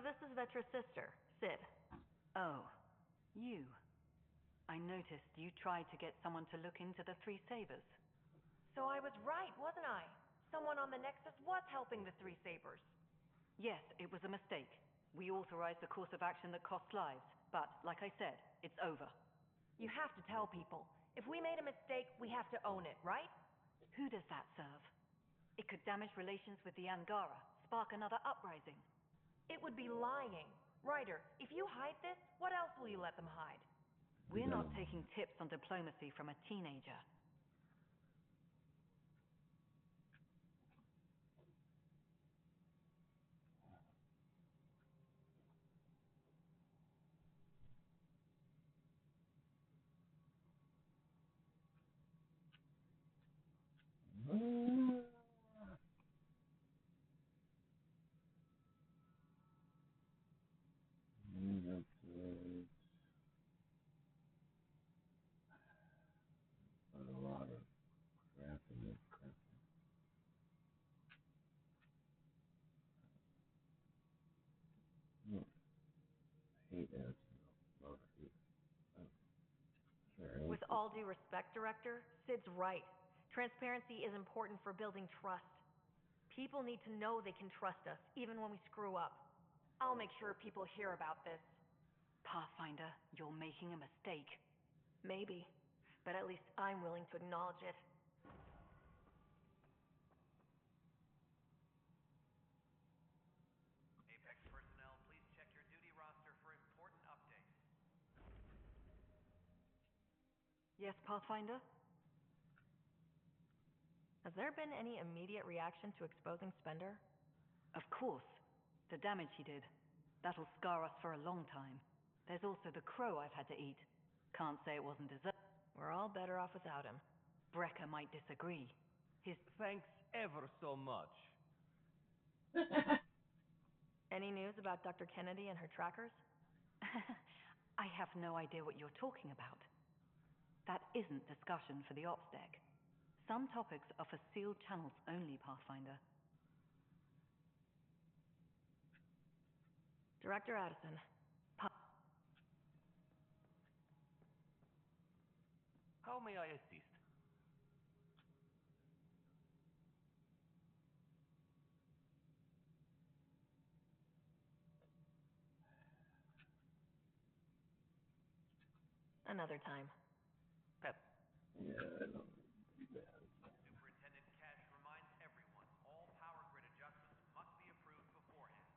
This is Vetra's sister, Sid. Oh, you. I noticed you tried to get someone to look into the three sabers. So I was right, wasn't I? Someone on the Nexus was helping the three sabers. Yes, it was a mistake. We authorized a course of action that cost lives, but, like I said, it's over. You have to tell people. If we made a mistake, we have to own it, right? Who does that serve? It could damage relations with the Angara, spark another uprising. It would be lying. Ryder, if you hide this, what else will you let them hide? We're not taking tips on diplomacy from a teenager. Yeah, it's sure. With all due respect, Director, Sid's right. Transparency is important for building trust. People need to know they can trust us, even when we screw up. I'll make sure people hear about this. Pathfinder, you're making a mistake. Maybe, but at least I'm willing to acknowledge it. Apex personnel, please check your duty roster for important updates. Yes, Pathfinder? Has there been any immediate reaction to exposing Spender? Of course. The damage he did. That'll scar us for a long time. There's also the crow I've had to eat. Can't say it wasn't deserved. We're all better off without him. Brecker might disagree. His... Thanks ever so much. Any news about Dr. Kennedy and her trackers? I have no idea what you're talking about. That isn't discussion for the ops deck. Some topics are for sealed channels only, Pathfinder. Director Addison. How may I assist? Another time. Pep. Yeah, I don't do that. Superintendent Cash reminds everyone all power grid adjustments must be approved beforehand.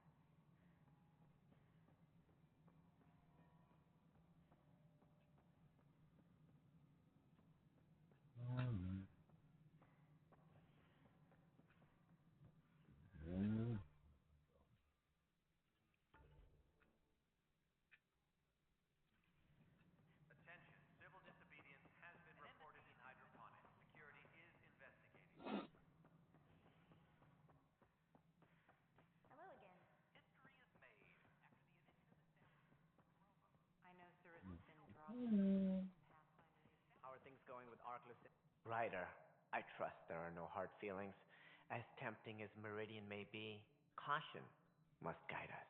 Attention, civil disobedience has been reported in hydroponics. Security is investigating. Hello again. History is made after the initiative established. I know Cirrus has been dropped. How are things going with Arkless? Ryder, I trust there are no hard feelings. As tempting as Meridian may be, caution must guide us.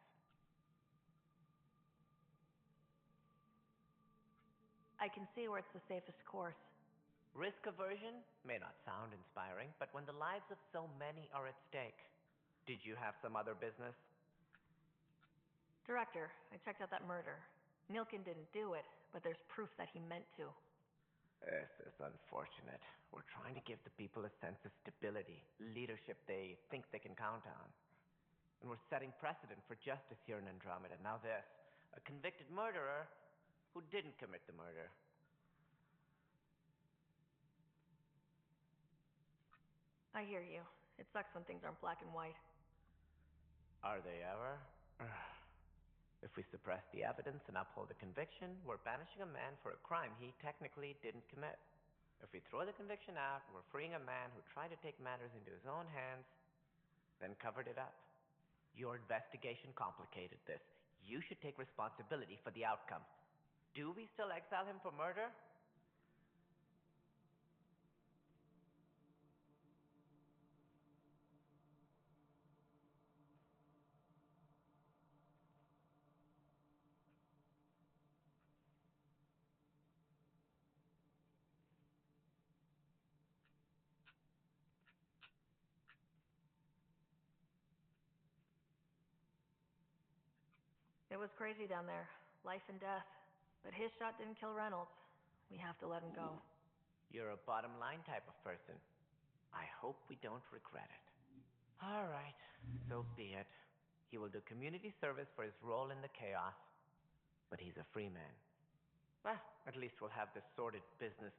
I can see where it's the safest course. Risk aversion may not sound inspiring, but when the lives of so many are at stake. Did you have some other business? Director, I checked out that murder. Nilkin didn't do it, but there's proof that he meant to. This is unfortunate. We're trying to give the people a sense of stability, leadership they think they can count on. And we're setting precedent for justice here in Andromeda. Now this, a convicted murderer who didn't commit the murder. I hear you. It sucks when things aren't black and white. Are they ever? If we suppress the evidence and uphold the conviction, we're banishing a man for a crime he technically didn't commit. If we throw the conviction out, we're freeing a man who tried to take matters into his own hands, then covered it up. Your investigation complicated this. You should take responsibility for the outcome. Do we still exile him for murder? It was crazy down there. Life and death. But his shot didn't kill Reynolds. We have to let him go. You're a bottom line type of person. I hope we don't regret it. All right, so be it. He will do community service for his role in the chaos, but he's a free man. Well, at least we'll have this sordid business.